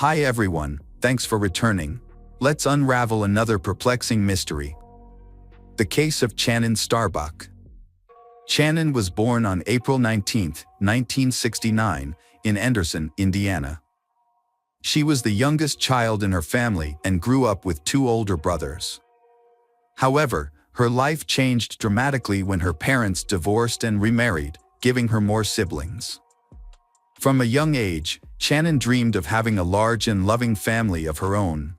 Hi everyone, thanks for returning. Let's unravel another perplexing mystery. The case of Chanin Starbuck. Chanin was born on April 19, 1969, in Anderson, Indiana. She was the youngest child in her family and grew up with two older brothers. However, her life changed dramatically when her parents divorced and remarried, giving her more siblings. From a young age, Chanin dreamed of having a large and loving family of her own.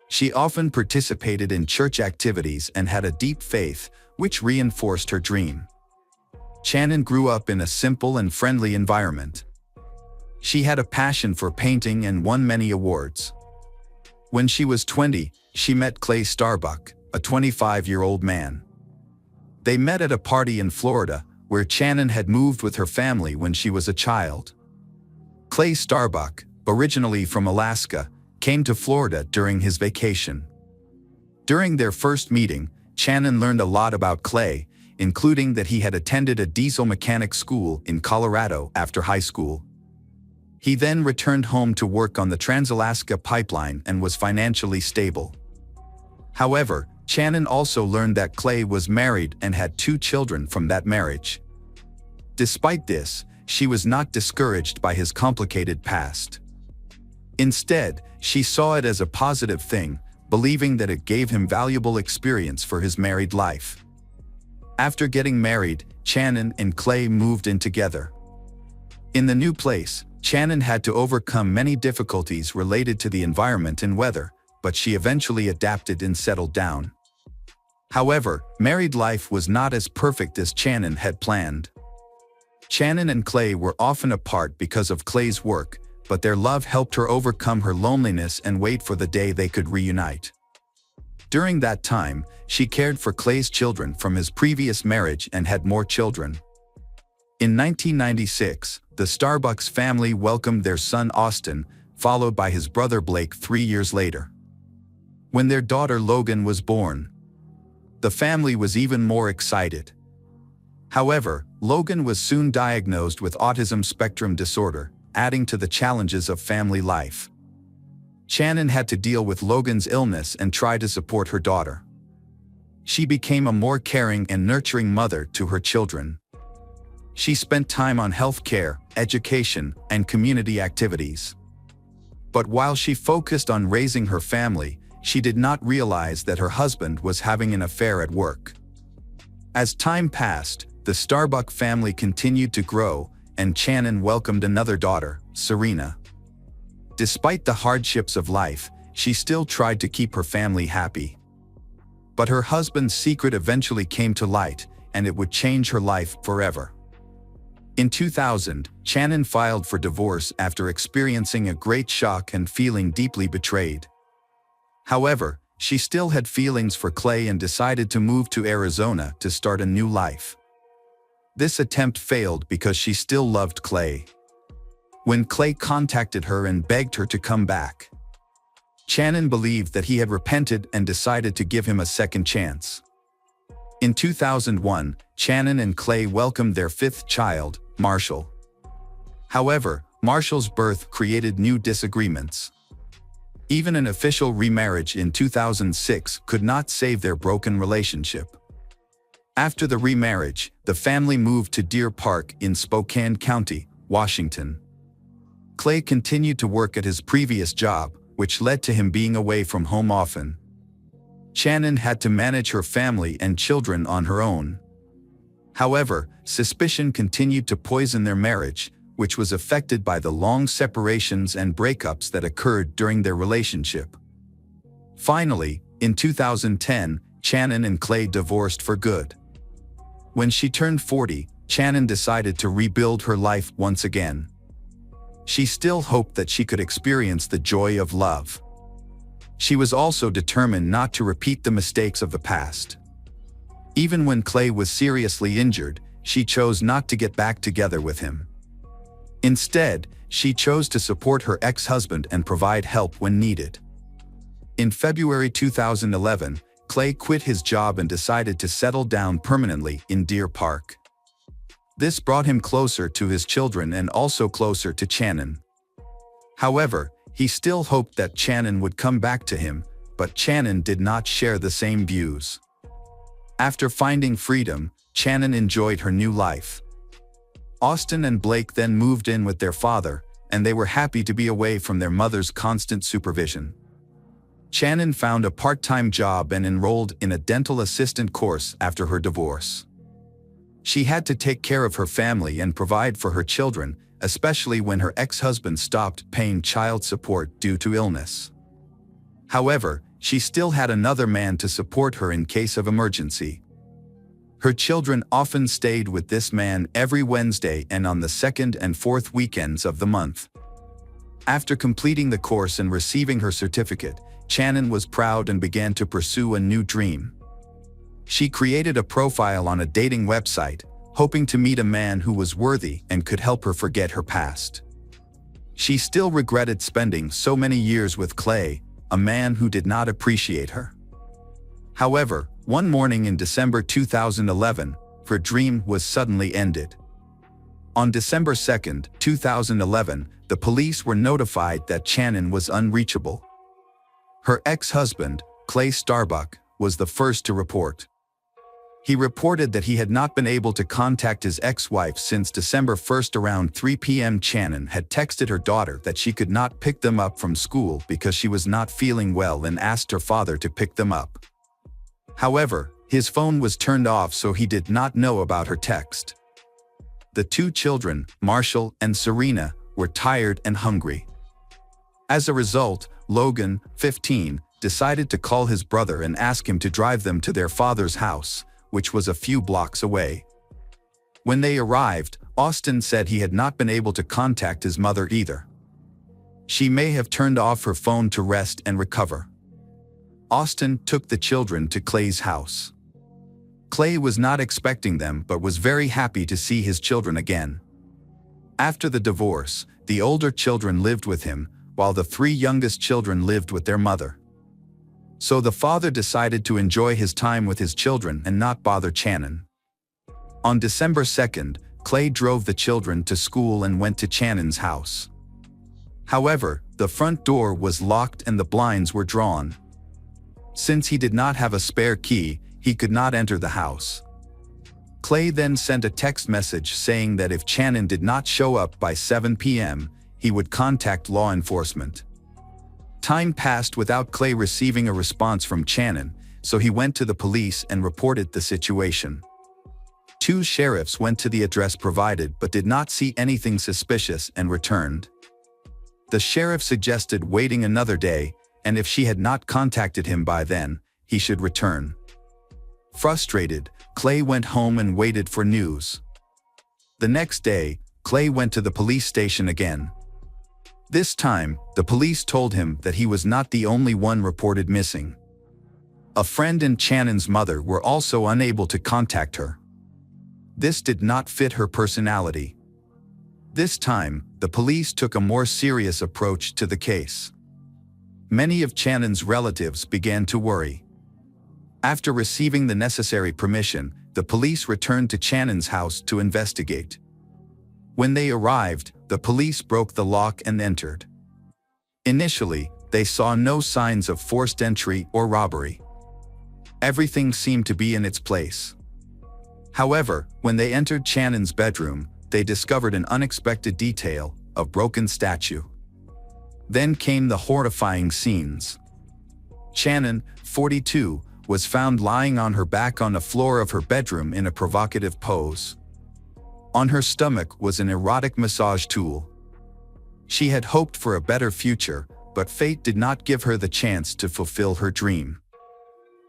She often participated in church activities and had a deep faith, which reinforced her dream. Chanin grew up in a simple and friendly environment. She had a passion for painting and won many awards. When she was 20, she met Clay Starbuck, a 25-year-old man. They met at a party in Florida, where Chanin had moved with her family when she was a child. Clay Starbuck, originally from Alaska, came to Florida during his vacation. During their first meeting, Chanin learned a lot about Clay, including that he had attended a diesel mechanic school in Colorado after high school. He then returned home to work on the Trans-Alaska Pipeline and was financially stable. However, Chanin also learned that Clay was married and had two children from that marriage. Despite this, she was not discouraged by his complicated past. Instead, she saw it as a positive thing, believing that it gave him valuable experience for his married life. After getting married, Chanin and Clay moved in together. In the new place, Chanin had to overcome many difficulties related to the environment and weather, but she eventually adapted and settled down. However, married life was not as perfect as Chanin had planned. Chanin and Clay were often apart because of Clay's work, but their love helped her overcome her loneliness and wait for the day they could reunite. During that time, she cared for Clay's children from his previous marriage and had more children. In 1996, the Starbucks family welcomed their son Austin, followed by his brother Blake 3 years later. When their daughter Logan was born, the family was even more excited. However, Logan was soon diagnosed with autism spectrum disorder, adding to the challenges of family life. Chanin had to deal with Logan's illness and try to support her daughter. She became a more caring and nurturing mother to her children. She spent time on health care, education, and community activities. But while she focused on raising her family, she did not realize that her husband was having an affair at work. As time passed, the Starbuck family continued to grow, and Chanin welcomed another daughter, Serena. Despite the hardships of life, she still tried to keep her family happy. But her husband's secret eventually came to light, and it would change her life forever. In 2000, Chanin filed for divorce after experiencing a great shock and feeling deeply betrayed. However, she still had feelings for Clay and decided to move to Arizona to start a new life. This attempt failed because she still loved Clay. When Clay contacted her and begged her to come back, Chanin believed that he had repented and decided to give him a second chance. In 2001, Chanin and Clay welcomed their fifth child, Marshall. However, Marshall's birth created new disagreements. Even an official remarriage in 2006 could not save their broken relationship. After the remarriage, the family moved to Deer Park in Spokane County, Washington. Clay continued to work at his previous job, which led to him being away from home often. Chanin had to manage her family and children on her own. However, suspicion continued to poison their marriage, which was affected by the long separations and breakups that occurred during their relationship. Finally, in 2010, Chanin and Clay divorced for good. When she turned 40, Chanin decided to rebuild her life once again. She still hoped that she could experience the joy of love. She was also determined not to repeat the mistakes of the past. Even when Clay was seriously injured, she chose not to get back together with him. Instead, she chose to support her ex-husband and provide help when needed. In February 2011, Clay quit his job and decided to settle down permanently in Deer Park. This brought him closer to his children and also closer to Chanin. However, He still hoped that Chanin would come back to him, but Chanin did not share the same views. After finding freedom, Chanin enjoyed her new life. Austin and Blake then moved in with their father, and they were happy to be away from their mother's constant supervision. Chanin found a part-time job and enrolled in a dental assistant course after her divorce. She had to take care of her family and provide for her children, especially when her ex-husband stopped paying child support due to illness. However, she still had another man to support her in case of emergency. Her children often stayed with this man every Wednesday and on the second and fourth weekends of the month. After completing the course and receiving her certificate, Chanin was proud and began to pursue a new dream. She created a profile on a dating website, hoping to meet a man who was worthy and could help her forget her past. She still regretted spending so many years with Clay, a man who did not appreciate her. However, one morning in December 2011, her dream was suddenly ended. On December 2, 2011, the police were notified that Chanin was unreachable. Her ex-husband, Clay Starbuck, was the first to report. He reported that he had not been able to contact his ex-wife since December 1 around 3 p.m. Chanin had texted her daughter that she could not pick them up from school because she was not feeling well and asked her father to pick them up. However, his phone was turned off, so he did not know about her text. The two children, Marshall and Serena, were tired and hungry. As a result, Logan, 15, decided to call his brother and ask him to drive them to their father's house, which was a few blocks away. When they arrived, Austin said he had not been able to contact his mother either. She may have turned off her phone to rest and recover. Austin took the children to Clay's house. Clay was not expecting them but was very happy to see his children again. After the divorce, the older children lived with him, while the three youngest children lived with their mother. So the father decided to enjoy his time with his children and not bother Chanin. On December 2nd, Clay drove the children to school and went to Chanin's house. However, the front door was locked and the blinds were drawn. Since he did not have a spare key, he could not enter the house. Clay then sent a text message saying that if Chanin did not show up by 7 p.m., he would contact law enforcement. Time passed without Clay receiving a response from Chanin, so he went to the police and reported the situation. Two sheriffs went to the address provided but did not see anything suspicious and returned. The sheriff suggested waiting another day, and if she had not contacted him by then, he should return. Frustrated, Clay went home and waited for news. The next day, Clay went to the police station again. This time, the police told him that he was not the only one reported missing. A friend and Chanin's mother were also unable to contact her. This did not fit her personality. This time, the police took a more serious approach to the case. Many of Chanin's relatives began to worry. After receiving the necessary permission, the police returned to Chanin's house to investigate. When they arrived, the police broke the lock and entered. Initially, they saw no signs of forced entry or robbery. Everything seemed to be in its place. However, when they entered Chanin's bedroom, they discovered an unexpected detail: a broken statue. Then came the horrifying scenes. Chanin, 42, was found lying on her back on the floor of her bedroom in a provocative pose. On her stomach was an erotic massage tool. She had hoped for a better future, but fate did not give her the chance to fulfill her dream.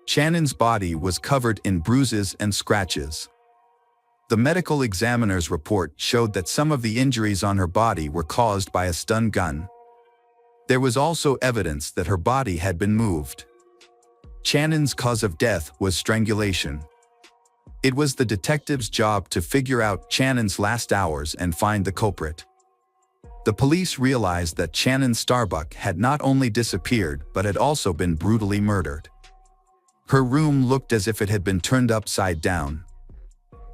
Chanin's body was covered in bruises and scratches. The medical examiner's report showed that some of the injuries on her body were caused by a stun gun. There was also evidence that her body had been moved. Chanin's cause of death was strangulation. It was the detective's job to figure out Chanin's last hours and find the culprit. The police realized that Chanin Starbuck had not only disappeared but had also been brutally murdered. Her room looked as if it had been turned upside down.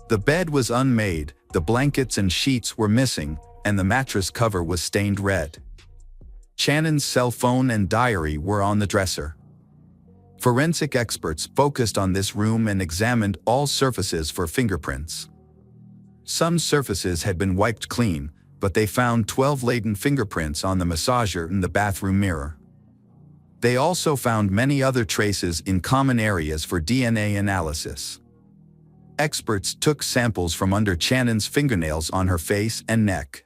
The bed was unmade, the blankets and sheets were missing, and the mattress cover was stained red. Chanin's cell phone and diary were on the dresser. Forensic experts focused on this room and examined all surfaces for fingerprints. Some surfaces had been wiped clean, but they found 12 latent fingerprints on the massager and the bathroom mirror. They also found many other traces in common areas for DNA analysis. Experts took samples from under Chanin's fingernails on her face and neck.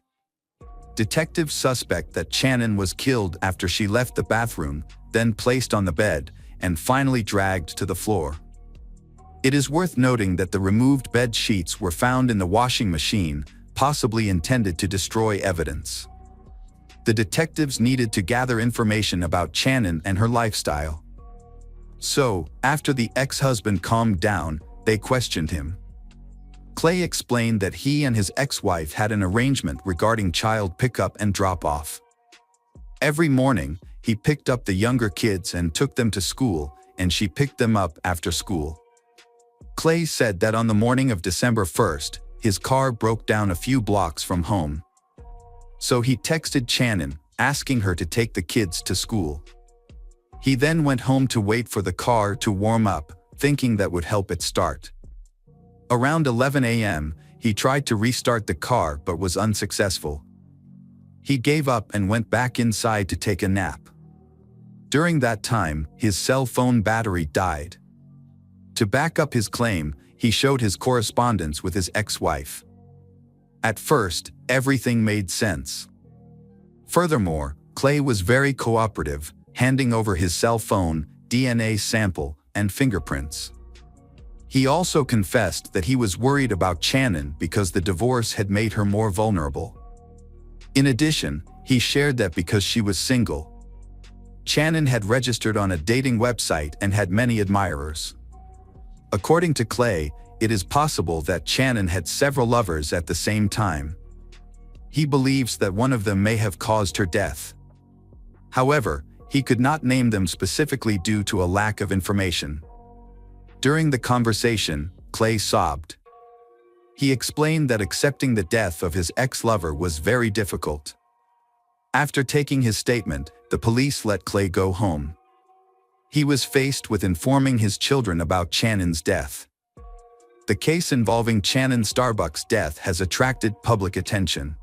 Detectives suspect that Chanin was killed after she left the bathroom, then placed on the bed, and finally dragged to the floor. It is worth noting that the removed bed sheets were found in the washing machine, possibly intended to destroy evidence. The detectives needed to gather information about Chanin and her lifestyle. So, after the ex-husband calmed down, they questioned him. Clay explained that he and his ex-wife had an arrangement regarding child pickup and drop-off. Every morning, he picked up the younger kids and took them to school, and she picked them up after school. Clay said that on the morning of December 1st, his car broke down a few blocks from home. So he texted Chanin, asking her to take the kids to school. He then went home to wait for the car to warm up, thinking that would help it start. Around 11 a.m., he tried to restart the car but was unsuccessful. He gave up and went back inside to take a nap. During that time, his cell phone battery died. To back up his claim, he showed his correspondence with his ex-wife. At first, everything made sense. Furthermore, Clay was very cooperative, handing over his cell phone, DNA sample, and fingerprints. He also confessed that he was worried about Chanin because the divorce had made her more vulnerable. In addition, he shared that because she was single, Chanin had registered on a dating website and had many admirers. According to Clay, it is possible that Chanin had several lovers at the same time. He believes that one of them may have caused her death. However, he could not name them specifically due to a lack of information. During the conversation, Clay sobbed. He explained that accepting the death of his ex-lover was very difficult. After taking his statement, the police let Clay go home. He was faced with informing his children about Chanin's death. The case involving Chanin Starbuck's death has attracted public attention.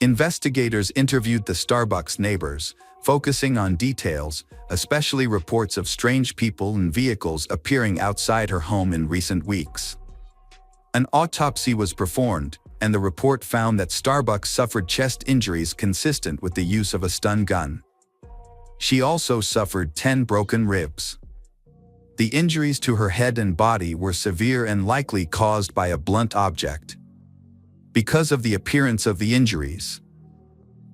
Investigators interviewed the Starbucks neighbors, focusing on details, especially reports of strange people and vehicles appearing outside her home in recent weeks. An autopsy was performed, and the report found that Starbuck suffered chest injuries consistent with the use of a stun gun. She also suffered 10 broken ribs. The injuries to her head and body were severe and likely caused by a blunt object. Because of the appearance of the injuries,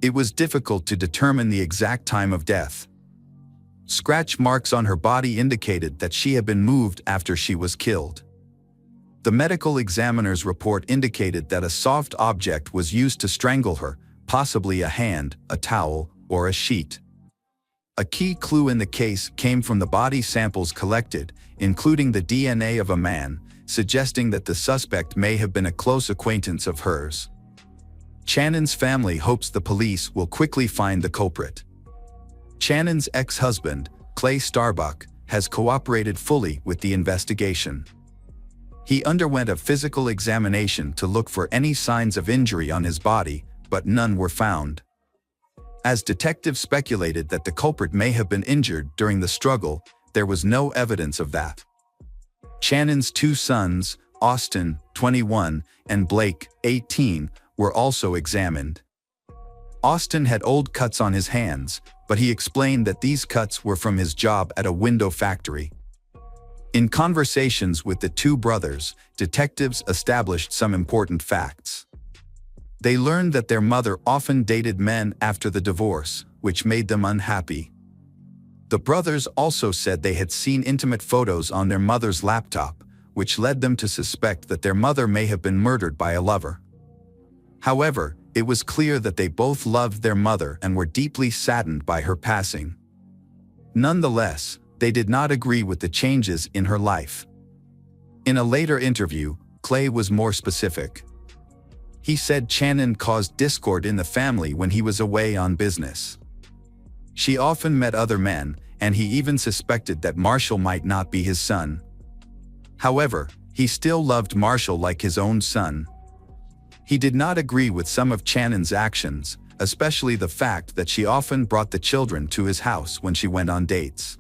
it was difficult to determine the exact time of death. Scratch marks on her body indicated that she had been moved after she was killed. The medical examiner's report indicated that a soft object was used to strangle her, possibly a hand, a towel, or a sheet. A key clue in the case came from the body samples collected, including the DNA of a man, suggesting that the suspect may have been a close acquaintance of hers. Chanin's family hopes the police will quickly find the culprit. Chanin's ex-husband, Clay Starbuck, has cooperated fully with the investigation. He underwent a physical examination to look for any signs of injury on his body, but none were found. As detectives speculated that the culprit may have been injured during the struggle, there was no evidence of that. Chanin's two sons, Austin, 21, and Blake, 18, were also examined. Austin had old cuts on his hands, but he explained that these cuts were from his job at a window factory. In conversations with the two brothers, detectives established some important facts. They learned that their mother often dated men after the divorce, which made them unhappy. The brothers also said they had seen intimate photos on their mother's laptop, which led them to suspect that their mother may have been murdered by a lover. However, it was clear that they both loved their mother and were deeply saddened by her passing. Nonetheless, they did not agree with the changes in her life. In a later interview, Clay was more specific. He said Chanin caused discord in the family when he was away on business. She often met other men, and he even suspected that Marshall might not be his son. However, he still loved Marshall like his own son. He did not agree with some of Chanin's actions, especially the fact that she often brought the children to his house when she went on dates.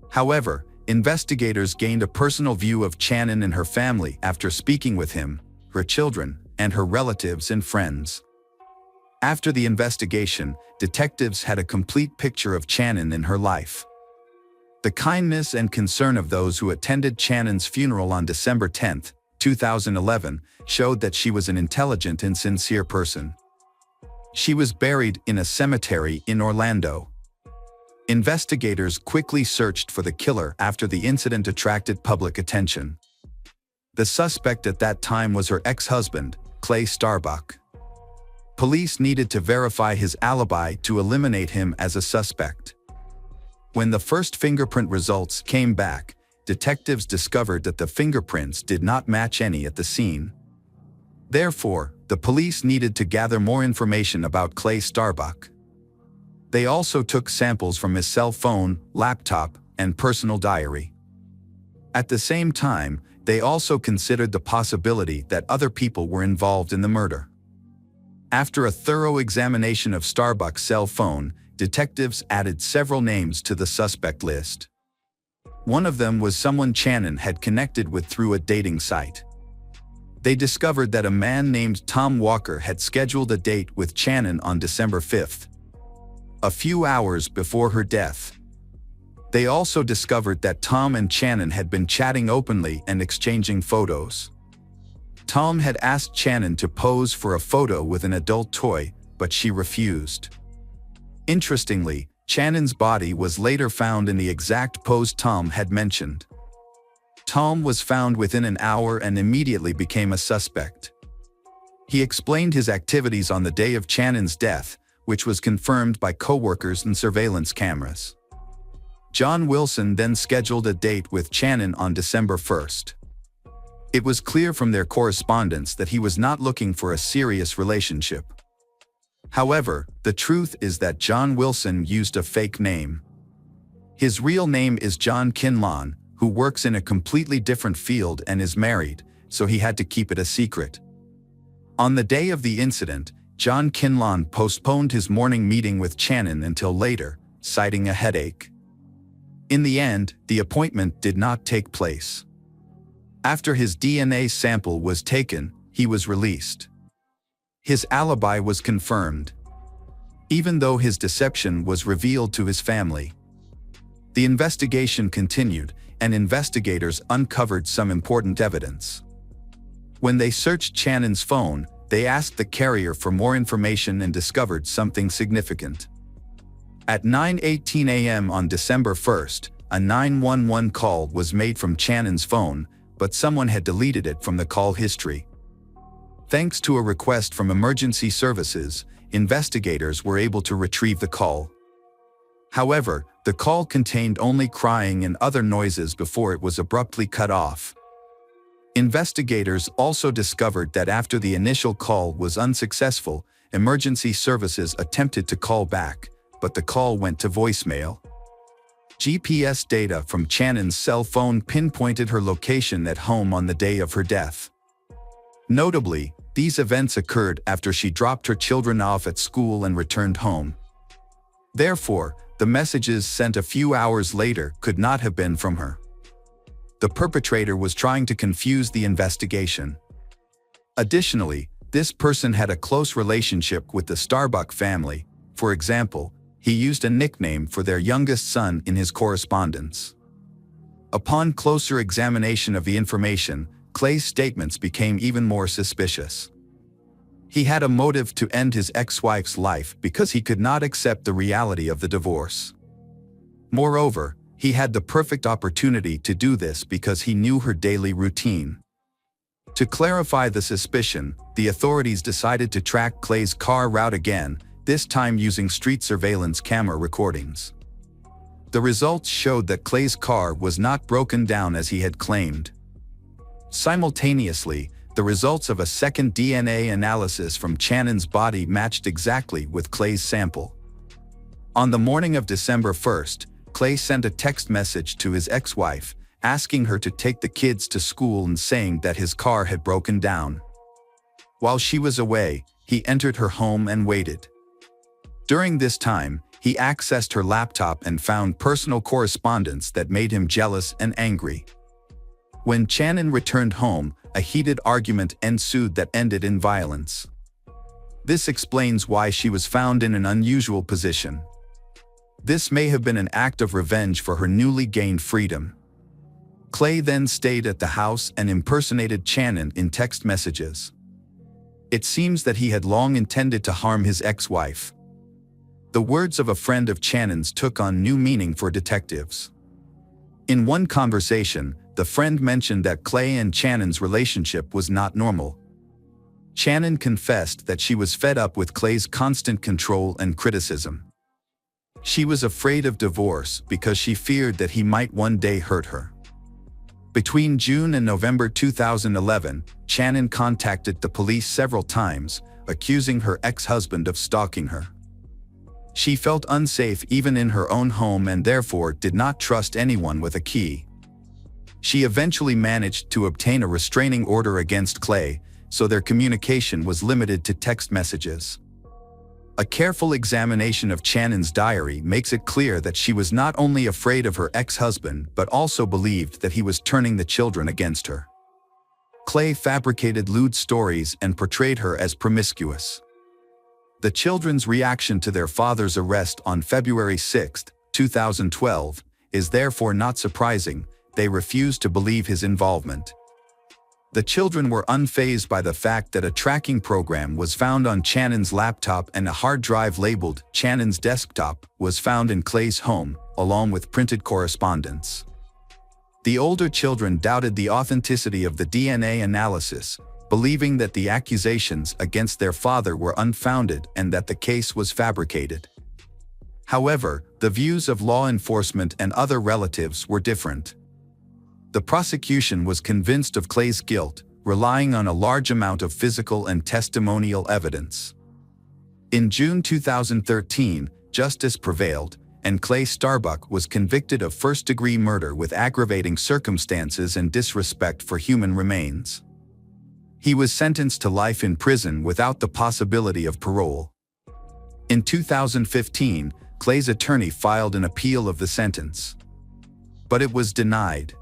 However, investigators gained a personal view of Chanin and her family after speaking with him, her children, and her relatives and friends. After the investigation, detectives had a complete picture of Chanin in her life. The kindness and concern of those who attended Chanin's funeral on December 10, 2011, showed that she was an intelligent and sincere person. She was buried in a cemetery in Orlando. Investigators quickly searched for the killer after the incident attracted public attention. The suspect at that time was her ex-husband, Clay Starbuck. Police needed to verify his alibi to eliminate him as a suspect. When the first fingerprint results came back, detectives discovered that the fingerprints did not match any at the scene. Therefore, the police needed to gather more information about Clay Starbuck. They also took samples from his cell phone, laptop, and personal diary. At the same time, they also considered the possibility that other people were involved in the murder. After a thorough examination of Starbuck's cell phone, detectives added several names to the suspect list. One of them was someone Chanin had connected with through a dating site. They discovered that a man named Tom Walker had scheduled a date with Chanin on December 5th, a few hours before her death. They also discovered that Tom and Chanin had been chatting openly and exchanging photos. Tom had asked Chanin to pose for a photo with an adult toy, but she refused. Interestingly, Chanin's body was later found in the exact pose Tom had mentioned. Tom was found within an hour and immediately became a suspect. He explained his activities on the day of Chanin's death, which was confirmed by coworkers and surveillance cameras. John Wilson then scheduled a date with Chanin on December 1st. It was clear from their correspondence that he was not looking for a serious relationship. However, the truth is that John Wilson used a fake name. His real name is John Kinlawn, who works in a completely different field and is married, so he had to keep it a secret. On the day of the incident, John Kinlawn postponed his morning meeting with Chanin until later, citing a headache. In the end, the appointment did not take place. After his DNA sample was taken, he was released. His alibi was confirmed, even though his deception was revealed to his family. The investigation continued, and investigators uncovered some important evidence. When they searched Chanin's phone, they asked the carrier for more information and discovered something significant. At 9:18 a.m. on December 1st, a 911 call was made from Chanin's phone, but someone had deleted it from the call history. Thanks to a request from emergency services, investigators were able to retrieve the call. However, the call contained only crying and other noises before it was abruptly cut off. Investigators also discovered that after the initial call was unsuccessful, emergency services attempted to call back, but the call went to voicemail. GPS data from Chanin's cell phone pinpointed her location at home on the day of her death. Notably, these events occurred after she dropped her children off at school and returned home. Therefore, the messages sent a few hours later could not have been from her. The perpetrator was trying to confuse the investigation. Additionally, this person had a close relationship with the Starbuck family. For example, he used a nickname for their youngest son in his correspondence. Upon closer examination of the information, Clay's statements became even more suspicious. He had a motive to end his ex-wife's life because he could not accept the reality of the divorce. Moreover, he had the perfect opportunity to do this because he knew her daily routine. To clarify the suspicion, the authorities decided to track Clay's car route again, this time using street surveillance camera recordings. The results showed that Clay's car was not broken down as he had claimed. Simultaneously, the results of a second DNA analysis from Chanin's body matched exactly with Clay's sample. On the morning of December 1st, Clay sent a text message to his ex-wife, asking her to take the kids to school and saying that his car had broken down. While she was away, he entered her home and waited. During this time, he accessed her laptop and found personal correspondence that made him jealous and angry. When Chanin returned home, a heated argument ensued that ended in violence. This explains why she was found in an unusual position. This may have been an act of revenge for her newly gained freedom. Clay then stayed at the house and impersonated Chanin in text messages. It seems that he had long intended to harm his ex-wife. The words of a friend of Chanin's took on new meaning for detectives. In one conversation, the friend mentioned that Clay and Chanin's relationship was not normal. Chanin confessed that she was fed up with Clay's constant control and criticism. She was afraid of divorce because she feared that he might one day hurt her. Between June and November 2011, Chanin contacted the police several times, accusing her ex-husband of stalking her. She felt unsafe even in her own home and therefore did not trust anyone with a key. She eventually managed to obtain a restraining order against Clay, so their communication was limited to text messages. A careful examination of Chanin's diary makes it clear that she was not only afraid of her ex-husband but also believed that he was turning the children against her. Clay fabricated lewd stories and portrayed her as promiscuous. The children's reaction to their father's arrest on February 6, 2012, is therefore not surprising. They refused to believe his involvement. The children were unfazed by the fact that a tracking program was found on Chanin's laptop and a hard drive labeled Chanin's desktop was found in Clay's home, along with printed correspondence. The older children doubted the authenticity of the DNA analysis, believing that the accusations against their father were unfounded and that the case was fabricated. However, the views of law enforcement and other relatives were different. The prosecution was convinced of Clay's guilt, relying on a large amount of physical and testimonial evidence. In June 2013, justice prevailed, and Chanin Starbuck was convicted of first-degree murder with aggravating circumstances and disrespect for human remains. He was sentenced to life in prison without the possibility of parole. In 2015, Clay's attorney filed an appeal of the sentence, but it was denied.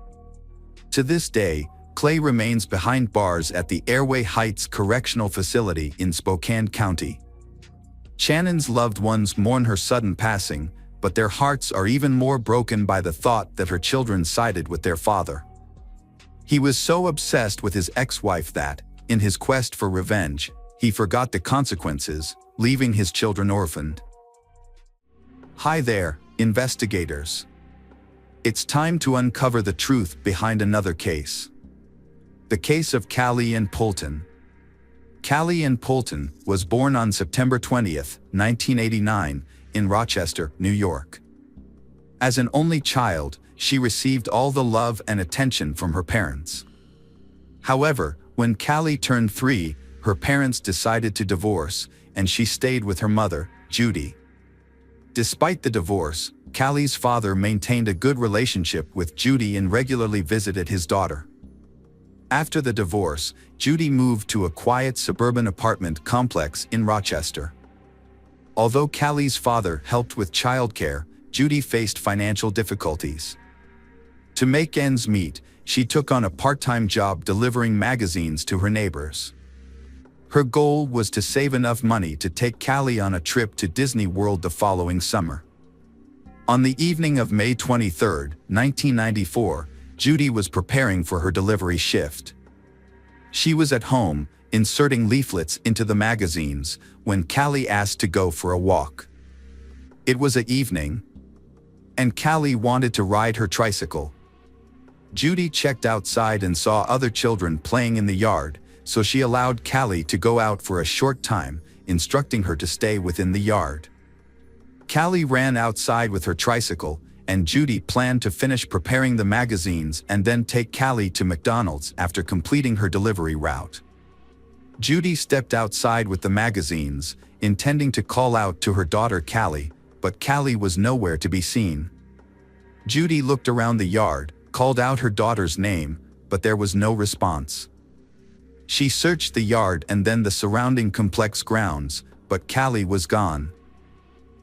To this day, Clay remains behind bars at the Airway Heights Correctional Facility in Spokane County. Chanin's loved ones mourn her sudden passing, but their hearts are even more broken by the thought that her children sided with their father. He was so obsessed with his ex-wife that, in his quest for revenge, he forgot the consequences, leaving his children orphaned. Hi there, investigators. It's time to uncover the truth behind another case. The case of Callie Ann Poulton. Callie Ann Poulton was born on September 20, 1989, in Rochester, New York. As an only child, she received all the love and attention from her parents. However, when Callie turned 3, her parents decided to divorce, and she stayed with her mother, Judy. Despite the divorce, Callie's father maintained a good relationship with Judy and regularly visited his daughter. After the divorce, Judy moved to a quiet suburban apartment complex in Rochester. Although Callie's father helped with childcare, Judy faced financial difficulties. To make ends meet, she took on a part-time job delivering magazines to her neighbors. Her goal was to save enough money to take Callie on a trip to Disney World the following summer. On the evening of May 23, 1994, Judy was preparing for her delivery shift. She was at home, inserting leaflets into the magazines, when Callie asked to go for a walk. It was an evening, and Callie wanted to ride her tricycle. Judy checked outside and saw other children playing in the yard, so she allowed Callie to go out for a short time, instructing her to stay within the yard. Callie ran outside with her tricycle, and Judy planned to finish preparing the magazines and then take Callie to McDonald's after completing her delivery route. Judy stepped outside with the magazines, intending to call out to her daughter Callie, but Callie was nowhere to be seen. Judy looked around the yard, called out her daughter's name, but there was no response. She searched the yard and then the surrounding complex grounds, but Callie was gone.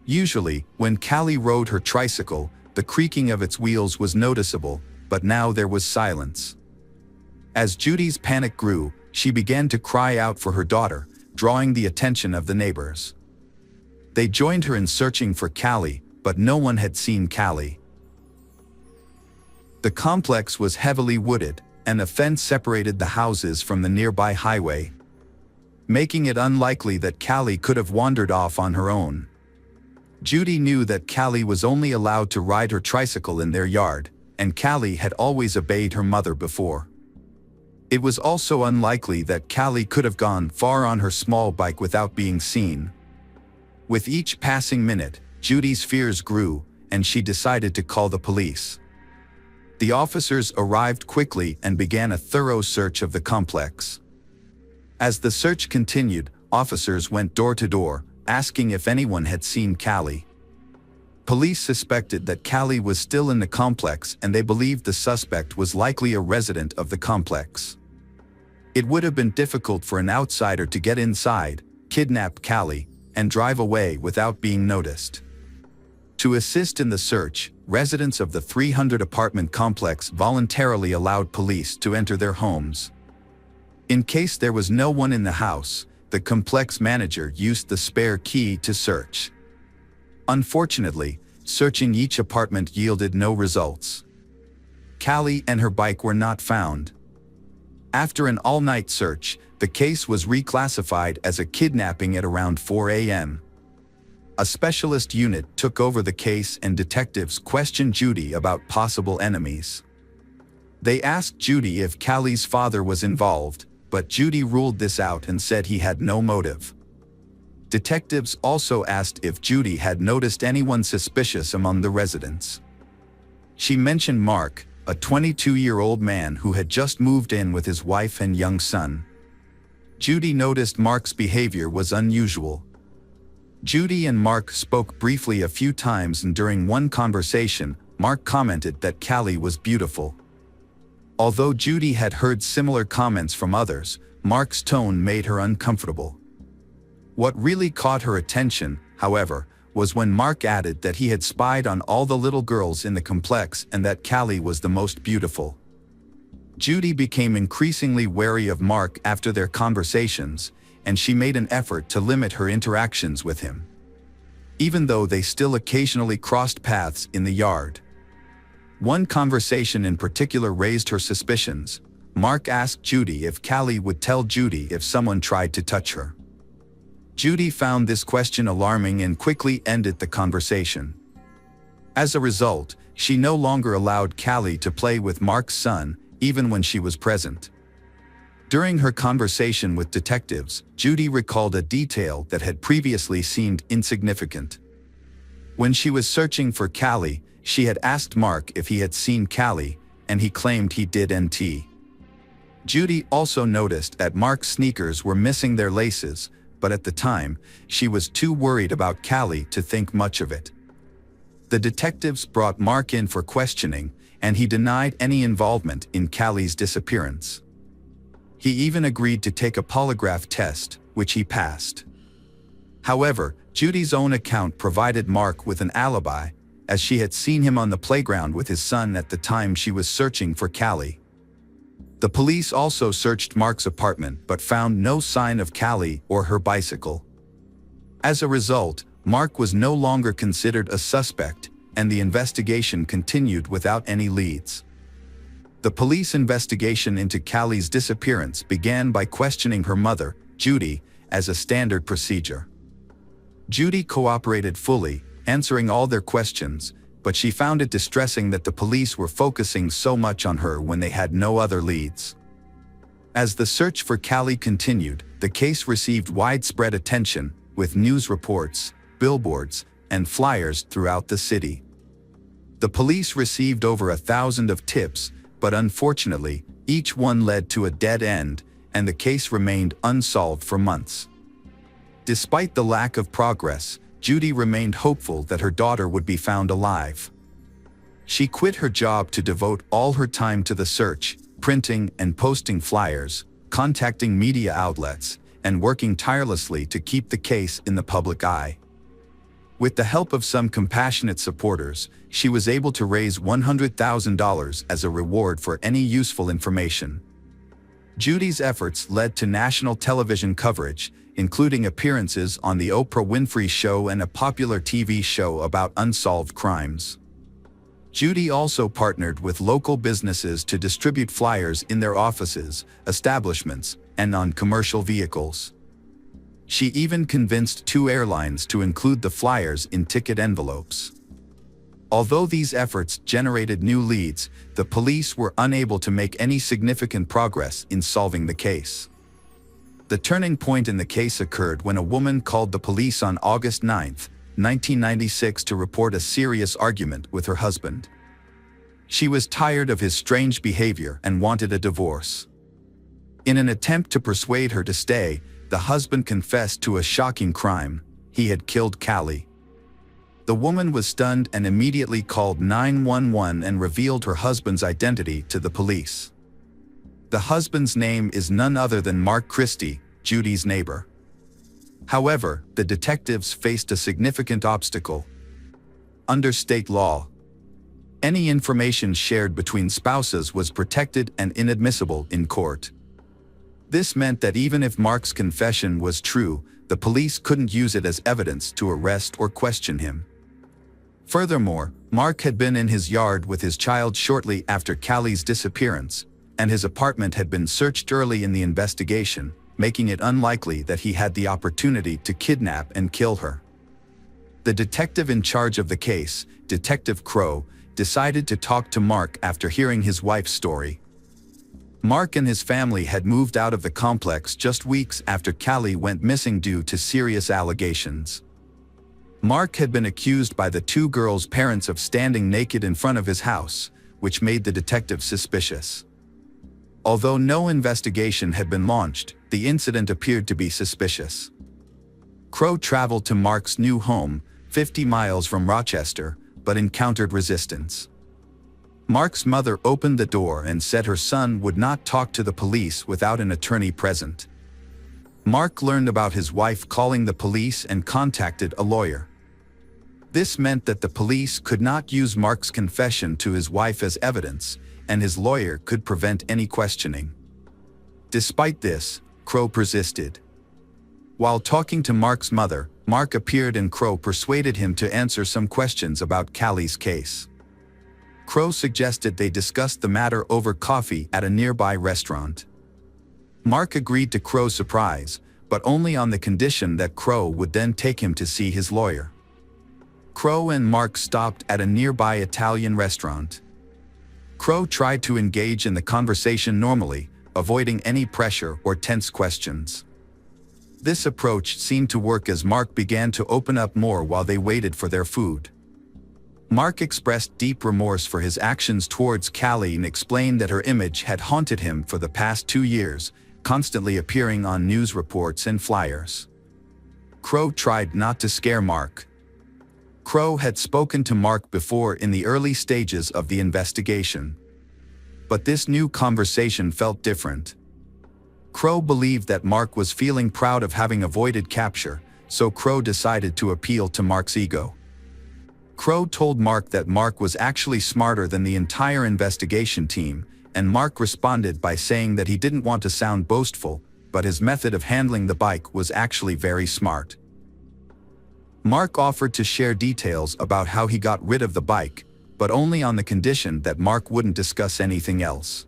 Usually, when Callie rode her tricycle, the creaking of its wheels was noticeable, but now there was silence. As Judy's panic grew, she began to cry out for her daughter, drawing the attention of the neighbors. They joined her in searching for Callie, but no one had seen Callie. The complex was heavily wooded, and a fence separated the houses from the nearby highway, making it unlikely that Callie could have wandered off on her own. Judy knew that Callie was only allowed to ride her tricycle in their yard, and Callie had always obeyed her mother before. It was also unlikely that Callie could have gone far on her small bike without being seen. With each passing minute, Judy's fears grew, and she decided to call the police. The officers arrived quickly and began a thorough search of the complex. As the search continued, officers went door to door, asking if anyone had seen Callie. Police suspected that Callie was still in the complex, and they believed the suspect was likely a resident of the complex. It would have been difficult for an outsider to get inside, kidnap Callie, and drive away without being noticed. To assist in the search, residents of the 300-apartment complex voluntarily allowed police to enter their homes. In case there was no one in the house, the complex manager used the spare key to search. Unfortunately, searching each apartment yielded no results. Callie and her bike were not found. After an all-night search, the case was reclassified as a kidnapping at around 4 a.m. A specialist unit took over the case and detectives questioned Judy about possible enemies. They asked Judy if Callie's father was involved, but Judy ruled this out and said he had no motive. Detectives also asked if Judy had noticed anyone suspicious among the residents. She mentioned Mark, a 22-year-old man who had just moved in with his wife and young son. Judy noticed Mark's behavior was unusual. Judy and Mark spoke briefly a few times, and during one conversation, Mark commented that Callie was beautiful. Although Judy had heard similar comments from others, Mark's tone made her uncomfortable. What really caught her attention, however, was when Mark added that he had spied on all the little girls in the complex and that Callie was the most beautiful. Judy became increasingly wary of Mark after their conversations, and she made an effort to limit her interactions with him. Even though they still occasionally crossed paths in the yard. One conversation in particular raised her suspicions. Mark asked Judy if Callie would tell Judy if someone tried to touch her. Judy found this question alarming and quickly ended the conversation. As a result, she no longer allowed Callie to play with Mark's son, even when she was present. During her conversation with detectives, Judy recalled a detail that had previously seemed insignificant. When she was searching for Callie, she had asked Mark if he had seen Callie, and he claimed he didn't. Judy also noticed that Mark's sneakers were missing their laces, but at the time, she was too worried about Callie to think much of it. The detectives brought Mark in for questioning, and he denied any involvement in Callie's disappearance. He even agreed to take a polygraph test, which he passed. However, Judy's own account provided Mark with an alibi, as she had seen him on the playground with his son at the time she was searching for Callie. The police also searched Mark's apartment but found no sign of Callie or her bicycle. As a result, Mark was no longer considered a suspect, and the investigation continued without any leads. The police investigation into Callie's disappearance began by questioning her mother, Judy, as a standard procedure. Judy cooperated fully, answering all their questions, but she found it distressing that the police were focusing so much on her when they had no other leads. As the search for Callie continued, the case received widespread attention, with news reports, billboards, and flyers throughout the city. The police received over 1,000 of tips, but unfortunately, each one led to a dead end, and the case remained unsolved for months. Despite the lack of progress, Judy remained hopeful that her daughter would be found alive. She quit her job to devote all her time to the search, printing and posting flyers, contacting media outlets, and working tirelessly to keep the case in the public eye. With the help of some compassionate supporters, she was able to raise $100,000 as a reward for any useful information. Judy's efforts led to national television coverage, including appearances on The Oprah Winfrey Show and a popular TV show about unsolved crimes. Judy also partnered with local businesses to distribute flyers in their offices, establishments, and on commercial vehicles. She even convinced 2 airlines to include the flyers in ticket envelopes. Although these efforts generated new leads, the police were unable to make any significant progress in solving the case. The turning point in the case occurred when a woman called the police on August 9, 1996 to report a serious argument with her husband. She was tired of his strange behavior and wanted a divorce. In an attempt to persuade her to stay, the husband confessed to a shocking crime: he had killed Callie. The woman was stunned and immediately called 911 and revealed her husband's identity to the police. The husband's name is none other than Mark Christie, Judy's neighbor. However, the detectives faced a significant obstacle. Under state law, any information shared between spouses was protected and inadmissible in court. This meant that even if Mark's confession was true, the police couldn't use it as evidence to arrest or question him. Furthermore, Mark had been in his yard with his child shortly after Callie's disappearance, and his apartment had been searched early in the investigation, making it unlikely that he had the opportunity to kidnap and kill her. The detective in charge of the case, Detective Crow, decided to talk to Mark after hearing his wife's story. Mark and his family had moved out of the complex just weeks after Callie went missing due to serious allegations. Mark had been accused by the 2 girls' parents of standing naked in front of his house, which made the detective suspicious. Although no investigation had been launched, the incident appeared to be suspicious. Crow traveled to Mark's new home, 50 miles from Rochester, but encountered resistance. Mark's mother opened the door and said her son would not talk to the police without an attorney present. Mark learned about his wife calling the police and contacted a lawyer. This meant that the police could not use Mark's confession to his wife as evidence, and his lawyer could prevent any questioning. Despite this, Crow persisted. While talking to Mark's mother, Mark appeared and Crow persuaded him to answer some questions about Callie's case. Crow suggested they discuss the matter over coffee at a nearby restaurant. Mark agreed to Crow's surprise, but only on the condition that Crow would then take him to see his lawyer. Crow and Mark stopped at a nearby Italian restaurant. Crow tried to engage in the conversation normally, avoiding any pressure or tense questions. This approach seemed to work as Mark began to open up more while they waited for their food. Mark expressed deep remorse for his actions towards Callie and explained that her image had haunted him for the past 2 years, constantly appearing on news reports and flyers. Crow tried not to scare Mark. Crow had spoken to Mark before in the early stages of the investigation. But this new conversation felt different. Crow believed that Mark was feeling proud of having avoided capture, so Crow decided to appeal to Mark's ego. Crow told Mark that Mark was actually smarter than the entire investigation team, and Mark responded by saying that he didn't want to sound boastful, but his method of handling the bike was actually very smart. Mark offered to share details about how he got rid of the bike, but only on the condition that Mark wouldn't discuss anything else.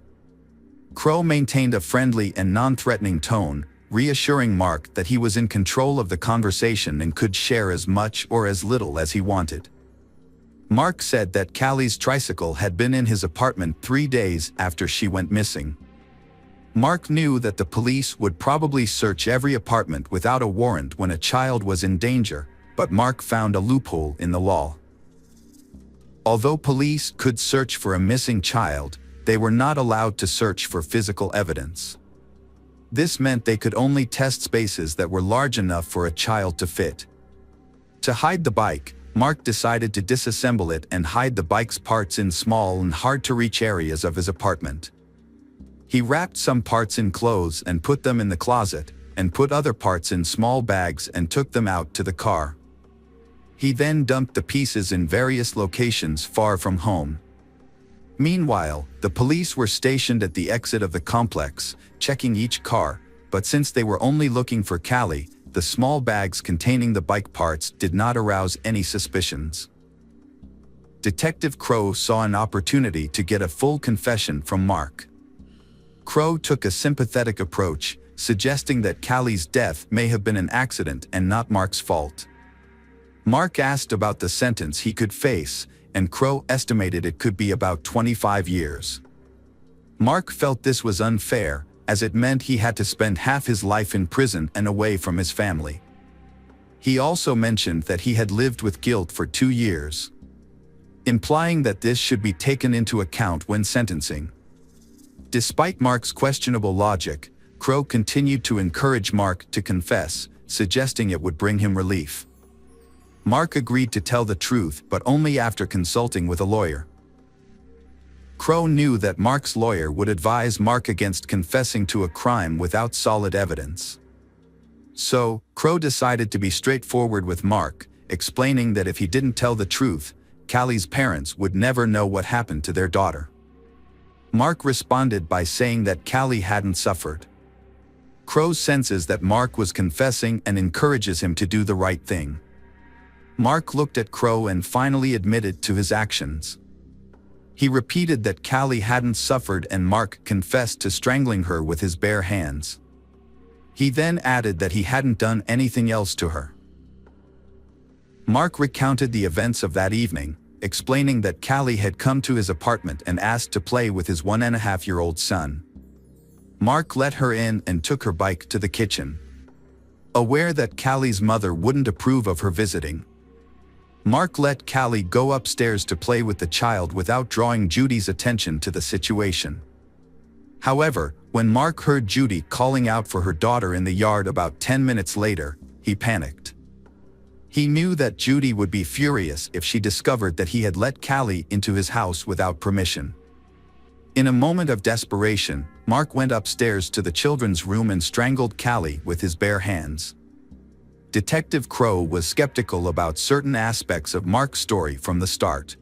Crow maintained a friendly and non-threatening tone, reassuring Mark that he was in control of the conversation and could share as much or as little as he wanted. Mark said that Callie's tricycle had been in his apartment 3 days after she went missing. Mark knew that the police would probably search every apartment without a warrant when a child was in danger, but Mark found a loophole in the law. Although police could search for a missing child, they were not allowed to search for physical evidence. This meant they could only test spaces that were large enough for a child to fit. To hide the bike, Mark decided to disassemble it and hide the bike's parts in small and hard-to-reach areas of his apartment. He wrapped some parts in clothes and put them in the closet, and put other parts in small bags and took them out to the car. He then dumped the pieces in various locations far from home. Meanwhile, the police were stationed at the exit of the complex, checking each car, but since they were only looking for Callie, the small bags containing the bike parts did not arouse any suspicions. Detective Crow saw an opportunity to get a full confession from Mark. Crow took a sympathetic approach, suggesting that Callie's death may have been an accident and not Mark's fault. Mark asked about the sentence he could face, and Crow estimated it could be about 25 years. Mark felt this was unfair, as it meant he had to spend half his life in prison and away from his family. He also mentioned that he had lived with guilt for 2 years, implying that this should be taken into account when sentencing. Despite Mark's questionable logic, Crow continued to encourage Mark to confess, suggesting it would bring him relief. Mark agreed to tell the truth, but only after consulting with a lawyer. Crow knew that Mark's lawyer would advise Mark against confessing to a crime without solid evidence. So, Crow decided to be straightforward with Mark, explaining that if he didn't tell the truth, Callie's parents would never know what happened to their daughter. Mark responded by saying that Callie hadn't suffered. Crow senses that Mark was confessing and encourages him to do the right thing. Mark looked at Crow and finally admitted to his actions. He repeated that Callie hadn't suffered and Mark confessed to strangling her with his bare hands. He then added that he hadn't done anything else to her. Mark recounted the events of that evening, explaining that Callie had come to his apartment and asked to play with his 1.5-year-old son. Mark let her in and took her bike to the kitchen. Aware that Callie's mother wouldn't approve of her visiting, Mark let Callie go upstairs to play with the child without drawing Judy's attention to the situation. However, when Mark heard Judy calling out for her daughter in the yard about 10 minutes later, he panicked. He knew that Judy would be furious if she discovered that he had let Callie into his house without permission. In a moment of desperation, Mark went upstairs to the children's room and strangled Callie with his bare hands. Detective Crow was skeptical about certain aspects of Mark's story from the start.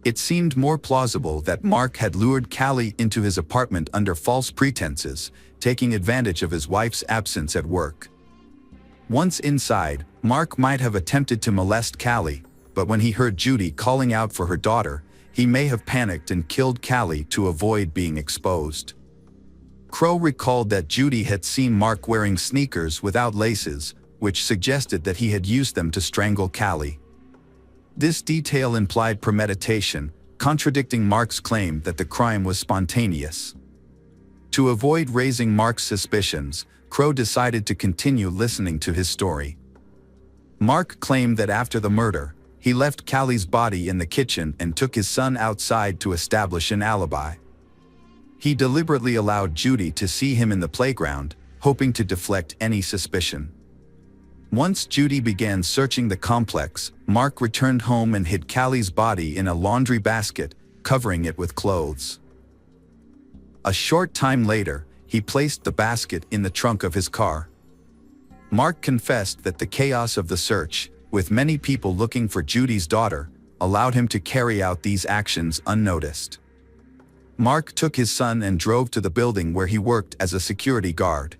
It seemed more plausible that Mark had lured Callie into his apartment under false pretenses, taking advantage of his wife's absence at work. Once inside, Mark might have attempted to molest Callie, but when he heard Judy calling out for her daughter, he may have panicked and killed Callie to avoid being exposed. Crow recalled that Judy had seen Mark wearing sneakers without laces, which suggested that he had used them to strangle Callie. This detail implied premeditation, contradicting Mark's claim that the crime was spontaneous. To avoid raising Mark's suspicions, Crow decided to continue listening to his story. Mark claimed that after the murder, he left Callie's body in the kitchen and took his son outside to establish an alibi. He deliberately allowed Judy to see him in the playground, hoping to deflect any suspicion. Once Judy began searching the complex, Mark returned home and hid Callie's body in a laundry basket, covering it with clothes. A short time later, he placed the basket in the trunk of his car. Mark confessed that the chaos of the search, with many people looking for Judy's daughter, allowed him to carry out these actions unnoticed. Mark took his son and drove to the building where he worked as a security guard.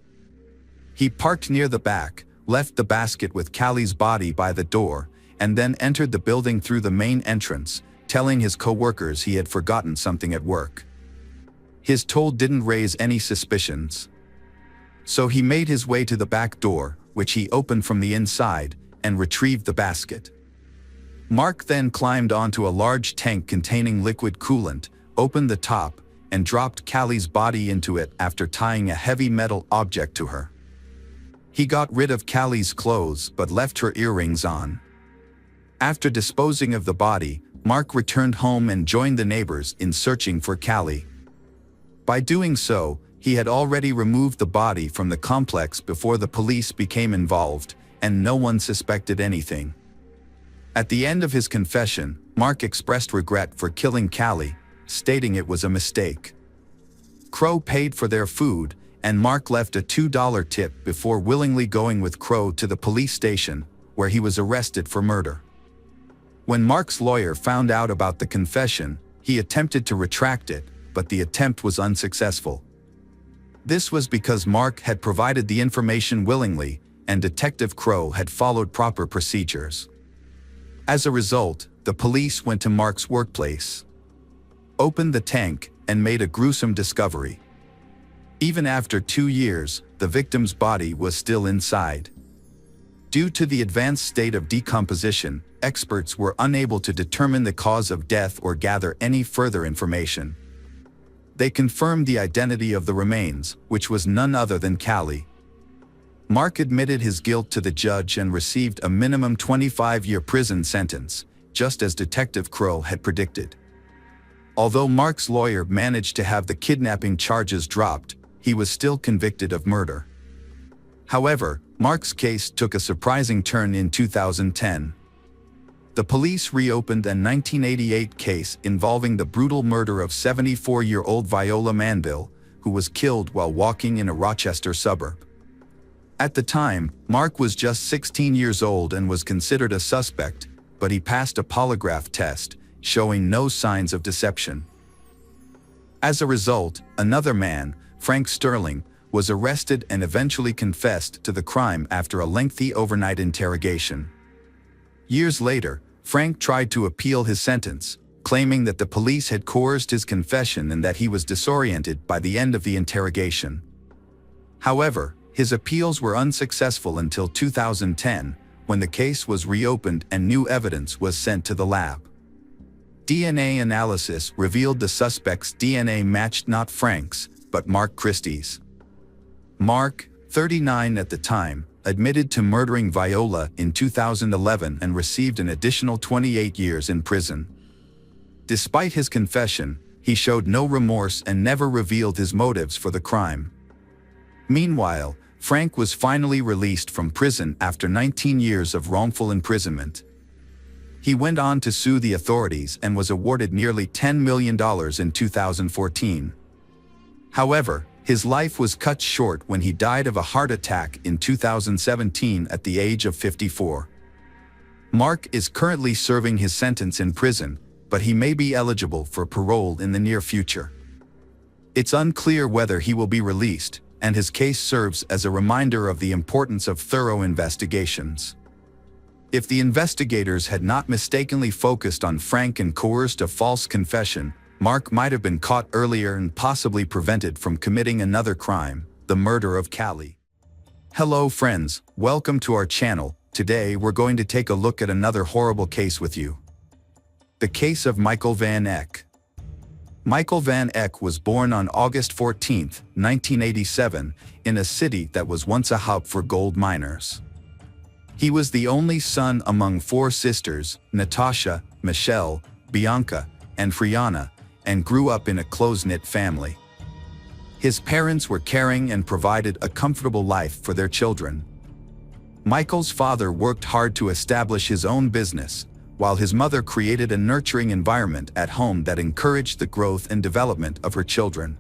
He parked near the back, left the basket with Callie's body by the door, and then entered the building through the main entrance, telling his co-workers he had forgotten something at work. His toll didn't raise any suspicions. So he made his way to the back door, which he opened from the inside, and retrieved the basket. Mark then climbed onto a large tank containing liquid coolant, opened the top, and dropped Callie's body into it after tying a heavy metal object to her. He got rid of Callie's clothes but left her earrings on. After disposing of the body, Mark returned home and joined the neighbors in searching for Callie. By doing so, he had already removed the body from the complex before the police became involved, and no one suspected anything. At the end of his confession, Mark expressed regret for killing Callie, stating it was a mistake. Crow paid for their food, and Mark left a $2 tip before willingly going with Crow to the police station, where he was arrested for murder. When Mark's lawyer found out about the confession, he attempted to retract it, but the attempt was unsuccessful. This was because Mark had provided the information willingly, and Detective Crow had followed proper procedures. As a result, the police went to Mark's workplace, opened the tank, and made a gruesome discovery. Even after 2 years, the victim's body was still inside. Due to the advanced state of decomposition, experts were unable to determine the cause of death or gather any further information. They confirmed the identity of the remains, which was none other than Callie. Mark admitted his guilt to the judge and received a minimum 25-year prison sentence, just as Detective Crow had predicted. Although Mark's lawyer managed to have the kidnapping charges dropped, he was still convicted of murder. However, Mark's case took a surprising turn in 2010. The police reopened a 1988 case involving the brutal murder of 74-year-old Viola Manville, who was killed while walking in a Rochester suburb. At the time, Mark was just 16 years old and was considered a suspect, but he passed a polygraph test, showing no signs of deception. As a result, another man, Frank Sterling, was arrested and eventually confessed to the crime after a lengthy overnight interrogation. Years later, Frank tried to appeal his sentence, claiming that the police had coerced his confession and that he was disoriented by the end of the interrogation. However, his appeals were unsuccessful until 2010, when the case was reopened and new evidence was sent to the lab. DNA analysis revealed the suspect's DNA matched not Frank's, but Mark Christie's. Mark, 39 at the time, admitted to murdering Viola in 2011 and received an additional 28 years in prison. Despite his confession, he showed no remorse and never revealed his motives for the crime. Meanwhile, Frank was finally released from prison after 19 years of wrongful imprisonment. He went on to sue the authorities and was awarded nearly $10 million in 2014. However, his life was cut short when he died of a heart attack in 2017 at the age of 54. Mark is currently serving his sentence in prison, but he may be eligible for parole in the near future. It's unclear whether he will be released, and his case serves as a reminder of the importance of thorough investigations. If the investigators had not mistakenly focused on Frank and coerced a false confession, Mark might have been caught earlier and possibly prevented from committing another crime, the murder of Callie. Hello friends, welcome to our channel. Today we're going to take a look at another horrible case with you. The case of Michael Van Eck. Michael Van Eck was born on August 14, 1987, in a city that was once a hub for gold miners. He was the only son among 4 sisters, Natasha, Michelle, Bianca, and Friana, and grew up in a close-knit family. His parents were caring and provided a comfortable life for their children. Michael's father worked hard to establish his own business, while his mother created a nurturing environment at home that encouraged the growth and development of her children.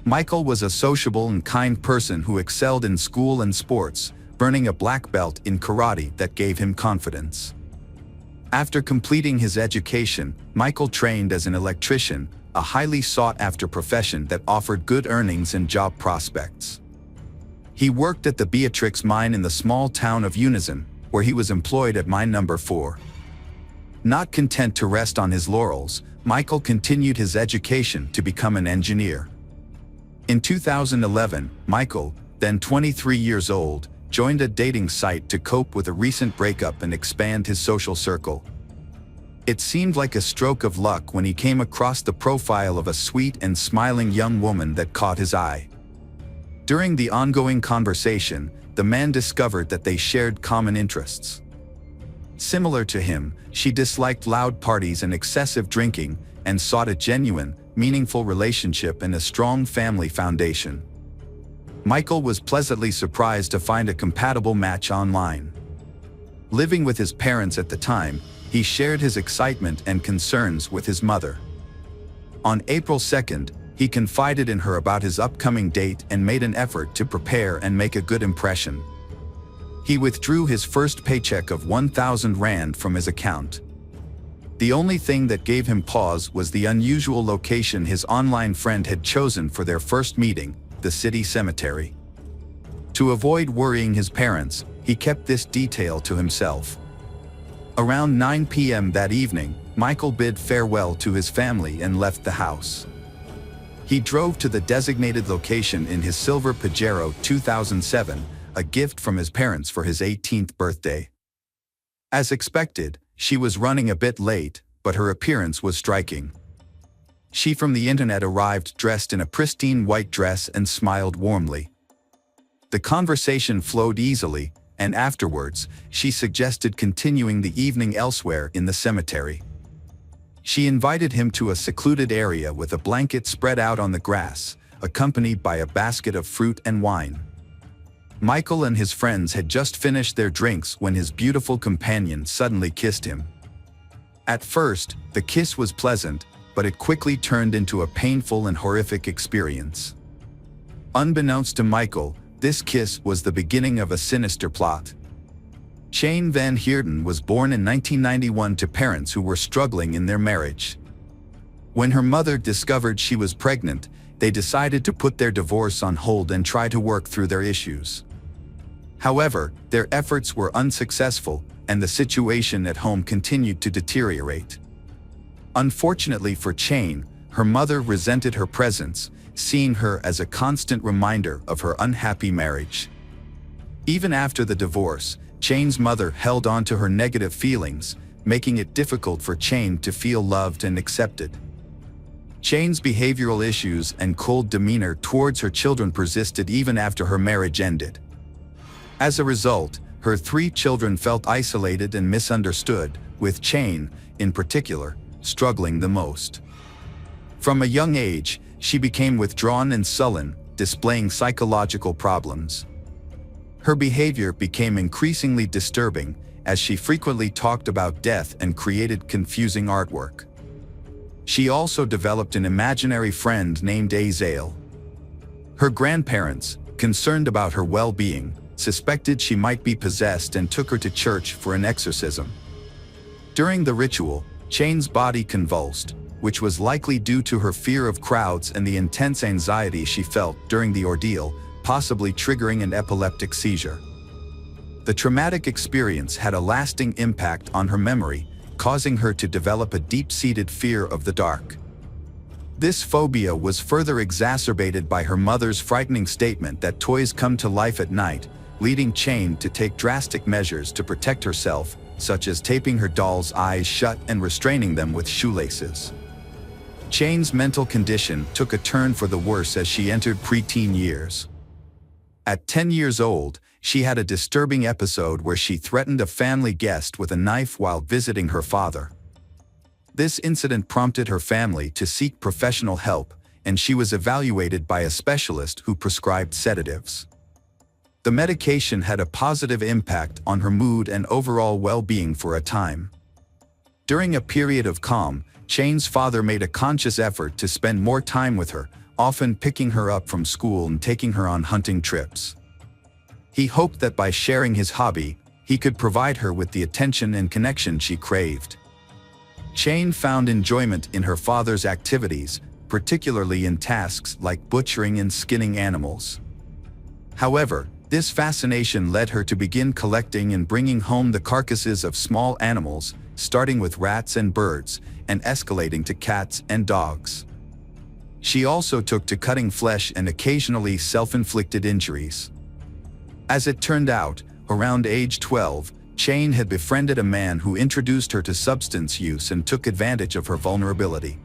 Michael was a sociable and kind person who excelled in school and sports, earning a black belt in karate that gave him confidence. After completing his education, Michael trained as an electrician, a highly sought-after profession that offered good earnings and job prospects. He worked at the Beatrix mine in the small town of Unison, where he was employed at mine number 4. Not content to rest on his laurels, Michael continued his education to become an engineer. In 2011, Michael, then 23 years old, joined a dating site to cope with a recent breakup and expand his social circle. It seemed like a stroke of luck when he came across the profile of a sweet and smiling young woman that caught his eye. During the ongoing conversation, the man discovered that they shared common interests. Similar to him, she disliked loud parties and excessive drinking, and sought a genuine, meaningful relationship and a strong family foundation. Michael was pleasantly surprised to find a compatible match online. Living with his parents at the time, he shared his excitement and concerns with his mother. On April 2nd, he confided in her about his upcoming date and made an effort to prepare and make a good impression. He withdrew his first paycheck of 1,000 rand from his account. The only thing that gave him pause was the unusual location his online friend had chosen for their first meeting, the city cemetery. To avoid worrying his parents, he kept this detail to himself. Around 9 p.m. that evening, Michael bid farewell to his family and left the house. He drove to the designated location in his silver Pajero 2007, a gift from his parents for his 18th birthday. As expected, she was running a bit late, but her appearance was striking. She from the internet arrived dressed in a pristine white dress and smiled warmly. The conversation flowed easily, and afterwards, she suggested continuing the evening elsewhere in the cemetery. She invited him to a secluded area with a blanket spread out on the grass, accompanied by a basket of fruit and wine. Michael and his friends had just finished their drinks when his beautiful companion suddenly kissed him. At first, the kiss was pleasant, but it quickly turned into a painful and horrific experience. Unbeknownst to Michael, this kiss was the beginning of a sinister plot. Chanin van Heerden was born in 1991 to parents who were struggling in their marriage. When her mother discovered she was pregnant, they decided to put their divorce on hold and try to work through their issues. However, their efforts were unsuccessful, and the situation at home continued to deteriorate. Unfortunately for Chanin, her mother resented her presence, seeing her as a constant reminder of her unhappy marriage. Even after the divorce, Chanin's mother held on to her negative feelings, making it difficult for Chanin to feel loved and accepted. Chanin's behavioral issues and cold demeanor towards her children persisted even after her marriage ended. As a result, her 3 children felt isolated and misunderstood, with Chanin, in particular, struggling the most. From a young age, she became withdrawn and sullen, displaying psychological problems. Her behavior became increasingly disturbing, as she frequently talked about death and created confusing artwork. She also developed an imaginary friend named Azael. Her grandparents, concerned about her well-being, suspected she might be possessed and took her to church for an exorcism. During the ritual, Chanin's body convulsed, which was likely due to her fear of crowds and the intense anxiety she felt during the ordeal, possibly triggering an epileptic seizure. The traumatic experience had a lasting impact on her memory, causing her to develop a deep-seated fear of the dark. This phobia was further exacerbated by her mother's frightening statement that toys come to life at night, leading Chanin to take drastic measures to protect herself, such as taping her doll's eyes shut and restraining them with shoelaces. Chanin's mental condition took a turn for the worse as she entered preteen years. At 10 years old, she had a disturbing episode where she threatened a family guest with a knife while visiting her father. This incident prompted her family to seek professional help, and she was evaluated by a specialist who prescribed sedatives. The medication had a positive impact on her mood and overall well-being for a time. During a period of calm, Chanin's father made a conscious effort to spend more time with her, often picking her up from school and taking her on hunting trips. He hoped that by sharing his hobby, he could provide her with the attention and connection she craved. Chanin found enjoyment in her father's activities, particularly in tasks like butchering and skinning animals. However, this fascination led her to begin collecting and bringing home the carcasses of small animals, starting with rats and birds, and escalating to cats and dogs. She also took to cutting flesh and occasionally self-inflicted injuries. As it turned out, around age 12, Chanin had befriended a man who introduced her to substance use and took advantage of her vulnerability.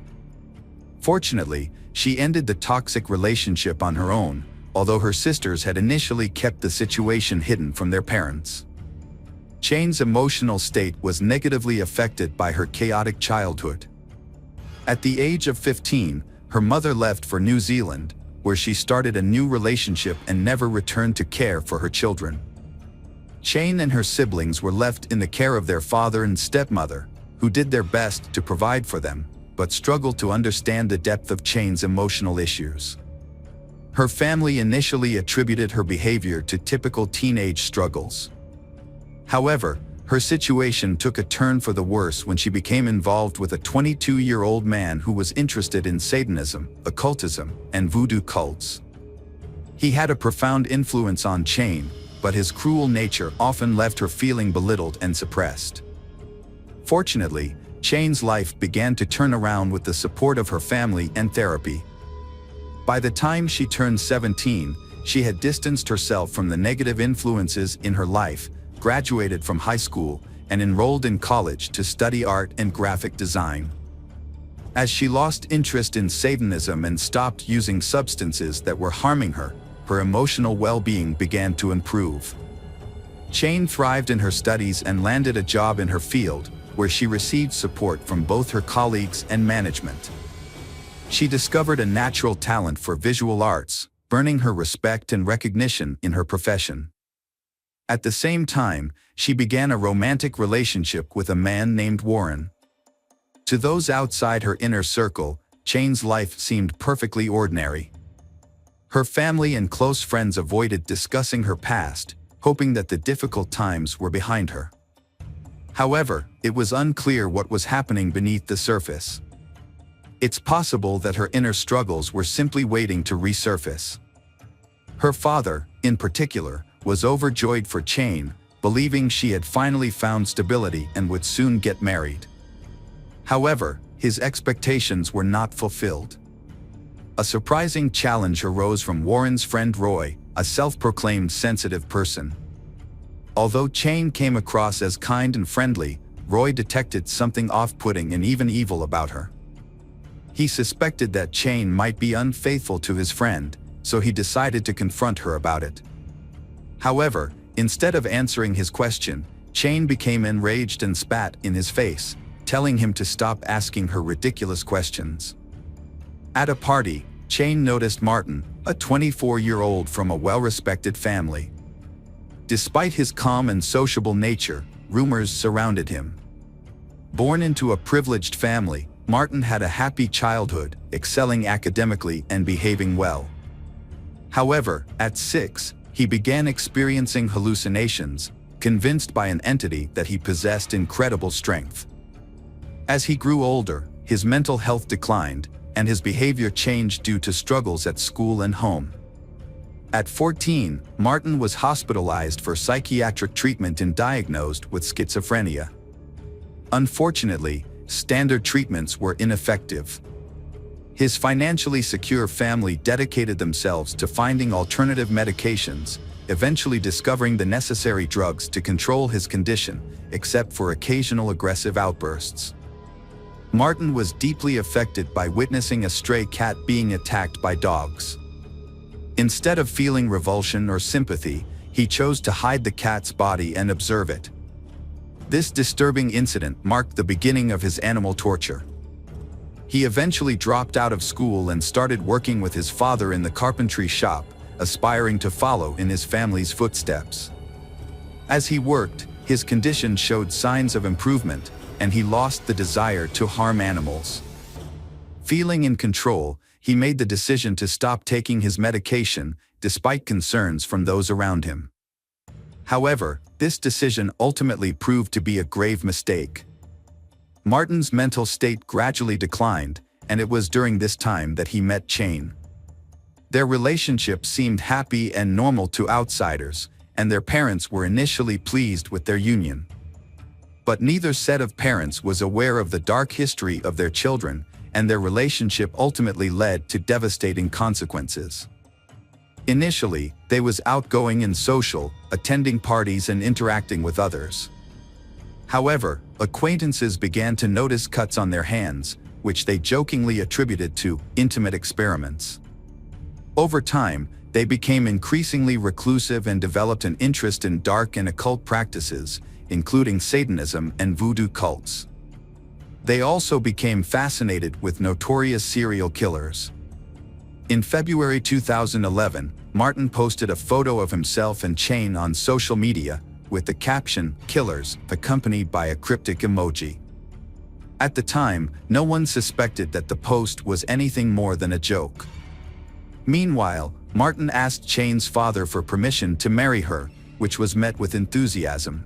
Fortunately, she ended the toxic relationship on her own, although her sisters had initially kept the situation hidden from their parents. Chanin's emotional state was negatively affected by her chaotic childhood. At the age of 15, her mother left for New Zealand, where she started a new relationship and never returned to care for her children. Chanin and her siblings were left in the care of their father and stepmother, who did their best to provide for them, but struggled to understand the depth of Chanin's emotional issues. Her family initially attributed her behavior to typical teenage struggles. However, her situation took a turn for the worse when she became involved with a 22-year-old man who was interested in Satanism, occultism, and voodoo cults. He had a profound influence on Chanin, but his cruel nature often left her feeling belittled and suppressed. Fortunately, Chanin's life began to turn around with the support of her family and therapy. By the time she turned 17, she had distanced herself from the negative influences in her life, graduated from high school, and enrolled in college to study art and graphic design. As she lost interest in Satanism and stopped using substances that were harming her, her emotional well-being began to improve. Chanin thrived in her studies and landed a job in her field, where she received support from both her colleagues and management. She discovered a natural talent for visual arts, earning her respect and recognition in her profession. At the same time, she began a romantic relationship with a man named Warren. To those outside her inner circle, Chanin's life seemed perfectly ordinary. Her family and close friends avoided discussing her past, hoping that the difficult times were behind her. However, it was unclear what was happening beneath the surface. It's possible that her inner struggles were simply waiting to resurface. Her father, in particular, was overjoyed for Chanin, believing she had finally found stability and would soon get married. However, his expectations were not fulfilled. A surprising challenge arose from Warren's friend Roy, a self-proclaimed sensitive person. Although Chanin came across as kind and friendly, Roy detected something off-putting and even evil about her. He suspected that Chanin might be unfaithful to his friend, so he decided to confront her about it. However, instead of answering his question, Chanin became enraged and spat in his face, telling him to stop asking her ridiculous questions. At a party, Chanin noticed Martin, a 24-year-old from a well-respected family. Despite his calm and sociable nature, rumors surrounded him. Born into a privileged family, Martin had a happy childhood, excelling academically and behaving well. However, at 6, he began experiencing hallucinations, convinced by an entity that he possessed incredible strength. As he grew older, his mental health declined, and his behavior changed due to struggles at school and home. At 14, Martin was hospitalized for psychiatric treatment and diagnosed with schizophrenia. Unfortunately, standard treatments were ineffective. His financially secure family dedicated themselves to finding alternative medications, eventually discovering the necessary drugs to control his condition, except for occasional aggressive outbursts. Martin was deeply affected by witnessing a stray cat being attacked by dogs. Instead of feeling revulsion or sympathy, he chose to hide the cat's body and observe it. This disturbing incident marked the beginning of his animal torture. He eventually dropped out of school and started working with his father in the carpentry shop, aspiring to follow in his family's footsteps. As he worked, his condition showed signs of improvement, and he lost the desire to harm animals. Feeling in control, he made the decision to stop taking his medication, despite concerns from those around him. However, this decision ultimately proved to be a grave mistake. Martin's mental state gradually declined, and it was during this time that he met Chanin. Their relationship seemed happy and normal to outsiders, and their parents were initially pleased with their union. But neither set of parents was aware of the dark history of their children, and their relationship ultimately led to devastating consequences. Initially, they was outgoing and social, attending parties and interacting with others. However, acquaintances began to notice cuts on their hands, which they jokingly attributed to intimate experiments. Over time, they became increasingly reclusive and developed an interest in dark and occult practices, including Satanism and voodoo cults. They also became fascinated with notorious serial killers. In February 2011, Martin posted a photo of himself and Chanin on social media, with the caption, "Killers," accompanied by a cryptic emoji. At the time, no one suspected that the post was anything more than a joke. Meanwhile, Martin asked Chanin's father for permission to marry her, which was met with enthusiasm.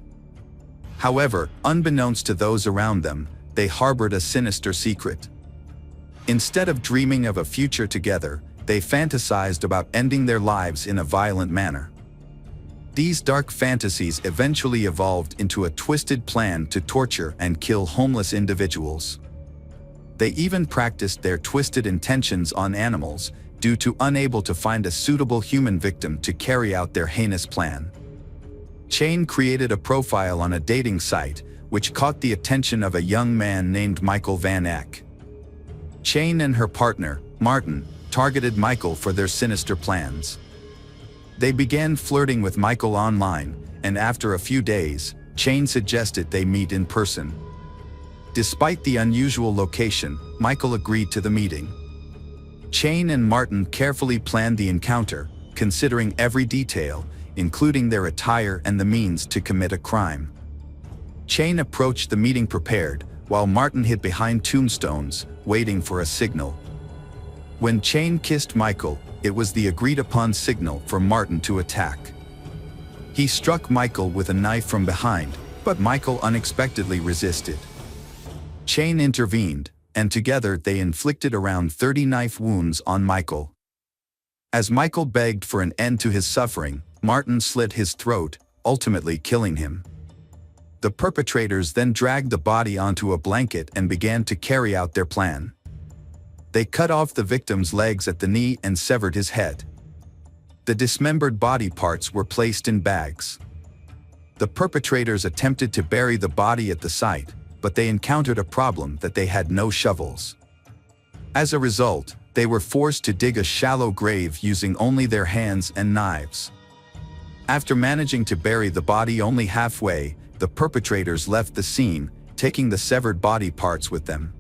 However, unbeknownst to those around them, they harbored a sinister secret. Instead of dreaming of a future together, they fantasized about ending their lives in a violent manner. These dark fantasies eventually evolved into a twisted plan to torture and kill homeless individuals. They even practiced their twisted intentions on animals, due to unable to find a suitable human victim to carry out their heinous plan. Chanin created a profile on a dating site, which caught the attention of a young man named Michael Van Eck. Chanin and her partner, Martin, targeted Michael for their sinister plans. They began flirting with Michael online, and after a few days, Chanin suggested they meet in person. Despite the unusual location, Michael agreed to the meeting. Chanin and Martin carefully planned the encounter, considering every detail, including their attire and the means to commit a crime. Chanin approached the meeting prepared, while Martin hid behind tombstones, waiting for a signal. When Chanin kissed Michael, it was the agreed-upon signal for Martin to attack. He struck Michael with a knife from behind, but Michael unexpectedly resisted. Chanin intervened, and together they inflicted around 30 knife wounds on Michael. As Michael begged for an end to his suffering, Martin slit his throat, ultimately killing him. The perpetrators then dragged the body onto a blanket and began to carry out their plan. They cut off the victim's legs at the knee and severed his head. The dismembered body parts were placed in bags. The perpetrators attempted to bury the body at the site, but they encountered a problem that they had no shovels. As a result, they were forced to dig a shallow grave using only their hands and knives. After managing to bury the body only halfway, the perpetrators left the scene, taking the severed body parts with them.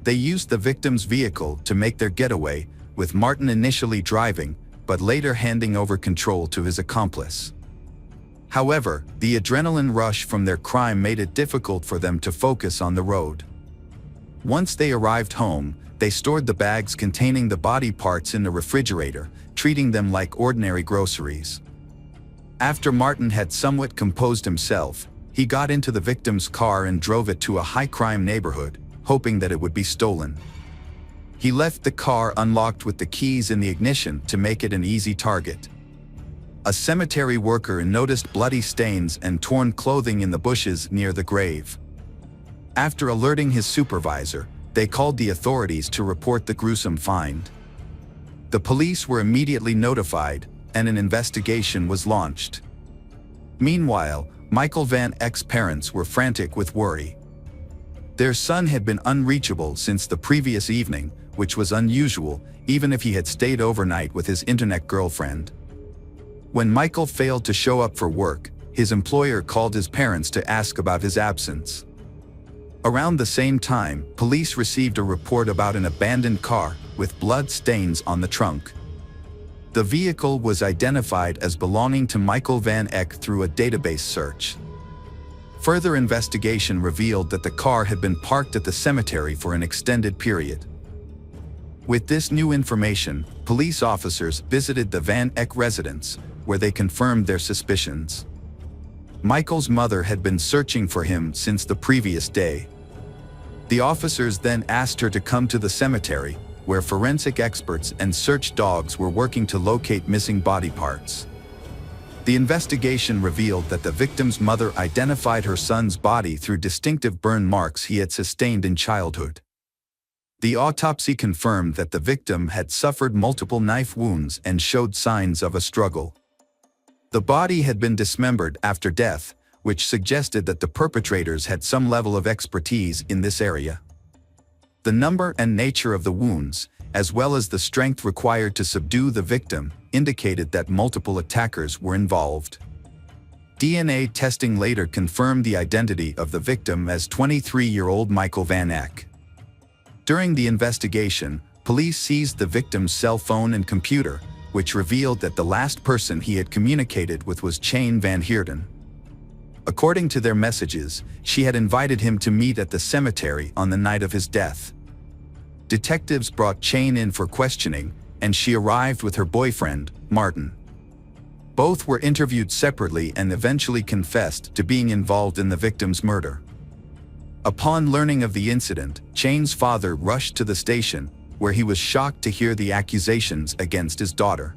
They used the victim's vehicle to make their getaway, with Martin initially driving, but later handing over control to his accomplice. However, the adrenaline rush from their crime made it difficult for them to focus on the road. Once they arrived home, they stored the bags containing the body parts in the refrigerator, treating them like ordinary groceries. After Martin had somewhat composed himself, he got into the victim's car and drove it to a high-crime neighborhood, hoping that it would be stolen. He left the car unlocked with the keys in the ignition to make it an easy target. A cemetery worker noticed bloody stains and torn clothing in the bushes near the grave. After alerting his supervisor, they called the authorities to report the gruesome find. The police were immediately notified, and an investigation was launched. Meanwhile, Michael Van Eck's parents were frantic with worry. Their son had been unreachable since the previous evening, which was unusual, even if he had stayed overnight with his internet girlfriend. When Michael failed to show up for work, his employer called his parents to ask about his absence. Around the same time, police received a report about an abandoned car with blood stains on the trunk. The vehicle was identified as belonging to Michael Van Eck through a database search. Further investigation revealed that the car had been parked at the cemetery for an extended period. With this new information, police officers visited the Van Eck residence, where they confirmed their suspicions. Michael's mother had been searching for him since the previous day. The officers then asked her to come to the cemetery, where forensic experts and search dogs were working to locate missing body parts. The investigation revealed that the victim's mother identified her son's body through distinctive burn marks he had sustained in childhood. The autopsy confirmed that the victim had suffered multiple knife wounds and showed signs of a struggle. The body had been dismembered after death, which suggested that the perpetrators had some level of expertise in this area. The number and nature of the wounds, as well as the strength required to subdue the victim, indicated that multiple attackers were involved. DNA testing later confirmed the identity of the victim as 23-year-old Michael Van Eck. During the investigation, police seized the victim's cell phone and computer, which revealed that the last person he had communicated with was Chanin Van Heerden. According to their messages, she had invited him to meet at the cemetery on the night of his death. Detectives brought Chanin in for questioning, and she arrived with her boyfriend, Martin. Both were interviewed separately and eventually confessed to being involved in the victim's murder. Upon learning of the incident, Chanin's father rushed to the station, where he was shocked to hear the accusations against his daughter.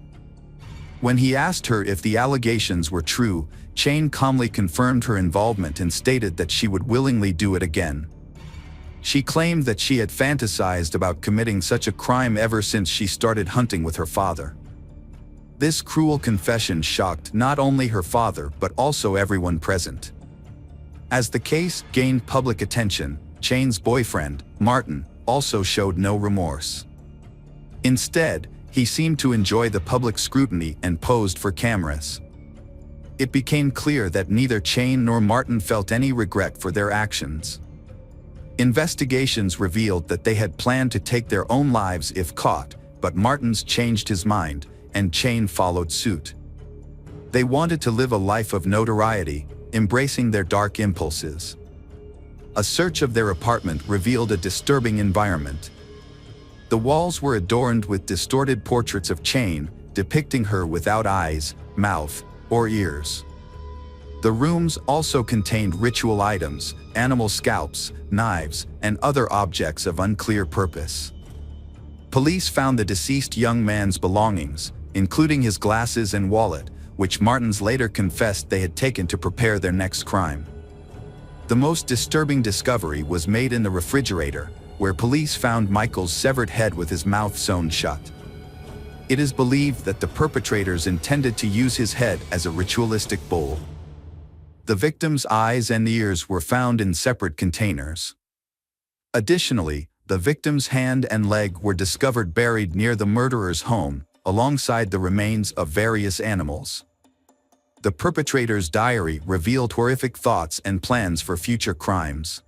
When he asked her if the allegations were true, Chanin calmly confirmed her involvement and stated that she would willingly do it again. She claimed that she had fantasized about committing such a crime ever since she started hunting with her father. This cruel confession shocked not only her father but also everyone present. As the case gained public attention, Chanin's boyfriend, Martin, also showed no remorse. Instead, he seemed to enjoy the public scrutiny and posed for cameras. It became clear that neither Chanin nor Martin felt any regret for their actions. Investigations revealed that they had planned to take their own lives if caught, but Martin's changed his mind, and Chanin followed suit. They wanted to live a life of notoriety, embracing their dark impulses. A search of their apartment revealed a disturbing environment. The walls were adorned with distorted portraits of Chanin, depicting her without eyes, mouth, or ears. The rooms also contained ritual items, animal scalps, knives, and other objects of unclear purpose. Police found the deceased young man's belongings, including his glasses and wallet, which Martins later confessed they had taken to prepare their next crime. The most disturbing discovery was made in the refrigerator, where police found Michael's severed head with his mouth sewn shut. It is believed that the perpetrators intended to use his head as a ritualistic bowl. The victim's eyes and ears were found in separate containers. Additionally, the victim's hand and leg were discovered buried near the murderer's home, alongside the remains of various animals. The perpetrator's diary revealed horrific thoughts and plans for future crimes.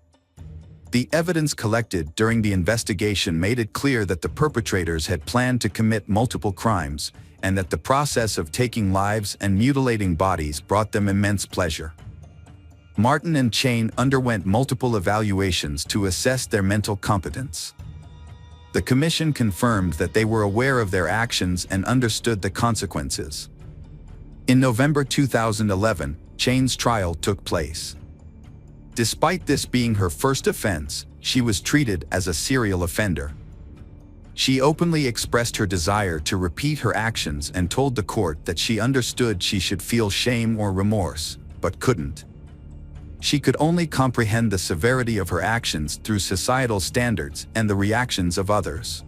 The evidence collected during the investigation made it clear that the perpetrators had planned to commit multiple crimes, and that the process of taking lives and mutilating bodies brought them immense pleasure. Martin and Chanin underwent multiple evaluations to assess their mental competence. The commission confirmed that they were aware of their actions and understood the consequences. In November 2011, Chanin's trial took place. Despite this being her first offense, she was treated as a serial offender. She openly expressed her desire to repeat her actions and told the court that she understood she should feel shame or remorse, but couldn't. She could only comprehend the severity of her actions through societal standards and the reactions of others.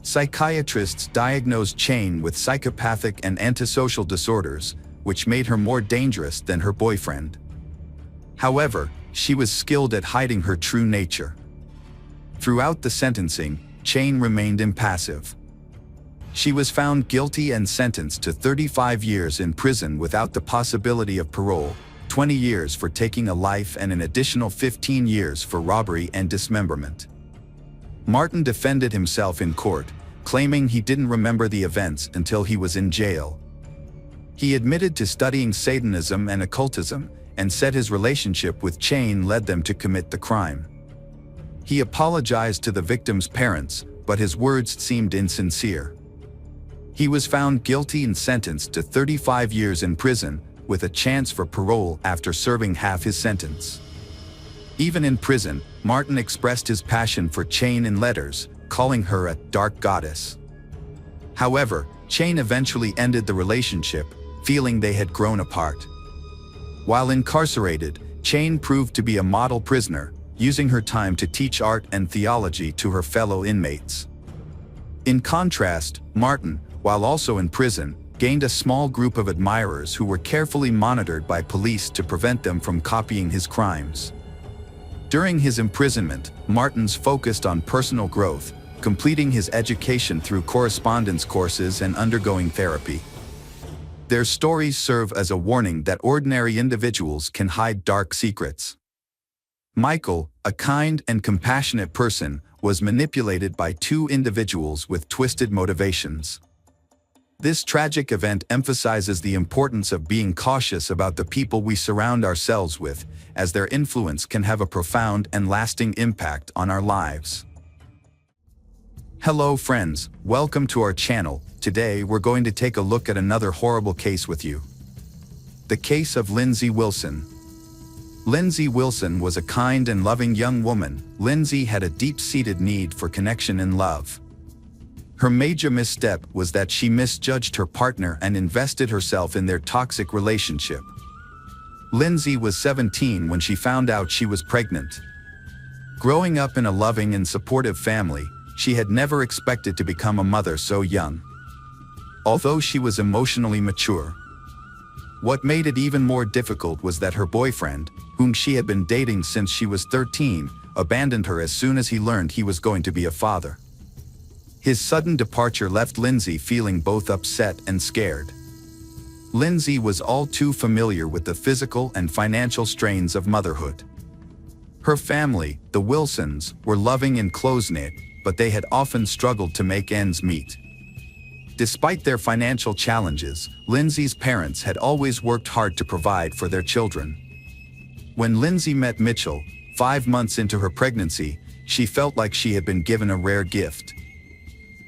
Psychiatrists diagnosed Chanin with psychopathic and antisocial disorders, which made her more dangerous than her boyfriend. However, she was skilled at hiding her true nature. Throughout the sentencing, Chanin remained impassive. She was found guilty and sentenced to 35 years in prison without the possibility of parole, 20 years for taking a life and an additional 15 years for robbery and dismemberment. Martin defended himself in court, claiming he didn't remember the events until he was in jail. He admitted to studying Satanism and occultism, and said his relationship with Chanin led them to commit the crime. He apologized to the victim's parents, but his words seemed insincere. He was found guilty and sentenced to 35 years in prison, with a chance for parole after serving half his sentence. Even in prison, Martin expressed his passion for Chanin in letters, calling her a dark goddess. However, Chanin eventually ended the relationship, feeling they had grown apart. While incarcerated, Chanin proved to be a model prisoner, using her time to teach art and theology to her fellow inmates. In contrast, Martin, while also in prison, gained a small group of admirers who were carefully monitored by police to prevent them from copying his crimes. During his imprisonment, Martins focused on personal growth, completing his education through correspondence courses and undergoing therapy. Their stories serve as a warning that ordinary individuals can hide dark secrets. Michael, a kind and compassionate person, was manipulated by two individuals with twisted motivations. This tragic event emphasizes the importance of being cautious about the people we surround ourselves with, as their influence can have a profound and lasting impact on our lives. Hello friends, welcome to our channel. Today we're going to take a look at another horrible case with you. The case of Lindsay Wilson. Lindsay Wilson was a kind and loving young woman. Lindsay had a deep-seated need for connection and love. Her major misstep was that she misjudged her partner and invested herself in their toxic relationship. Lindsay was 17 when she found out she was pregnant. Growing up in a loving and supportive family, she had never expected to become a mother so young. Although she was emotionally mature. What made it even more difficult was that her boyfriend, whom she had been dating since she was 13, abandoned her as soon as he learned he was going to be a father. His sudden departure left Lindsay feeling both upset and scared. Lindsay was all too familiar with the physical and financial strains of motherhood. Her family, the Wilsons, were loving and close-knit, but they had often struggled to make ends meet. Despite their financial challenges, Lindsay's parents had always worked hard to provide for their children. When Lindsay met Mitchell, 5 months into her pregnancy, she felt like she had been given a rare gift.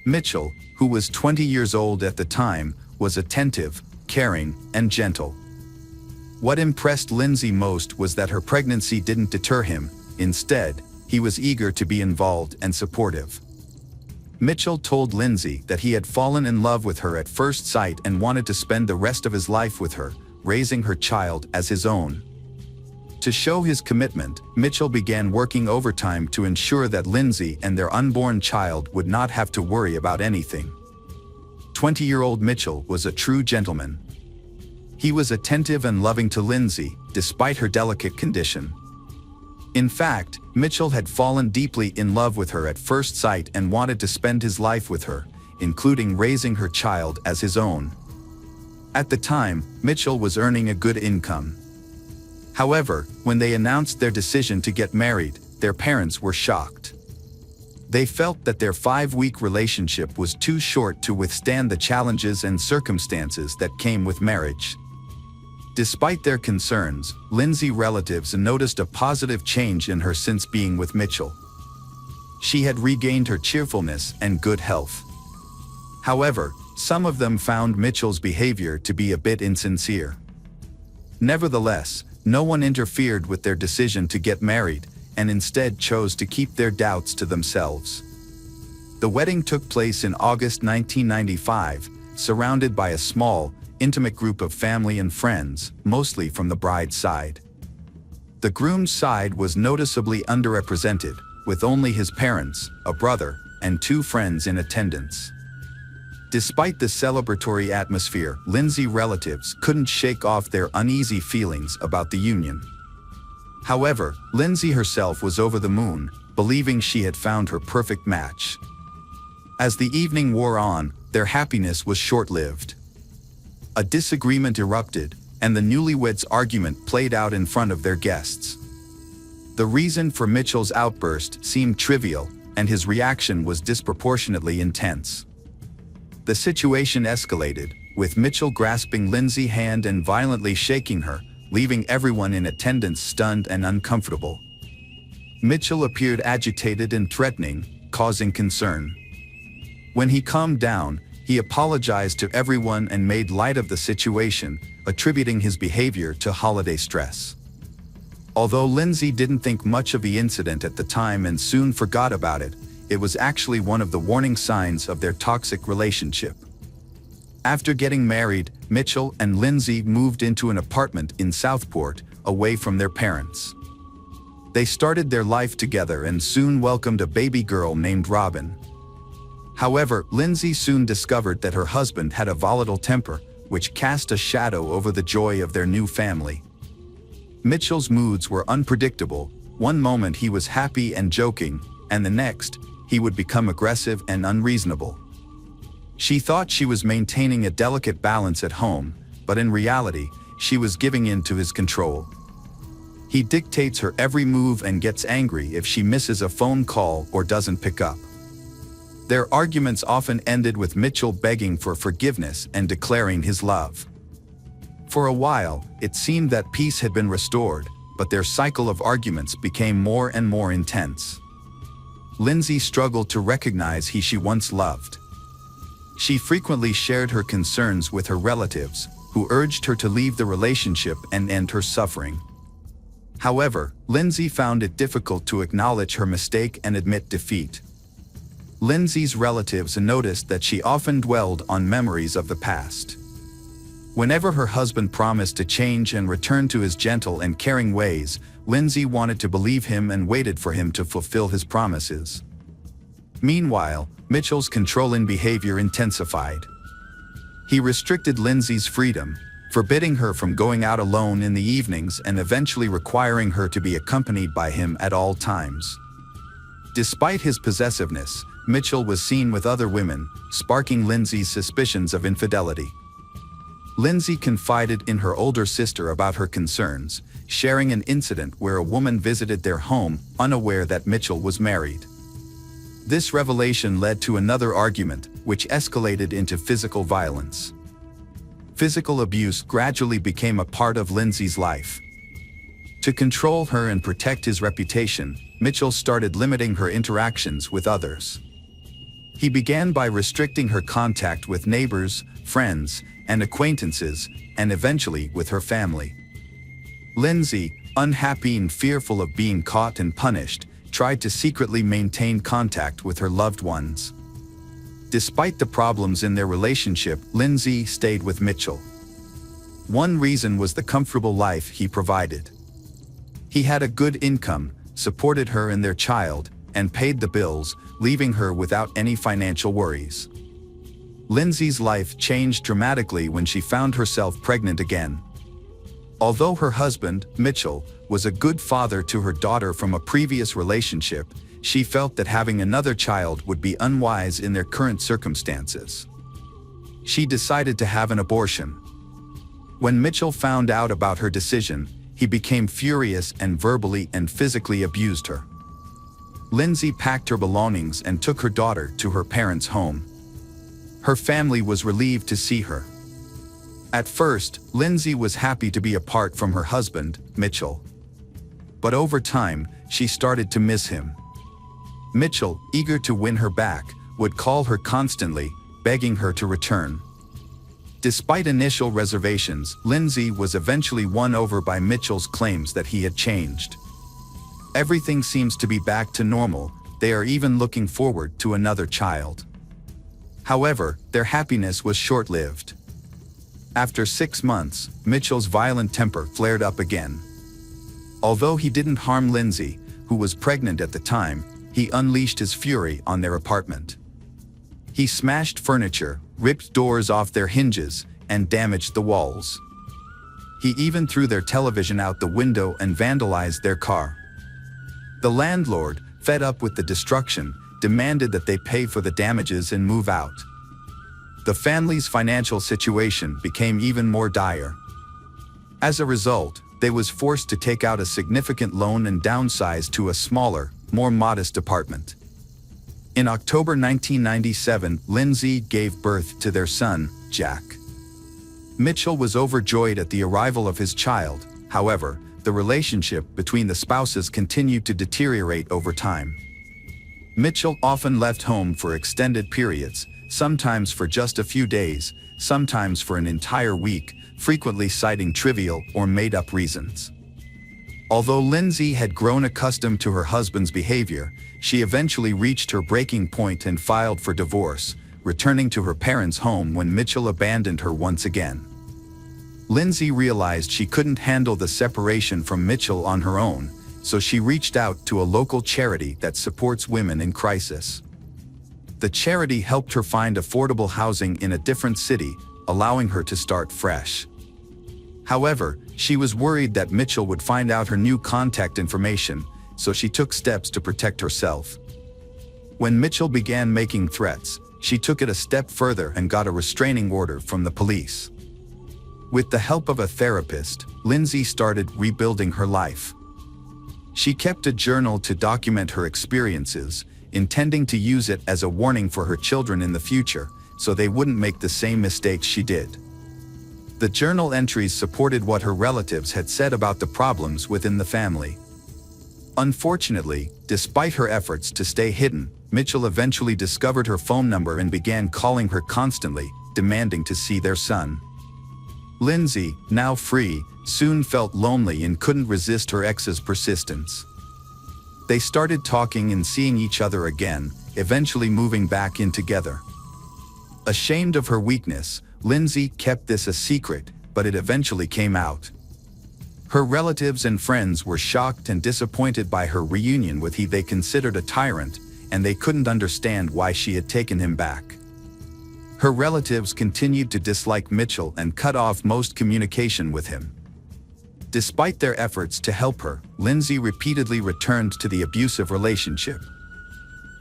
Mitchell, who was 20 years old at the time, was attentive, caring, and gentle. What impressed Lindsay most was that her pregnancy didn't deter him. Instead, he was eager to be involved and supportive. Mitchell told Lindsay that he had fallen in love with her at first sight and wanted to spend the rest of his life with her, raising her child as his own. To show his commitment, Mitchell began working overtime to ensure that Lindsay and their unborn child would not have to worry about anything. 20-year-old Mitchell was a true gentleman. He was attentive and loving to Lindsay, despite her delicate condition. In fact, Mitchell had fallen deeply in love with her at first sight and wanted to spend his life with her, including raising her child as his own. At the time, Mitchell was earning a good income. However, when they announced their decision to get married, their parents were shocked. They felt that their 5-week relationship was too short to withstand the challenges and circumstances that came with marriage. Despite their concerns, Lindsay relatives noticed a positive change in her since being with Mitchell. She had regained her cheerfulness and good health. However, some of them found Mitchell's behavior to be a bit insincere. Nevertheless, no one interfered with their decision to get married, and instead chose to keep their doubts to themselves. The wedding took place in August 1995, surrounded by a small, intimate group of family and friends, mostly from the bride's side. The groom's side was noticeably underrepresented, with only his parents, a brother, and 2 friends in attendance. Despite the celebratory atmosphere, Lindsay relatives couldn't shake off their uneasy feelings about the union. However, Lindsay herself was over the moon, believing she had found her perfect match. As the evening wore on, their happiness was short-lived. A disagreement erupted, and the newlyweds' argument played out in front of their guests. The reason for Mitchell's outburst seemed trivial, and his reaction was disproportionately intense. The situation escalated, with Mitchell grasping Lindsay's hand and violently shaking her, leaving everyone in attendance stunned and uncomfortable. Mitchell appeared agitated and threatening, causing concern. When he calmed down, he apologized to everyone and made light of the situation, attributing his behavior to holiday stress. Although Lindsay didn't think much of the incident at the time and soon forgot about it, it was actually one of the warning signs of their toxic relationship. After getting married, Mitchell and Lindsay moved into an apartment in Southport, away from their parents. They started their life together and soon welcomed a baby girl named Robin. However, Lindsay soon discovered that her husband had a volatile temper, which cast a shadow over the joy of their new family. Mitchell's moods were unpredictable. One moment he was happy and joking, and the next, he would become aggressive and unreasonable. She thought she was maintaining a delicate balance at home, but in reality, she was giving in to his control. He dictates her every move and gets angry if she misses a phone call or doesn't pick up. Their arguments often ended with Mitchell begging for forgiveness and declaring his love. For a while, it seemed that peace had been restored, but their cycle of arguments became more and more intense. Lindsay struggled to recognize who she once loved. She frequently shared her concerns with her relatives, who urged her to leave the relationship and end her suffering. However, Lindsay found it difficult to acknowledge her mistake and admit defeat. Lindsay's relatives noticed that she often dwelled on memories of the past. Whenever her husband promised to change and return to his gentle and caring ways, Lindsay wanted to believe him and waited for him to fulfill his promises. Meanwhile, Mitchell's controlling behavior intensified. He restricted Lindsay's freedom, forbidding her from going out alone in the evenings and eventually requiring her to be accompanied by him at all times. Despite his possessiveness, Mitchell was seen with other women, sparking Lindsay's suspicions of infidelity. Lindsay confided in her older sister about her concerns, sharing an incident where a woman visited their home, unaware that Mitchell was married. This revelation led to another argument, which escalated into physical violence. Physical abuse gradually became a part of Lindsay's life. To control her and protect his reputation, Mitchell started limiting her interactions with others. He began by restricting her contact with neighbors, friends, and acquaintances, and eventually with her family. Lindsay, unhappy and fearful of being caught and punished, tried to secretly maintain contact with her loved ones. Despite the problems in their relationship, Lindsay stayed with Mitchell. One reason was the comfortable life he provided. He had a good income, supported her and their child, and paid the bills, leaving her without any financial worries. Lindsay's life changed dramatically when she found herself pregnant again. Although her husband, Mitchell, was a good father to her daughter from a previous relationship, she felt that having another child would be unwise in their current circumstances. She decided to have an abortion. When Mitchell found out about her decision, he became furious and verbally and physically abused her. Lindsay packed her belongings and took her daughter to her parents' home. Her family was relieved to see her. At first, Lindsay was happy to be apart from her husband, Mitchell. But over time, she started to miss him. Mitchell, eager to win her back, would call her constantly, begging her to return. Despite initial reservations, Lindsay was eventually won over by Mitchell's claims that he had changed. Everything seems to be back to normal, they are even looking forward to another child. However, their happiness was short-lived. After 6 months, Mitchell's violent temper flared up again. Although he didn't harm Lindsay, who was pregnant at the time, he unleashed his fury on their apartment. He smashed furniture, ripped doors off their hinges, and damaged the walls. He even threw their television out the window and vandalized their car. The landlord, fed up with the destruction, demanded that they pay for the damages and move out. The family's financial situation became even more dire. As a result, they was forced to take out a significant loan and downsize to a smaller, more modest apartment. In October 1997, Lindsay gave birth to their son, Jack. Mitchell was overjoyed at the arrival of his child. However, the relationship between the spouses continued to deteriorate over time. Mitchell often left home for extended periods, sometimes for just a few days, sometimes for an entire week, frequently citing trivial or made-up reasons. Although Lindsay had grown accustomed to her husband's behavior, she eventually reached her breaking point and filed for divorce, returning to her parents' home when Mitchell abandoned her once again. Lindsay realized she couldn't handle the separation from Mitchell on her own, so she reached out to a local charity that supports women in crisis. The charity helped her find affordable housing in a different city, allowing her to start fresh. However, she was worried that Mitchell would find out her new contact information, so she took steps to protect herself. When Mitchell began making threats, she took it a step further and got a restraining order from the police. With the help of a therapist, Lindsay started rebuilding her life. She kept a journal to document her experiences, intending to use it as a warning for her children in the future, so they wouldn't make the same mistakes she did. The journal entries supported what her relatives had said about the problems within the family. Unfortunately, despite her efforts to stay hidden, Mitchell eventually discovered her phone number and began calling her constantly, demanding to see their son. Lindsay, now free, soon felt lonely and couldn't resist her ex's persistence. They started talking and seeing each other again, eventually moving back in together. Ashamed of her weakness, Lindsay kept this a secret, but it eventually came out. Her relatives and friends were shocked and disappointed by her reunion with he they considered a tyrant, and they couldn't understand why she had taken him back. Her relatives continued to dislike Mitchell and cut off most communication with him. Despite their efforts to help her, Lindsay repeatedly returned to the abusive relationship.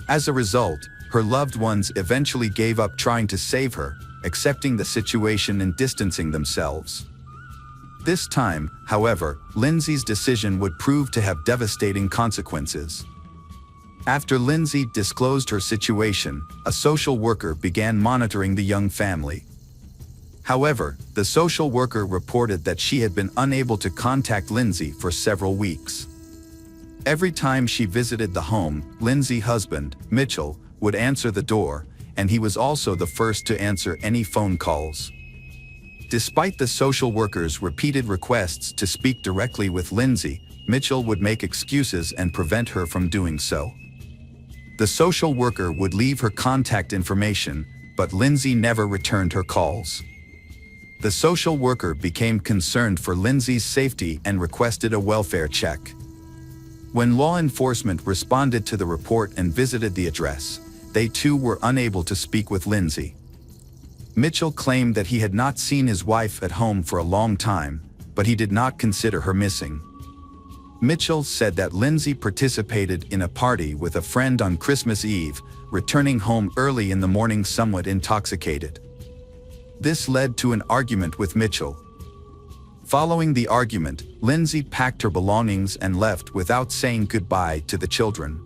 As a result, her loved ones eventually gave up trying to save her, accepting the situation and distancing themselves. This time, however, Lindsay's decision would prove to have devastating consequences. After Lindsay disclosed her situation, a social worker began monitoring the young family. However, the social worker reported that she had been unable to contact Lindsay for several weeks. Every time she visited the home, Lindsay's husband, Mitchell, would answer the door, and he was also the first to answer any phone calls. Despite the social worker's repeated requests to speak directly with Lindsay, Mitchell would make excuses and prevent her from doing so. The social worker would leave her contact information, but Lindsay never returned her calls. The social worker became concerned for Lindsay's safety and requested a welfare check. When law enforcement responded to the report and visited the address, they too were unable to speak with Lindsay. Mitchell claimed that he had not seen his wife at home for a long time, but he did not consider her missing. Mitchell said that Lindsay participated in a party with a friend on Christmas Eve, returning home early in the morning somewhat intoxicated. This led to an argument with Mitchell. Following the argument, Lindsay packed her belongings and left without saying goodbye to the children.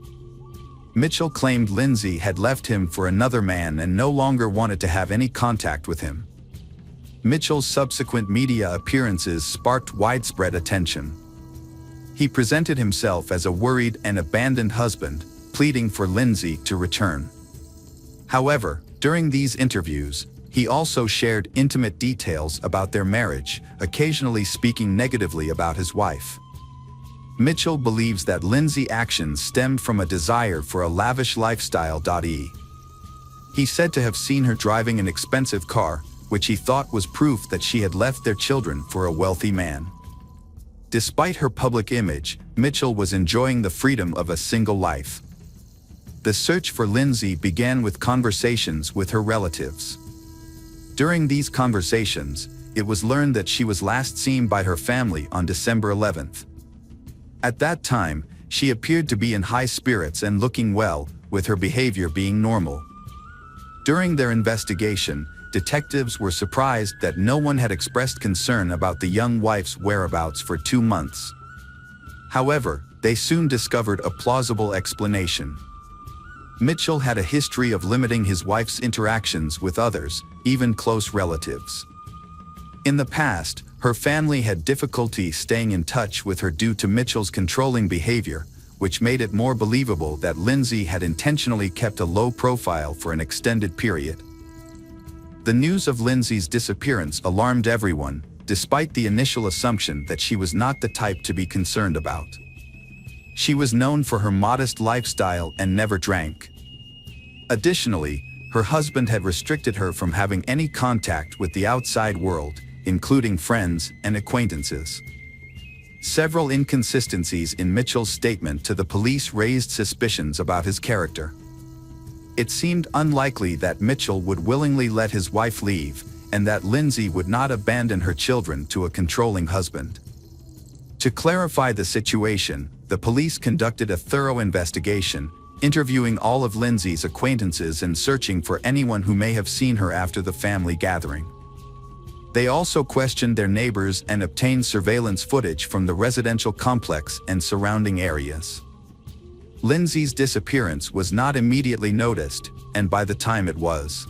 Mitchell claimed Lindsay had left him for another man and no longer wanted to have any contact with him. Mitchell's subsequent media appearances sparked widespread attention. He presented himself as a worried and abandoned husband, pleading for Lindsay to return. However, during these interviews, he also shared intimate details about their marriage, occasionally speaking negatively about his wife. Mitchell believes that Lindsay's actions stemmed from a desire for a lavish lifestyle. He said to have seen her driving an expensive car, which he thought was proof that she had left their children for a wealthy man. Despite her public image, Mitchell was enjoying the freedom of a single life. The search for Lindsay began with conversations with her relatives. During these conversations, it was learned that she was last seen by her family on December 11th. At that time, she appeared to be in high spirits and looking well, with her behavior being normal. During their investigation, detectives were surprised that no one had expressed concern about the young wife's whereabouts for 2 months. However, they soon discovered a plausible explanation. Mitchell had a history of limiting his wife's interactions with others, even close relatives. In the past, her family had difficulty staying in touch with her due to Mitchell's controlling behavior, which made it more believable that Lindsay had intentionally kept a low profile for an extended period. The news of Lindsay's disappearance alarmed everyone, despite the initial assumption that she was not the type to be concerned about. She was known for her modest lifestyle and never drank. Additionally, her husband had restricted her from having any contact with the outside world, including friends and acquaintances. Several inconsistencies in Mitchell's statement to the police raised suspicions about his character. It seemed unlikely that Mitchell would willingly let his wife leave, and that Lindsay would not abandon her children to a controlling husband. To clarify the situation, the police conducted a thorough investigation, interviewing all of Lindsay's acquaintances and searching for anyone who may have seen her after the family gathering. They also questioned their neighbors and obtained surveillance footage from the residential complex and surrounding areas. Lindsay's disappearance was not immediately noticed, and by the time it was.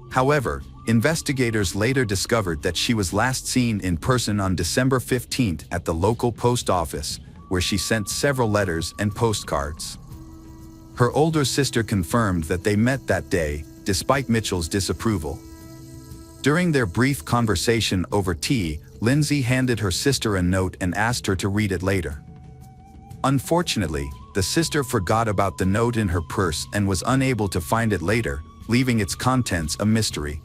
However, investigators later discovered that she was last seen in person on December 15 at the local post office, where she sent several letters and postcards. Her older sister confirmed that they met that day, despite Mitchell's disapproval. During their brief conversation over tea, Lindsay handed her sister a note and asked her to read it later. Unfortunately, the sister forgot about the note in her purse and was unable to find it later, leaving its contents a mystery.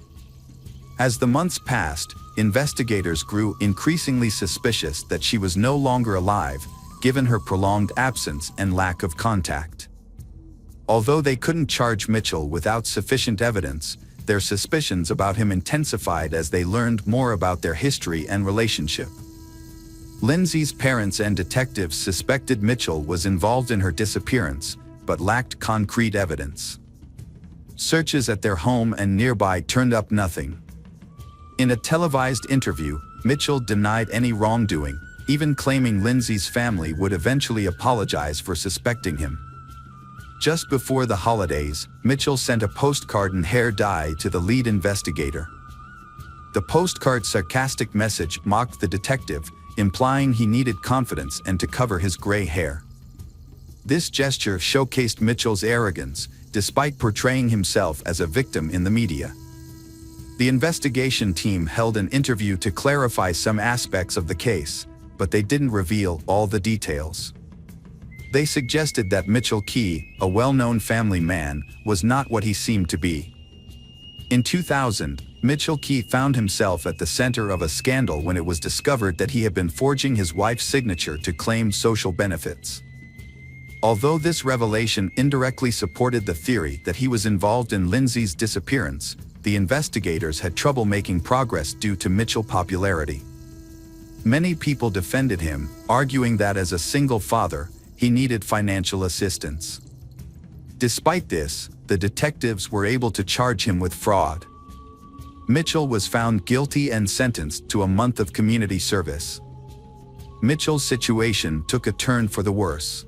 As the months passed, investigators grew increasingly suspicious that she was no longer alive, given her prolonged absence and lack of contact. Although they couldn't charge Mitchell without sufficient evidence, their suspicions about him intensified as they learned more about their history and relationship. Lindsay's parents and detectives suspected Mitchell was involved in her disappearance, but lacked concrete evidence. Searches at their home and nearby turned up nothing. In a televised interview, Mitchell denied any wrongdoing, even claiming Lindsay's family would eventually apologize for suspecting him. Just before the holidays, Mitchell sent a postcard and hair dye to the lead investigator. The postcard's sarcastic message mocked the detective, implying he needed confidence and to cover his gray hair. This gesture showcased Mitchell's arrogance, despite portraying himself as a victim in the media. The investigation team held an interview to clarify some aspects of the case, but they didn't reveal all the details. They suggested that Mitchell Key, a well-known family man, was not what he seemed to be. In 2000, Mitchell Key found himself at the center of a scandal when it was discovered that he had been forging his wife's signature to claim social benefits. Although this revelation indirectly supported the theory that he was involved in Lindsay's disappearance, the investigators had trouble making progress due to Mitchell's popularity. Many people defended him, arguing that as a single father, he needed financial assistance. Despite this, the detectives were able to charge him with fraud. Mitchell was found guilty and sentenced to a month of community service. Mitchell's situation took a turn for the worse.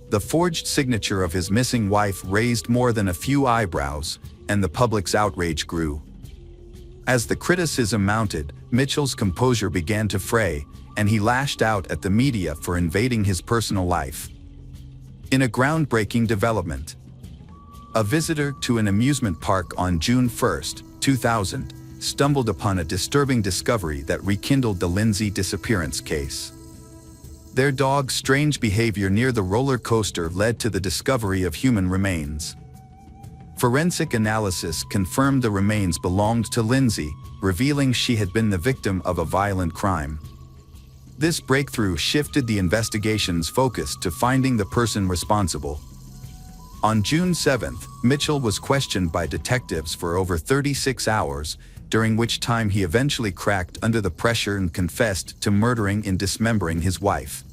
The forged signature of his missing wife raised more than a few eyebrows, and the public's outrage grew. As the criticism mounted, Mitchell's composure began to fray, and he lashed out at the media for invading his personal life. In a groundbreaking development, a visitor to an amusement park on June 1, 2000, stumbled upon a disturbing discovery that rekindled the Lindsay disappearance case. Their dog's strange behavior near the roller coaster led to the discovery of human remains. Forensic analysis confirmed the remains belonged to Lindsay, revealing she had been the victim of a violent crime. This breakthrough shifted the investigation's focus to finding the person responsible. On June 7, Mitchell was questioned by detectives for over 36 hours, during which time he eventually cracked under the pressure and confessed to murdering and dismembering his wife.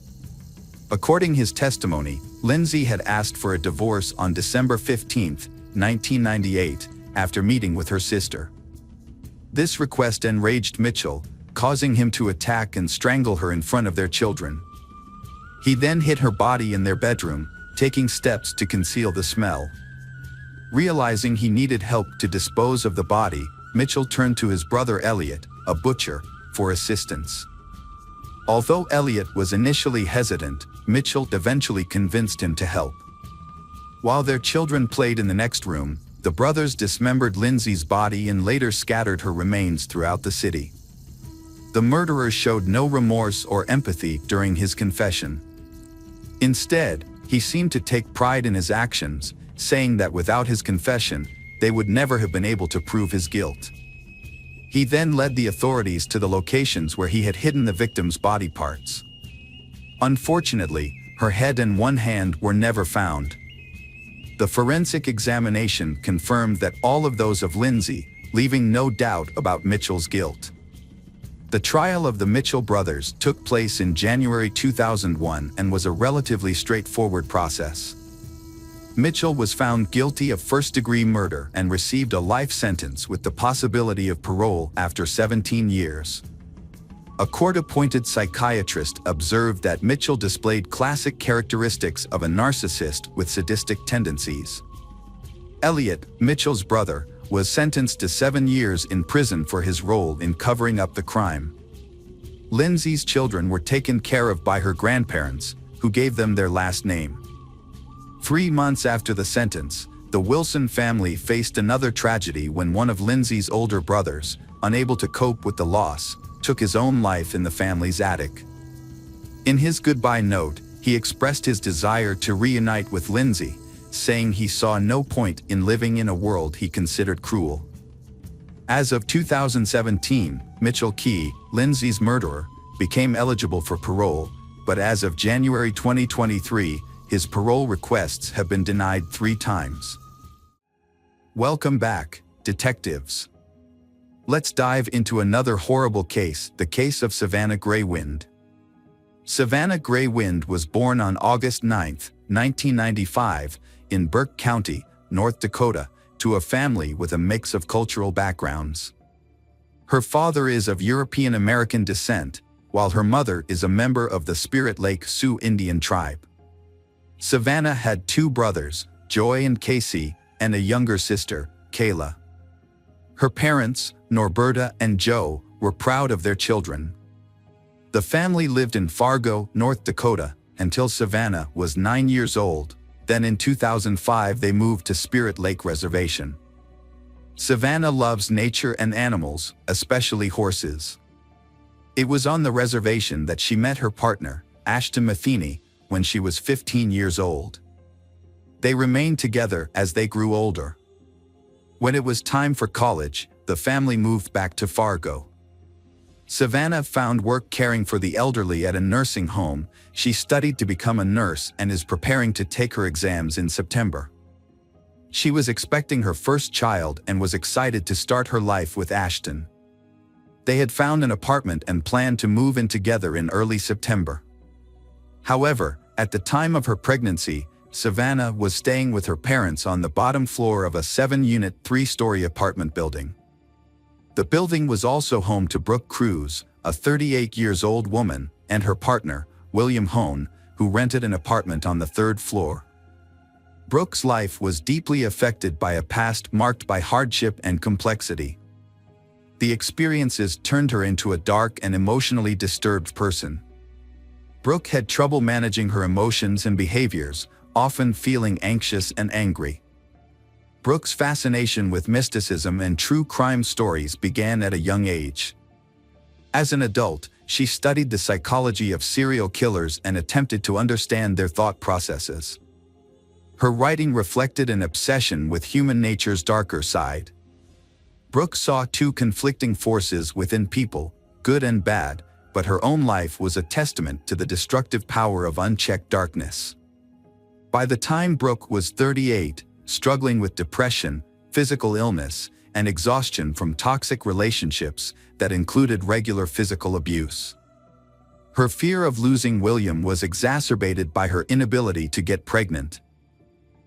According to his testimony, Lindsay had asked for a divorce on December 15, 1998, after meeting with her sister. This request enraged Mitchell, causing him to attack and strangle her in front of their children. He then hid her body in their bedroom, taking steps to conceal the smell. Realizing he needed help to dispose of the body, Mitchell turned to his brother Elliot, a butcher, for assistance. Although Elliot was initially hesitant, Mitchell eventually convinced him to help. While their children played in the next room, the brothers dismembered Lindsay's body and later scattered her remains throughout the city. The murderer showed no remorse or empathy during his confession. Instead, he seemed to take pride in his actions, saying that without his confession, they would never have been able to prove his guilt. He then led the authorities to the locations where he had hidden the victim's body parts. Unfortunately, her head and one hand were never found. The forensic examination confirmed that all of those of Lindsay, leaving no doubt about Mitchell's guilt. The trial of the Mitchell brothers took place in January 2001 and was a relatively straightforward process. Mitchell was found guilty of first-degree murder and received a life sentence with the possibility of parole after 17 years. A court-appointed psychiatrist observed that Mitchell displayed classic characteristics of a narcissist with sadistic tendencies. Elliot, Mitchell's brother, was sentenced to 7 years in prison for his role in covering up the crime. Lindsay's children were taken care of by her grandparents, who gave them their last name. 3 months after the sentence, the Wilson family faced another tragedy when one of Lindsay's older brothers, unable to cope with the loss, took his own life in the family's attic. In his goodbye note, he expressed his desire to reunite with Lindsay, saying he saw no point in living in a world he considered cruel. As of 2017, Mitchell Key, Lindsay's murderer, became eligible for parole, but as of January 2023, his parole requests have been denied 3 times. Welcome back, detectives. Let's dive into another horrible case, the case of Savannah Greywind. Savannah Greywind was born on August 9, 1995, in Burke County, North Dakota, to a family with a mix of cultural backgrounds. Her father is of European American descent, while her mother is a member of the Spirit Lake Sioux Indian tribe. Savannah had 2 brothers, Joy and Casey, and a younger sister, Kayla. Her parents, Norberta and Joe, were proud of their children. The family lived in Fargo, North Dakota, until Savannah was 9 years old. Then in 2005 they moved to Spirit Lake Reservation. Savannah loves nature and animals, especially horses. It was on the reservation that she met her partner, Ashton Matheny, when she was 15 years old. They remained together as they grew older. When it was time for college, the family moved back to Fargo. Savannah found work caring for the elderly at a nursing home. She studied to become a nurse and is preparing to take her exams in September. She was expecting her first child and was excited to start her life with Ashton. They had found an apartment and planned to move in together in early September. However, at the time of her pregnancy, Savannah was staying with her parents on the bottom floor of a 7-unit, 3-story apartment building. The building was also home to Brooke Cruz, a 38-years-old woman, and her partner, William Hone, who rented an apartment on the 3rd floor. Brooke's life was deeply affected by a past marked by hardship and complexity. The experiences turned her into a dark and emotionally disturbed person. Brooke had trouble managing her emotions and behaviors, often feeling anxious and angry. Brooke's fascination with mysticism and true crime stories began at a young age. As an adult, she studied the psychology of serial killers and attempted to understand their thought processes. Her writing reflected an obsession with human nature's darker side. Brooke saw 2 conflicting forces within people, good and bad, but her own life was a testament to the destructive power of unchecked darkness. By the time Brooke was 38, struggling with depression, physical illness, and exhaustion from toxic relationships that included regular physical abuse. Her fear of losing William was exacerbated by her inability to get pregnant.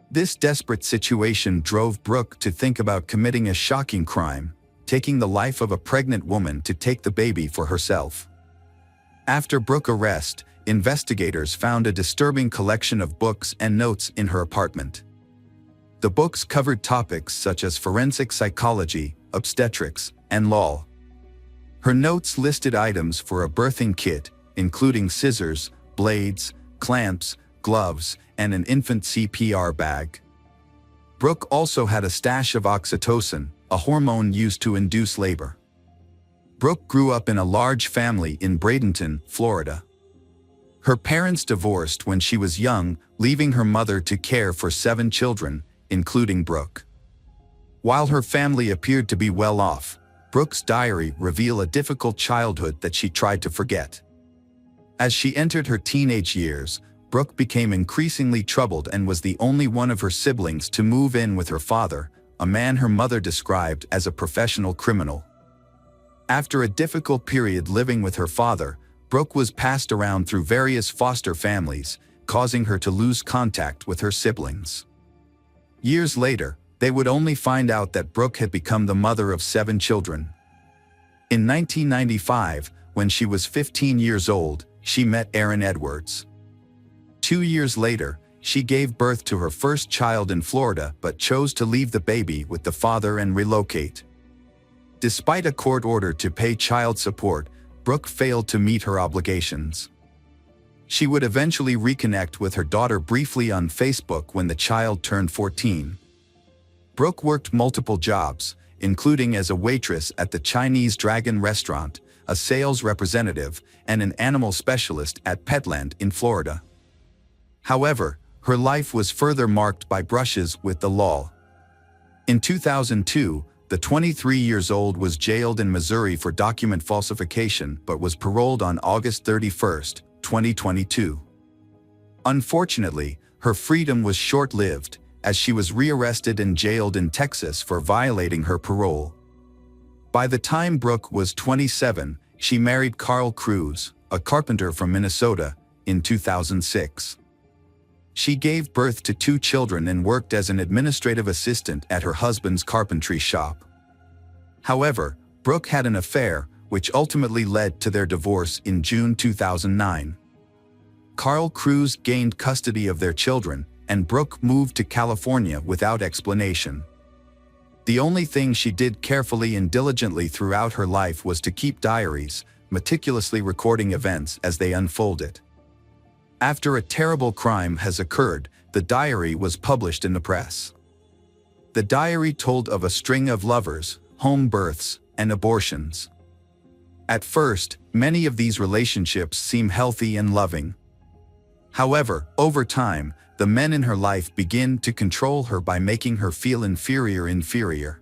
This desperate situation drove Brooke to think about committing a shocking crime, taking the life of a pregnant woman to take the baby for herself. After Brooke's arrest, investigators found a disturbing collection of books and notes in her apartment. The books covered topics such as forensic psychology, obstetrics, and law. Her notes listed items for a birthing kit, including scissors, blades, clamps, gloves, and an infant CPR bag. Brooke also had a stash of oxytocin, a hormone used to induce labor. Brooke grew up in a large family in Bradenton, Florida. Her parents divorced when she was young, leaving her mother to care for 7 children, including Brooke. While her family appeared to be well off, Brooke's diary revealed a difficult childhood that she tried to forget. As she entered her teenage years, Brooke became increasingly troubled and was the only one of her siblings to move in with her father, a man her mother described as a professional criminal. After a difficult period living with her father, Brooke was passed around through various foster families, causing her to lose contact with her siblings. Years later, they would only find out that Brooke had become the mother of 7 children. In 1995, when she was 15 years old, she met Aaron Edwards. 2 years later, she gave birth to her first child in Florida but chose to leave the baby with the father and relocate. Despite a court order to pay child support, Brooke failed to meet her obligations. She would eventually reconnect with her daughter briefly on Facebook when the child turned 14. Brooke worked multiple jobs, including as a waitress at the Chinese Dragon restaurant, a sales representative, and an animal specialist at Petland in Florida. However, her life was further marked by brushes with the law. In 2002, the 23-year-old was jailed in Missouri for document falsification but was paroled on August 31, 2022. Unfortunately, her freedom was short-lived, as she was rearrested and jailed in Texas for violating her parole. By the time Brooke was 27, she married Carl Cruz, a carpenter from Minnesota, in 2006. She gave birth to 2 children and worked as an administrative assistant at her husband's carpentry shop. However, Brooke had an affair, which ultimately led to their divorce in June 2009. Carl Cruz gained custody of their children, and Brooke moved to California without explanation. The only thing she did carefully and diligently throughout her life was to keep diaries, meticulously recording events as they unfolded. After a terrible crime has occurred, the diary was published in the press. The diary told of a string of lovers, home births, and abortions. At first, many of these relationships seem healthy and loving. However, over time, the men in her life begin to control her by making her feel inferior.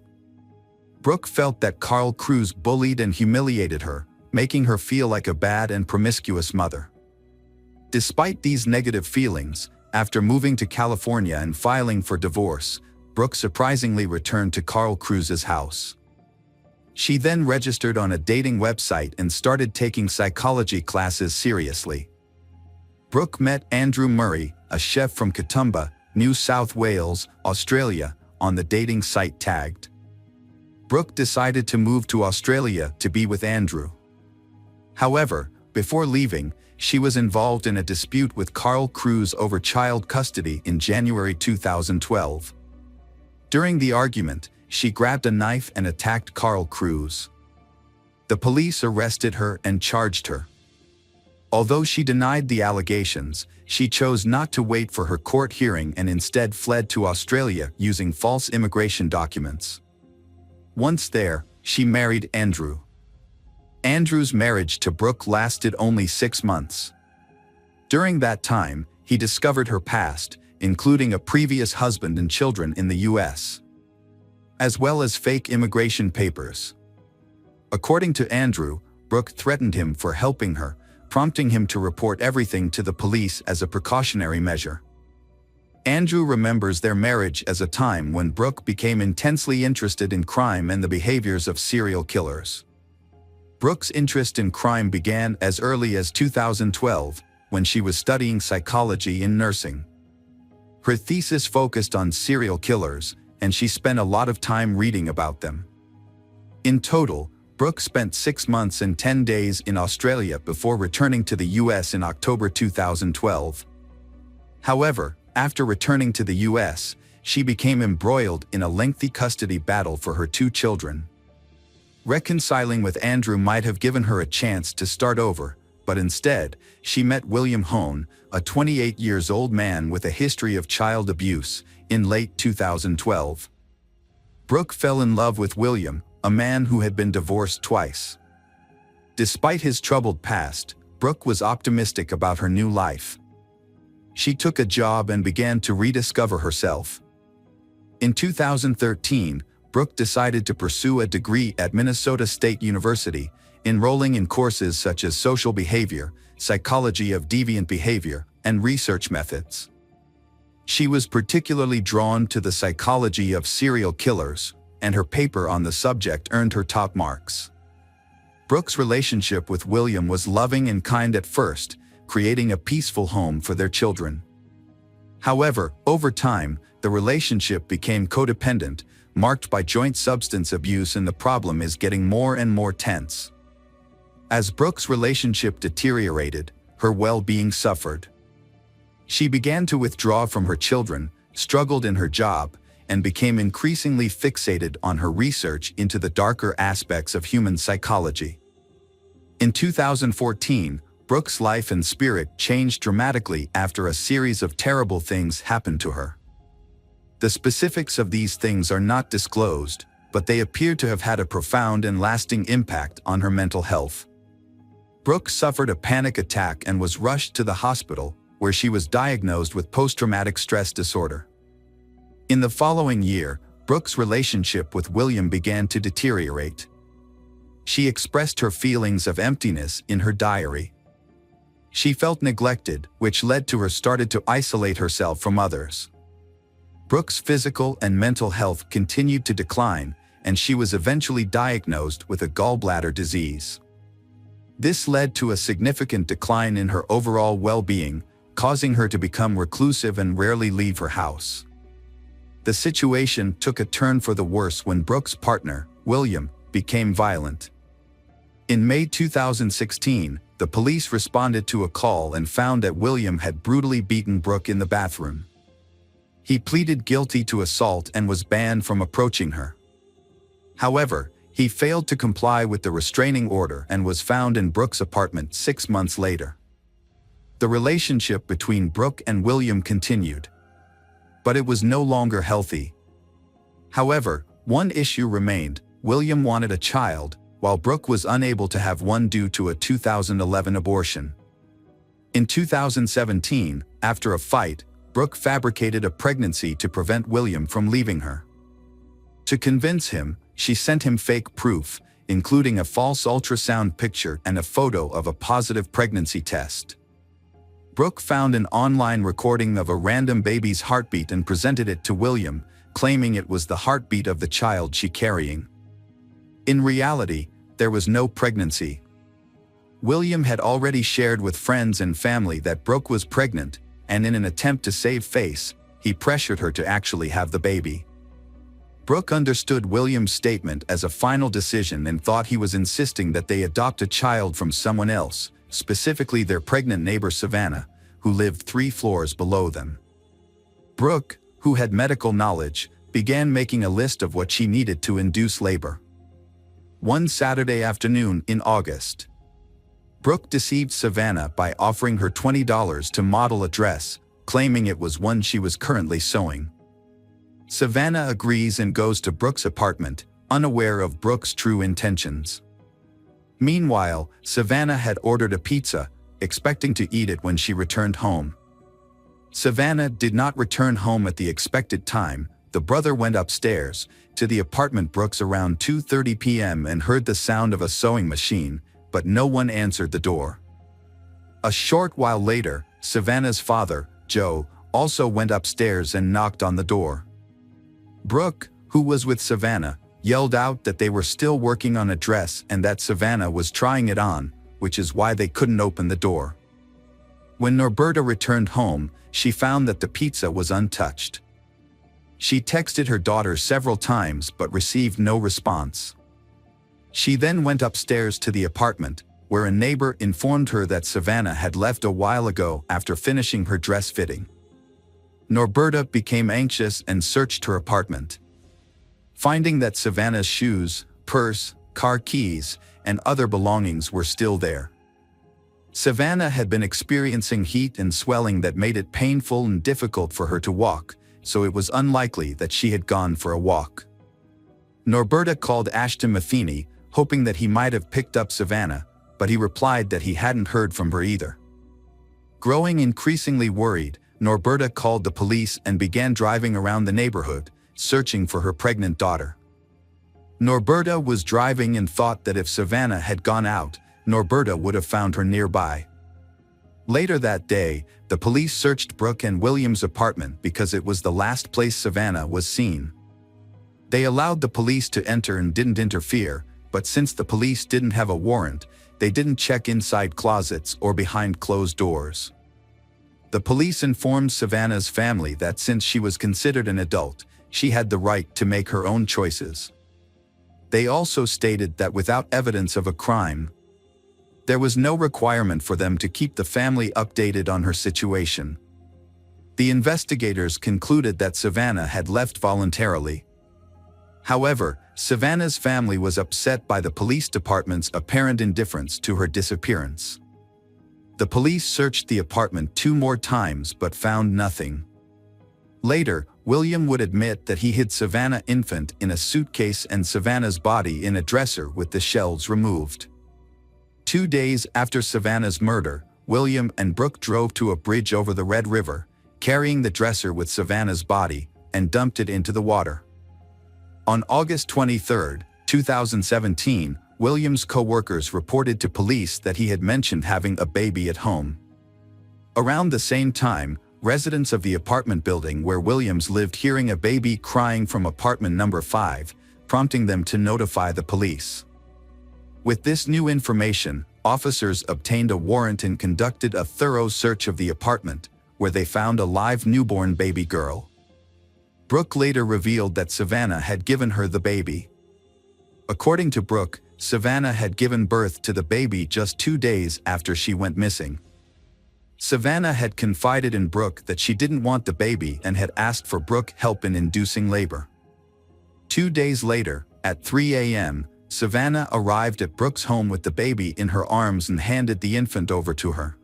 Brooke felt that Carl Cruz bullied and humiliated her, making her feel like a bad and promiscuous mother. Despite these negative feelings, after moving to California and filing for divorce, Brooke surprisingly returned to Carl Cruz's house. She then registered on a dating website and started taking psychology classes seriously. Brooke met Andrew Murray, a chef from Katoomba, New South Wales, Australia, on the dating site Tagged. Brooke decided to move to Australia to be with Andrew. However, before leaving, she was involved in a dispute with Carl Cruz over child custody in January 2012. During the argument, she grabbed a knife and attacked Carl Cruz. The police arrested her and charged her. Although she denied the allegations, she chose not to wait for her court hearing and instead fled to Australia using false immigration documents. Once there, she married Andrew. Andrew's marriage to Brooke lasted only 6 months. During that time, he discovered her past, including a previous husband and children in the U.S., as well as fake immigration papers. According to Andrew, Brooke threatened him for helping her, prompting him to report everything to the police as a precautionary measure. Andrew remembers their marriage as a time when Brooke became intensely interested in crime and the behaviors of serial killers. Brooke's interest in crime began as early as 2012, when she was studying psychology in nursing. Her thesis focused on serial killers, and she spent a lot of time reading about them. In total, Brooke spent 6 months and 10 days in Australia before returning to the US in October 2012. However, after returning to the US, she became embroiled in a lengthy custody battle for her 2 children. Reconciling with Andrew might have given her a chance to start over, but instead, she met William Hone, a 28-year-old man with a history of child abuse, in late 2012. Brooke fell in love with William, a man who had been divorced twice. Despite his troubled past, Brooke was optimistic about her new life. She took a job and began to rediscover herself. In 2013, Brooke decided to pursue a degree at Minnesota State University, enrolling in courses such as social behavior, psychology of deviant behavior, and research methods. She was particularly drawn to the psychology of serial killers, and her paper on the subject earned her top marks. Brooke's relationship with William was loving and kind at first, creating a peaceful home for their children. However, over time, the relationship became codependent, marked by joint substance abuse, and the problem is getting more and more tense. As Brooke's relationship deteriorated, her well-being suffered. She began to withdraw from her children, struggled in her job, and became increasingly fixated on her research into the darker aspects of human psychology. In 2014, Brooke's life and spirit changed dramatically after a series of terrible things happened to her. The specifics of these things are not disclosed, but they appear to have had a profound and lasting impact on her mental health. Brooke suffered a panic attack and was rushed to the hospital, where she was diagnosed with post-traumatic stress disorder. In the following year, Brooke's relationship with William began to deteriorate. She expressed her feelings of emptiness in her diary. She felt neglected, which led to her starting to isolate herself from others. Brooke's physical and mental health continued to decline, and she was eventually diagnosed with a gallbladder disease. This led to a significant decline in her overall well-being, causing her to become reclusive and rarely leave her house. The situation took a turn for the worse when Brooke's partner, William, became violent. In May 2016, the police responded to a call and found that William had brutally beaten Brooke in the bathroom. He pleaded guilty to assault and was banned from approaching her. However, he failed to comply with the restraining order and was found in Brooke's apartment 6 months later. The relationship between Brooke and William continued, but it was no longer healthy. However, one issue remained: William wanted a child, while Brooke was unable to have one due to a 2011 abortion. In 2017, after a fight, Brooke fabricated a pregnancy to prevent William from leaving her. To convince him, she sent him fake proof, including a false ultrasound picture and a photo of a positive pregnancy test. Brooke found an online recording of a random baby's heartbeat and presented it to William, claiming it was the heartbeat of the child she carrying. In reality, there was no pregnancy. William had already shared with friends and family that Brooke was pregnant, and in an attempt to save face, he pressured her to actually have the baby. Brooke understood William's statement as a final decision and thought he was insisting that they adopt a child from someone else, specifically their pregnant neighbor Savannah, who lived 3 floors below them. Brooke, who had medical knowledge, began making a list of what she needed to induce labor. One Saturday afternoon in August, Brooke deceived Savannah by offering her $20 to model a dress, claiming it was one she was currently sewing. Savannah agrees and goes to Brooke's apartment, unaware of Brooke's true intentions. Meanwhile, Savannah had ordered a pizza, expecting to eat it when she returned home. Savannah did not return home at the expected time. The brother went upstairs to the apartment Brooke's around 2:30 p.m. and heard the sound of a sewing machine, but no one answered the door. A short while later, Savannah's father, Joe, also went upstairs and knocked on the door. Brooke, who was with Savannah, yelled out that they were still working on a dress and that Savannah was trying it on, which is why they couldn't open the door. When Norberta returned home, she found that the pizza was untouched. She texted her daughter several times but received no response. She then went upstairs to the apartment, where a neighbor informed her that Savannah had left a while ago after finishing her dress fitting. Norberta became anxious and searched her apartment. Finding that Savannah's shoes, purse, car keys, and other belongings were still there. Savannah had been experiencing heat and swelling that made it painful and difficult for her to walk, so it was unlikely that she had gone for a walk. Norberta called Ashton Matheny, hoping that he might have picked up Savannah, but he replied that he hadn't heard from her either. Growing increasingly worried, Norberta called the police and began driving around the neighborhood, searching for her pregnant daughter. Norberta was driving and thought that if Savannah had gone out, Norberta would have found her nearby. Later that day, the police searched Brooke and William's apartment because it was the last place Savannah was seen. They allowed the police to enter and didn't interfere, but since the police didn't have a warrant, they didn't check inside closets or behind closed doors. The police informed Savannah's family that since she was considered an adult, she had the right to make her own choices. They also stated that without evidence of a crime, There was no requirement for them to keep the family updated on her situation. The investigators concluded that Savannah had left voluntarily. However, Savannah's family was upset by the police department's apparent indifference to her disappearance. The police searched the apartment 2 more times but found nothing. Later, William would admit that he hid Savannah infant in a suitcase and Savannah's body in a dresser with the shelves removed. 2 days after Savannah's murder, William and Brooke drove to a bridge over the Red River, carrying the dresser with Savannah's body, and dumped it into the water. On August 23, 2017, William's co-workers reported to police that he had mentioned having a baby at home. Around the same time, residents of the apartment building where Williams lived hearing a baby crying from apartment number 5, prompting them to notify the police. With this new information, officers obtained a warrant and conducted a thorough search of the apartment, where they found a live newborn baby girl. Brooke later revealed that Savannah had given her the baby. According to Brooke, Savannah had given birth to the baby just 2 days after she went missing. Savannah had confided in Brooke that she didn't want the baby and had asked for Brooke help in inducing labor. 2 days later, at 3 a.m., Savannah arrived at Brooke's home with the baby in her arms and handed the infant over to her.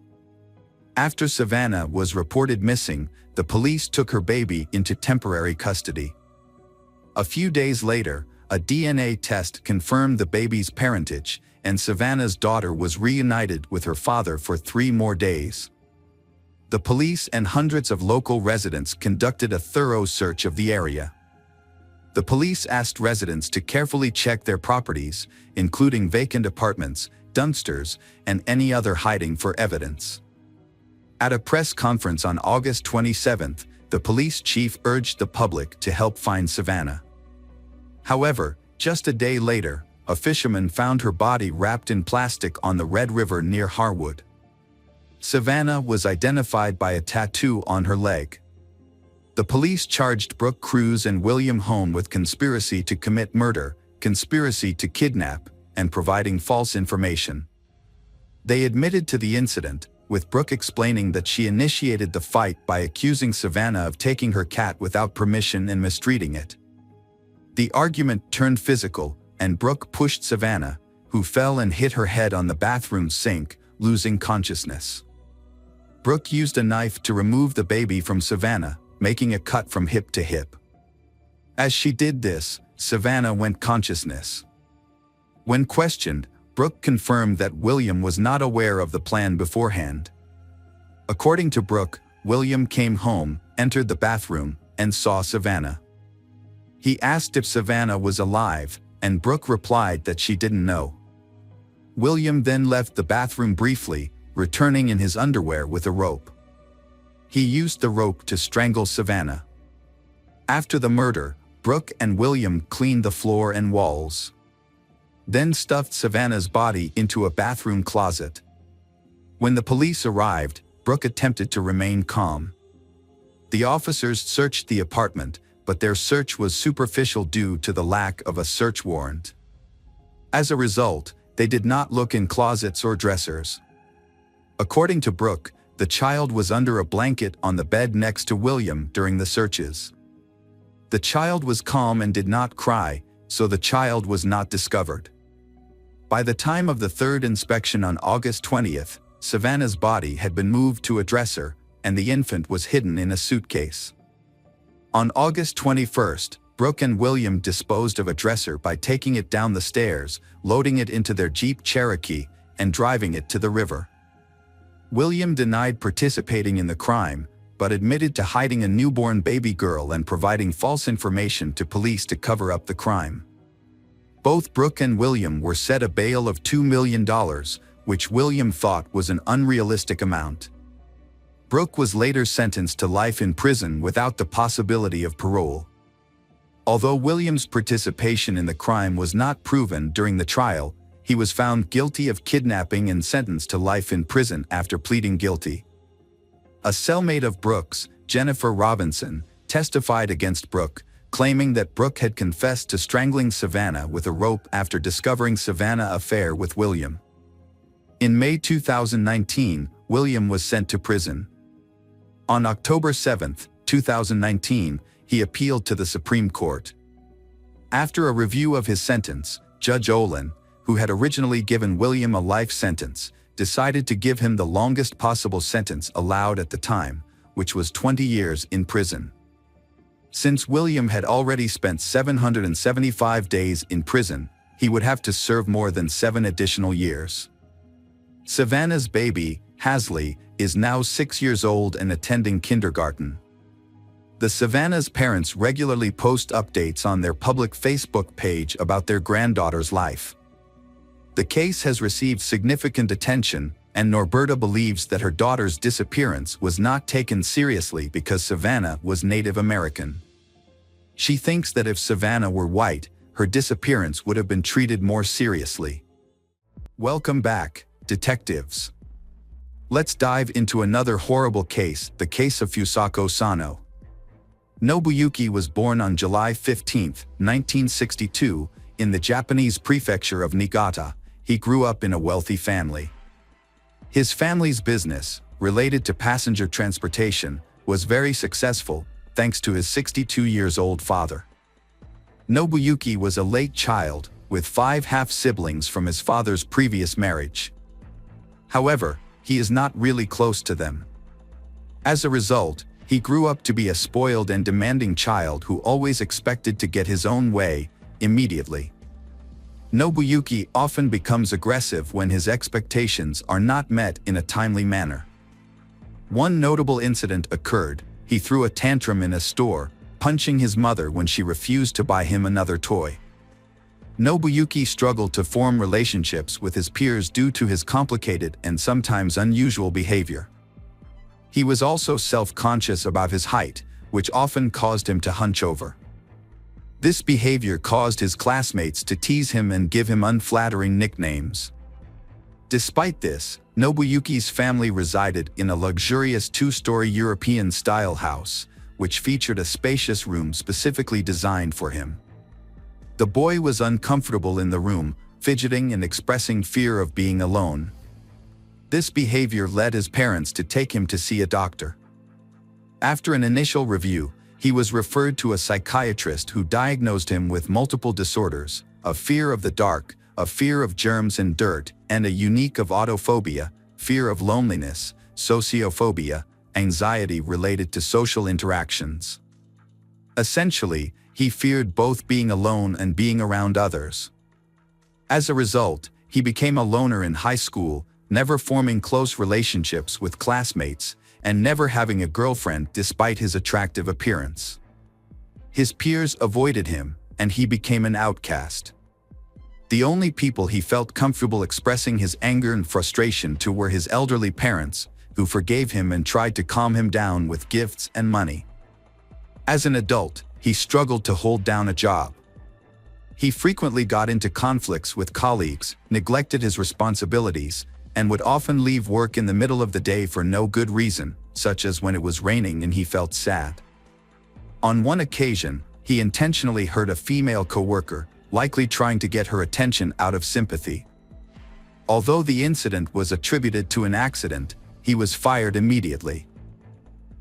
After Savannah was reported missing, the police took her baby into temporary custody. A few days later, a DNA test confirmed the baby's parentage, and Savannah's daughter was reunited with her father for 3 more days. The police and hundreds of local residents conducted a thorough search of the area. The police asked residents to carefully check their properties, including vacant apartments, dumpsters, and any other hiding for evidence. At a press conference on August 27, the police chief urged the public to help find Savannah. However, just a day later, a fisherman found her body wrapped in plastic on the Red River near Harwood. Savannah was identified by a tattoo on her leg. The police charged Brooke Cruz and William Home with conspiracy to commit murder, conspiracy to kidnap, and providing false information. They admitted to the incident, with Brooke explaining that she initiated the fight by accusing Savannah of taking her cat without permission and mistreating it. The argument turned physical, and Brooke pushed Savannah, who fell and hit her head on the bathroom sink, losing consciousness. Brooke used a knife to remove the baby from Savannah, making a cut from hip to hip. As she did this, Savannah went consciousness. When questioned, Brooke confirmed that William was not aware of the plan beforehand. According to Brooke, William came home, entered the bathroom, and saw Savannah. He asked if Savannah was alive, and Brooke replied that she didn't know. William then left the bathroom briefly, returning in his underwear with a rope. He used the rope to strangle Savannah. After the murder, Brooke and William cleaned the floor and walls. Then stuffed Savannah's body into a bathroom closet. When the police arrived, Brooke attempted to remain calm. The officers searched the apartment, but their search was superficial due to the lack of a search warrant. As a result, they did not look in closets or dressers. According to Brooke, the child was under a blanket on the bed next to William during the searches. The child was calm and did not cry, so the child was not discovered. By the time of the third inspection on August 20th, Savannah's body had been moved to a dresser, and the infant was hidden in a suitcase. On August 21st, Brooke and William disposed of a dresser by taking it down the stairs, loading it into their Jeep Cherokee, and driving it to the river. William denied participating in the crime, but admitted to hiding a newborn baby girl and providing false information to police to cover up the crime. Both Brooke and William were set a bail of $2 million, which William thought was an unrealistic amount. Brooke was later sentenced to life in prison without the possibility of parole. Although William's participation in the crime was not proven during the trial, he was found guilty of kidnapping and sentenced to life in prison after pleading guilty. A cellmate of Brooke's, Jennifer Robinson, testified against Brooke, claiming that Brooke had confessed to strangling Savannah with a rope after discovering Savannah's affair with William. In May 2019, William was sent to prison. On October 7, 2019, he appealed to the Supreme Court. After a review of his sentence, Judge Olin, who had originally given William a life sentence, decided to give him the longest possible sentence allowed at the time, which was 20 years in prison. Since William had already spent 775 days in prison, he would have to serve more than 7 additional years. Savannah's baby, Hasley, is now 6 years old and attending kindergarten. The Savannah's parents regularly post updates on their public Facebook page about their granddaughter's life. The case has received significant attention, and Norberta believes that her daughter's disappearance was not taken seriously because Savannah was Native American. She thinks that if Savannah were white, her disappearance would have been treated more seriously. Welcome back, detectives. Let's dive into another horrible case, the case of Fusako Sano. Nobuyuki was born on July 15, 1962, in the Japanese prefecture of Niigata. He grew up in a wealthy family. His family's business, related to passenger transportation, was very successful, thanks to his 62-year-old father. Nobuyuki was a late child, with 5 half-siblings from his father's previous marriage. However, he is not really close to them. As a result, he grew up to be a spoiled and demanding child who always expected to get his own way, immediately. Nobuyuki often becomes aggressive when his expectations are not met in a timely manner. One notable incident occurred. He threw a tantrum in a store, punching his mother when she refused to buy him another toy. Nobuyuki struggled to form relationships with his peers due to his complicated and sometimes unusual behavior. He was also self-conscious about his height, which often caused him to hunch over. This behavior caused his classmates to tease him and give him unflattering nicknames. Despite this, Nobuyuki's family resided in a luxurious 2-story European-style house, which featured a spacious room specifically designed for him. The boy was uncomfortable in the room, fidgeting and expressing fear of being alone. This behavior led his parents to take him to see a doctor. After an initial review, he was referred to a psychiatrist who diagnosed him with multiple disorders, a fear of the dark, a fear of germs and dirt, and a unique of autophobia, fear of loneliness, sociophobia, anxiety related to social interactions. Essentially, he feared both being alone and being around others. As a result, he became a loner in high school, never forming close relationships with classmates, and never having a girlfriend despite his attractive appearance. His peers avoided him, and he became an outcast. The only people he felt comfortable expressing his anger and frustration to were his elderly parents, who forgave him and tried to calm him down with gifts and money. As an adult, he struggled to hold down a job. He frequently got into conflicts with colleagues, neglected his responsibilities, and would often leave work in the middle of the day for no good reason, such as when it was raining and he felt sad. On one occasion, he intentionally hurt a female coworker, likely trying to get her attention out of sympathy. Although the incident was attributed to an accident, he was fired immediately.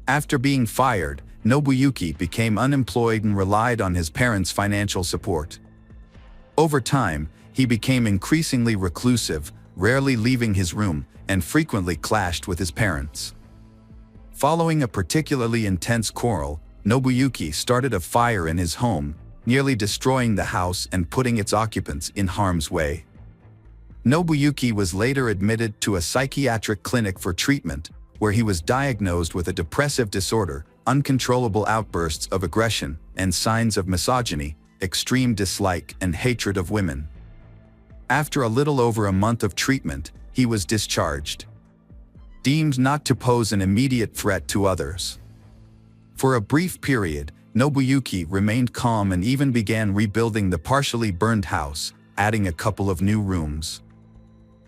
After being fired, Nobuyuki became unemployed and relied on his parents' financial support. Over time, he became increasingly reclusive, rarely leaving his room, and frequently clashed with his parents. Following a particularly intense quarrel, Nobuyuki started a fire in his home, nearly destroying the house and putting its occupants in harm's way. Nobuyuki was later admitted to a psychiatric clinic for treatment, where he was diagnosed with a depressive disorder, uncontrollable outbursts of aggression, and signs of misogyny, extreme dislike and hatred of women. After a little over a month of treatment, he was discharged. Deemed not to pose an immediate threat to others. For a brief period, Nobuyuki remained calm and even began rebuilding the partially burned house, adding a couple of new rooms.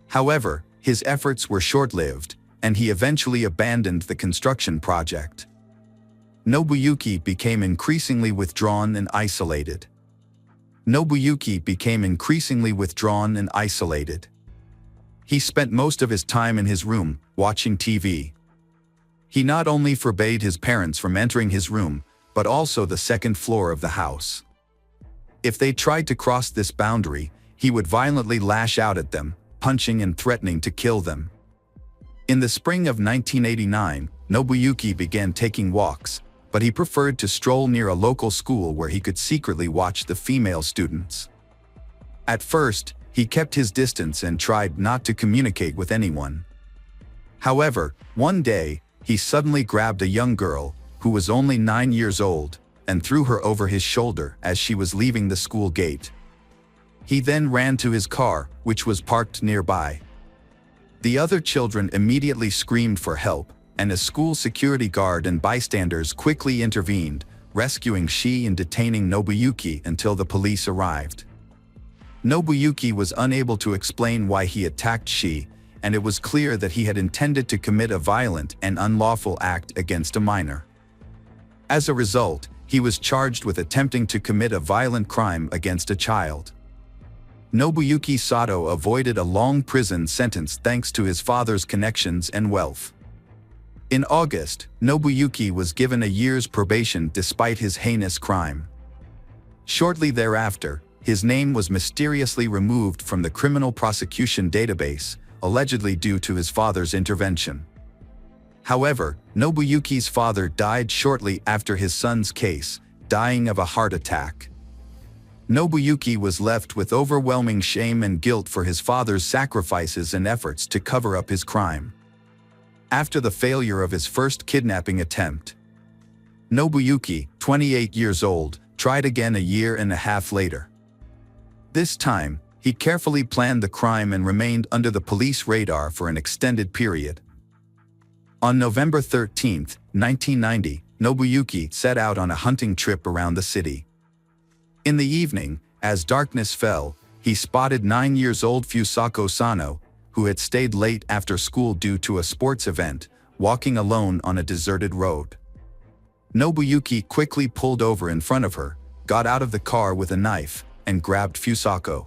However, his efforts were short-lived, and he eventually abandoned the construction project. Nobuyuki became increasingly withdrawn and isolated. He spent most of his time in his room, watching TV. He not only forbade his parents from entering his room, but also the second floor of the house. If they tried to cross this boundary, he would violently lash out at them, punching and threatening to kill them. In the spring of 1989, Nobuyuki began taking walks, but he preferred to stroll near a local school where he could secretly watch the female students. At first, he kept his distance and tried not to communicate with anyone. However, one day, he suddenly grabbed a young girl, who was only 9 years old, and threw her over his shoulder as she was leaving the school gate. He then ran to his car, which was parked nearby. The other children immediately screamed for help, and a school security guard and bystanders quickly intervened, rescuing Shi and detaining Nobuyuki until the police arrived. Nobuyuki was unable to explain why he attacked Shi, and it was clear that he had intended to commit a violent and unlawful act against a minor. As a result, he was charged with attempting to commit a violent crime against a child. Nobuyuki Sato avoided a long prison sentence thanks to his father's connections and wealth. In August, Nobuyuki was given a year's probation despite his heinous crime. Shortly thereafter, his name was mysteriously removed from the criminal prosecution database, allegedly due to his father's intervention. However, Nobuyuki's father died shortly after his son's case, dying of a heart attack. Nobuyuki was left with overwhelming shame and guilt for his father's sacrifices and efforts to cover up his crime. After the failure of his first kidnapping attempt, Nobuyuki, 28 years old, tried again a year and a half later. This time, he carefully planned the crime and remained under the police radar for an extended period. On November 13, 1990, Nobuyuki set out on a hunting trip around the city. In the evening, as darkness fell, he spotted 9-year-old Fusako Sano, who had stayed late after school due to a sports event, walking alone on a deserted road. Nobuyuki quickly pulled over in front of her, got out of the car with a knife, and grabbed Fusako.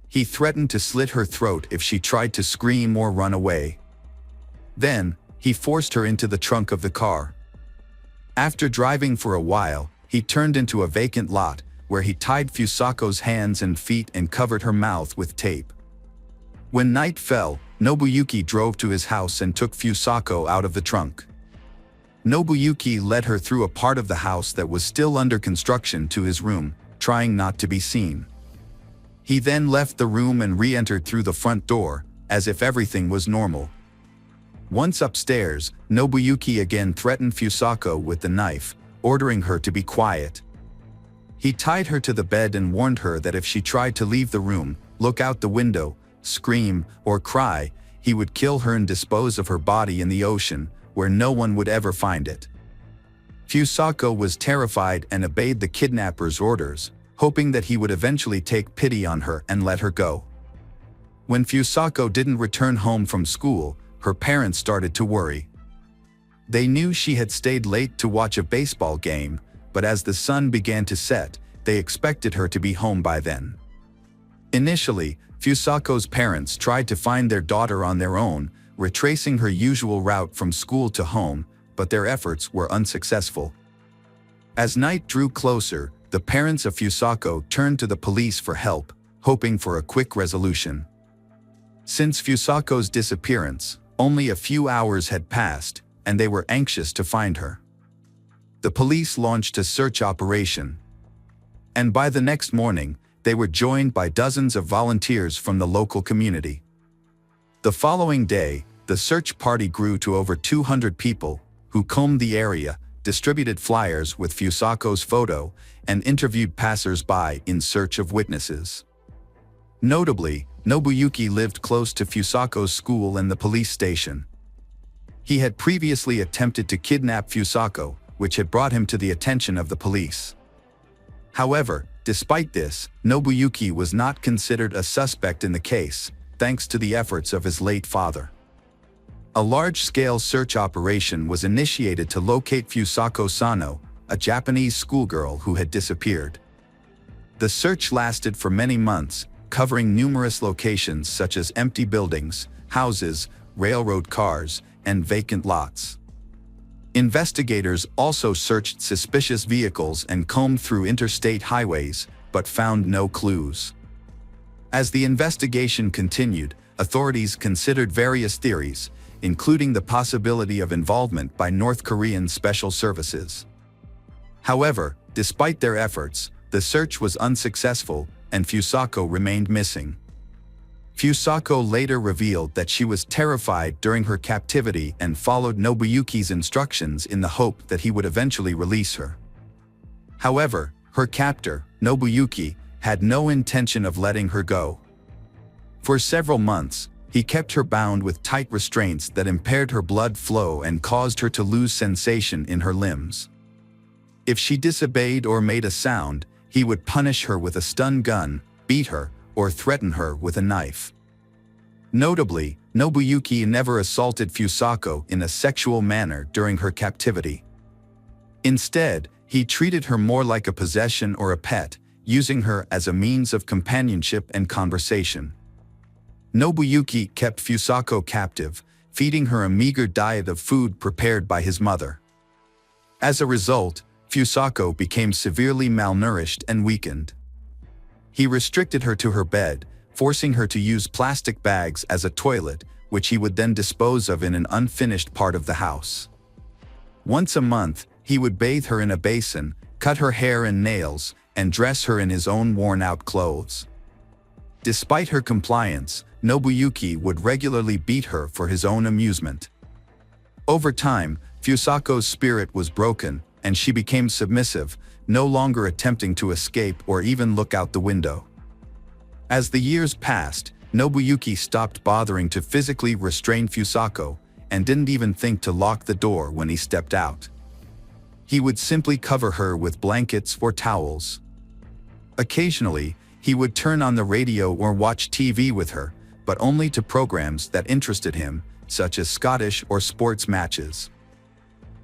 He threatened to slit her throat if she tried to scream or run away. Then, he forced her into the trunk of the car. After driving for a while, he turned into a vacant lot, where he tied Fusako's hands and feet and covered her mouth with tape. When night fell, Nobuyuki drove to his house and took Fusako out of the trunk. Nobuyuki led her through a part of the house that was still under construction to his room, trying not to be seen. He then left the room and re-entered through the front door, as if everything was normal. Once upstairs, Nobuyuki again threatened Fusako with the knife, ordering her to be quiet. He tied her to the bed and warned her that if she tried to leave the room, look out the window, scream, or cry, he would kill her and dispose of her body in the ocean, where no one would ever find it. Fusako was terrified and obeyed the kidnapper's orders, hoping that he would eventually take pity on her and let her go. When Fusako didn't return home from school, her parents started to worry. They knew she had stayed late to watch a baseball game, but as the sun began to set, they expected her to be home by then. Initially, Fusako's parents tried to find their daughter on their own, retracing her usual route from school to home, but their efforts were unsuccessful. As night drew closer, the parents of Fusako turned to the police for help, hoping for a quick resolution. Since Fusako's disappearance, only a few hours had passed, and they were anxious to find her. The police launched a search operation. And by the next morning, they were joined by dozens of volunteers from the local community. The following day, the search party grew to over 200 people, who combed the area, distributed flyers with Fusako's photo, and interviewed passers-by in search of witnesses. Notably, Nobuyuki lived close to Fusako's school and the police station. He had previously attempted to kidnap Fusako, which had brought him to the attention of the police. However, despite this, Nobuyuki was not considered a suspect in the case, thanks to the efforts of his late father. A large-scale search operation was initiated to locate Fusako Sano, a Japanese schoolgirl who had disappeared. The search lasted for many months, covering numerous locations such as empty buildings, houses, railroad cars, and vacant lots. Investigators also searched suspicious vehicles and combed through interstate highways, but found no clues. As the investigation continued, authorities considered various theories, including the possibility of involvement by North Korean special services. However, despite their efforts, the search was unsuccessful and Fusako remained missing. Fusako later revealed that she was terrified during her captivity and followed Nobuyuki's instructions in the hope that he would eventually release her. However, her captor, Nobuyuki, had no intention of letting her go. For several months, he kept her bound with tight restraints that impaired her blood flow and caused her to lose sensation in her limbs. If she disobeyed or made a sound, he would punish her with a stun gun, beat her, or threaten her with a knife. Notably, Nobuyuki never assaulted Fusako in a sexual manner during her captivity. Instead, he treated her more like a possession or a pet, using her as a means of companionship and conversation. Nobuyuki kept Fusako captive, feeding her a meager diet of food prepared by his mother. As a result, Fusako became severely malnourished and weakened. He restricted her to her bed, forcing her to use plastic bags as a toilet, which he would then dispose of in an unfinished part of the house. Once a month, he would bathe her in a basin, cut her hair and nails, and dress her in his own worn-out clothes. Despite her compliance, Nobuyuki would regularly beat her for his own amusement. Over time, Fusako's spirit was broken, and she became submissive, no longer attempting to escape or even look out the window. As the years passed, Nobuyuki stopped bothering to physically restrain Fusako, and didn't even think to lock the door when he stepped out. He would simply cover her with blankets or towels. Occasionally, he would turn on the radio or watch TV with her, but only to programs that interested him, such as Scottish or sports matches.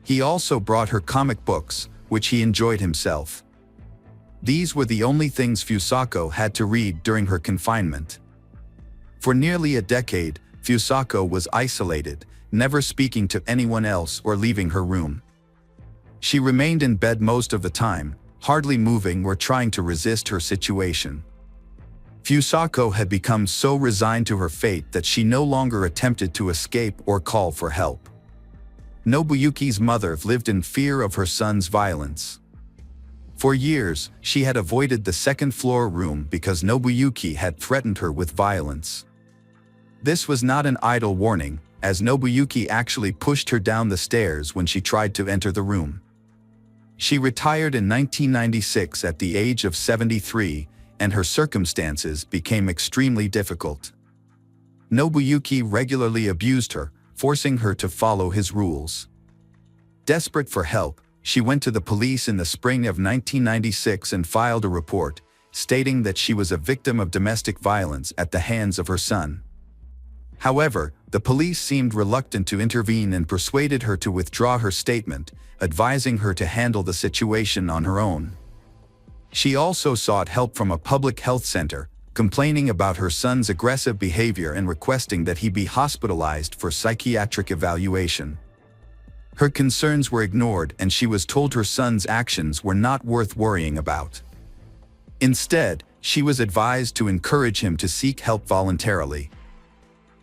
He also brought her comic books, which he enjoyed himself. These were the only things Fusako had to read during her confinement. For nearly a decade, Fusako was isolated, never speaking to anyone else or leaving her room. She remained in bed most of the time, hardly moving or trying to resist her situation. Fusako had become so resigned to her fate that she no longer attempted to escape or call for help. Nobuyuki's mother lived in fear of her son's violence. For years, she had avoided the second-floor room because Nobuyuki had threatened her with violence. This was not an idle warning, as Nobuyuki actually pushed her down the stairs when she tried to enter the room. She retired in 1996 at the age of 73, and her circumstances became extremely difficult. Nobuyuki regularly abused her, forcing her to follow his rules. Desperate for help, she went to the police in the spring of 1996 and filed a report, stating that she was a victim of domestic violence at the hands of her son. However, the police seemed reluctant to intervene and persuaded her to withdraw her statement, advising her to handle the situation on her own. She also sought help from a public health center, complaining about her son's aggressive behavior and requesting that he be hospitalized for psychiatric evaluation. Her concerns were ignored and she was told her son's actions were not worth worrying about. Instead, she was advised to encourage him to seek help voluntarily.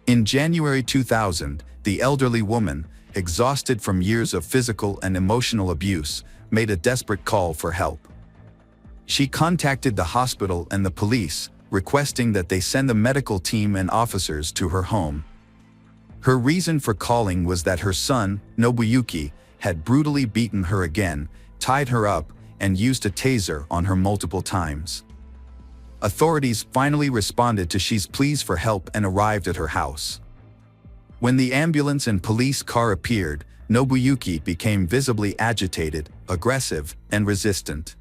In January 2000, the elderly woman, exhausted from years of physical and emotional abuse, made a desperate call for help. She contacted the hospital and the police, requesting that they send the medical team and officers to her home. Her reason for calling was that her son, Nobuyuki, had brutally beaten her again, tied her up, and used a taser on her multiple times. Authorities finally responded to she's pleas for help and arrived at her house. When the ambulance and police car appeared, Nobuyuki became visibly agitated, aggressive, and resistant.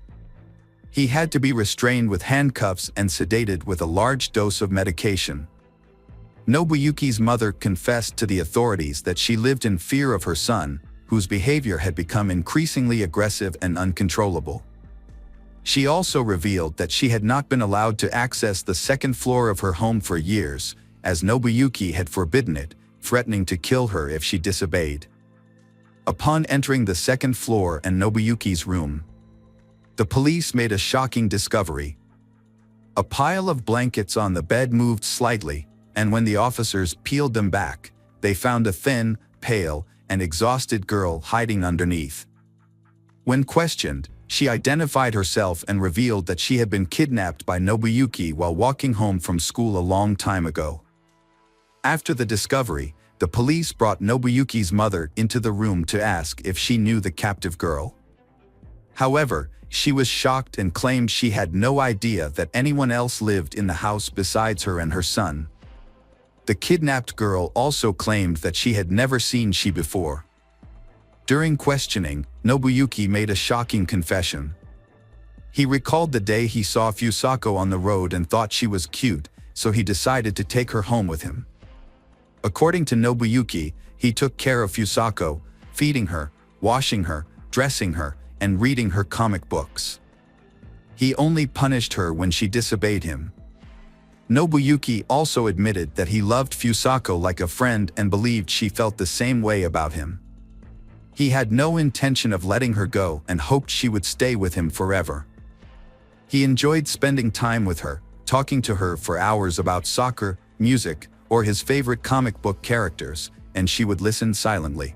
He had to be restrained with handcuffs and sedated with a large dose of medication. Nobuyuki's mother confessed to the authorities that she lived in fear of her son, whose behavior had become increasingly aggressive and uncontrollable. She also revealed that she had not been allowed to access the second floor of her home for years, as Nobuyuki had forbidden it, threatening to kill her if she disobeyed. Upon entering the second floor and Nobuyuki's room, the police made a shocking discovery. A pile of blankets on the bed moved slightly, and when the officers peeled them back, they found a thin, pale, and exhausted girl hiding underneath. When questioned, she identified herself and revealed that she had been kidnapped by Nobuyuki while walking home from school a long time ago. After the discovery, the police brought Nobuyuki's mother into the room to ask if she knew the captive girl. However, she was shocked and claimed she had no idea that anyone else lived in the house besides her and her son. The kidnapped girl also claimed that she had never seen she before. During questioning, Nobuyuki made a shocking confession. He recalled the day he saw Fusako on the road and thought she was cute, so he decided to take her home with him. According to Nobuyuki, he took care of Fusako, feeding her, washing her, dressing her, and reading her comic books. He only punished her when she disobeyed him. Nobuyuki also admitted that he loved Fusako like a friend and believed she felt the same way about him. He had no intention of letting her go and hoped she would stay with him forever. He enjoyed spending time with her, talking to her for hours about soccer, music, or his favorite comic book characters, and she would listen silently.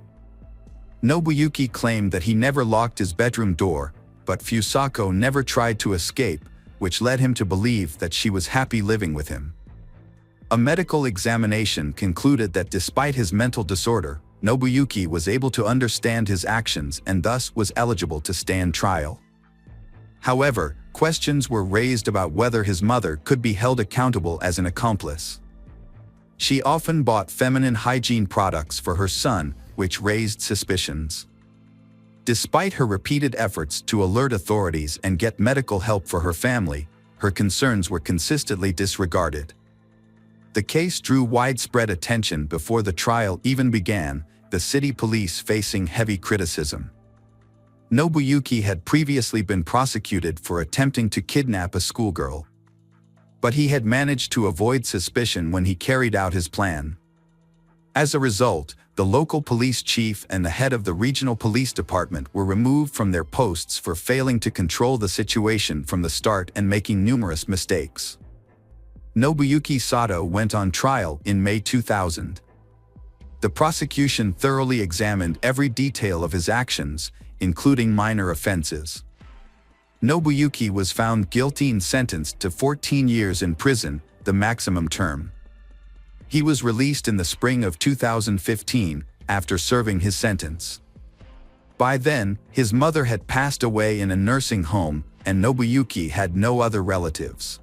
Nobuyuki claimed that he never locked his bedroom door, but Fusako never tried to escape, which led him to believe that she was happy living with him. A medical examination concluded that despite his mental disorder, Nobuyuki was able to understand his actions and thus was eligible to stand trial. However, questions were raised about whether his mother could be held accountable as an accomplice. She often bought feminine hygiene products for her son, which raised suspicions. Despite her repeated efforts to alert authorities and get medical help for her family, her concerns were consistently disregarded. The case drew widespread attention before the trial even began, the city police facing heavy criticism. Nobuyuki had previously been prosecuted for attempting to kidnap a schoolgirl. But he had managed to avoid suspicion when he carried out his plan. As a result, the local police chief and the head of the regional police department were removed from their posts for failing to control the situation from the start and making numerous mistakes. Nobuyuki Sato went on trial in May 2000. The prosecution thoroughly examined every detail of his actions, including minor offenses. Nobuyuki was found guilty and sentenced to 14 years in prison, the maximum term. He was released in the spring of 2015, after serving his sentence. By then, his mother had passed away in a nursing home, and Nobuyuki had no other relatives.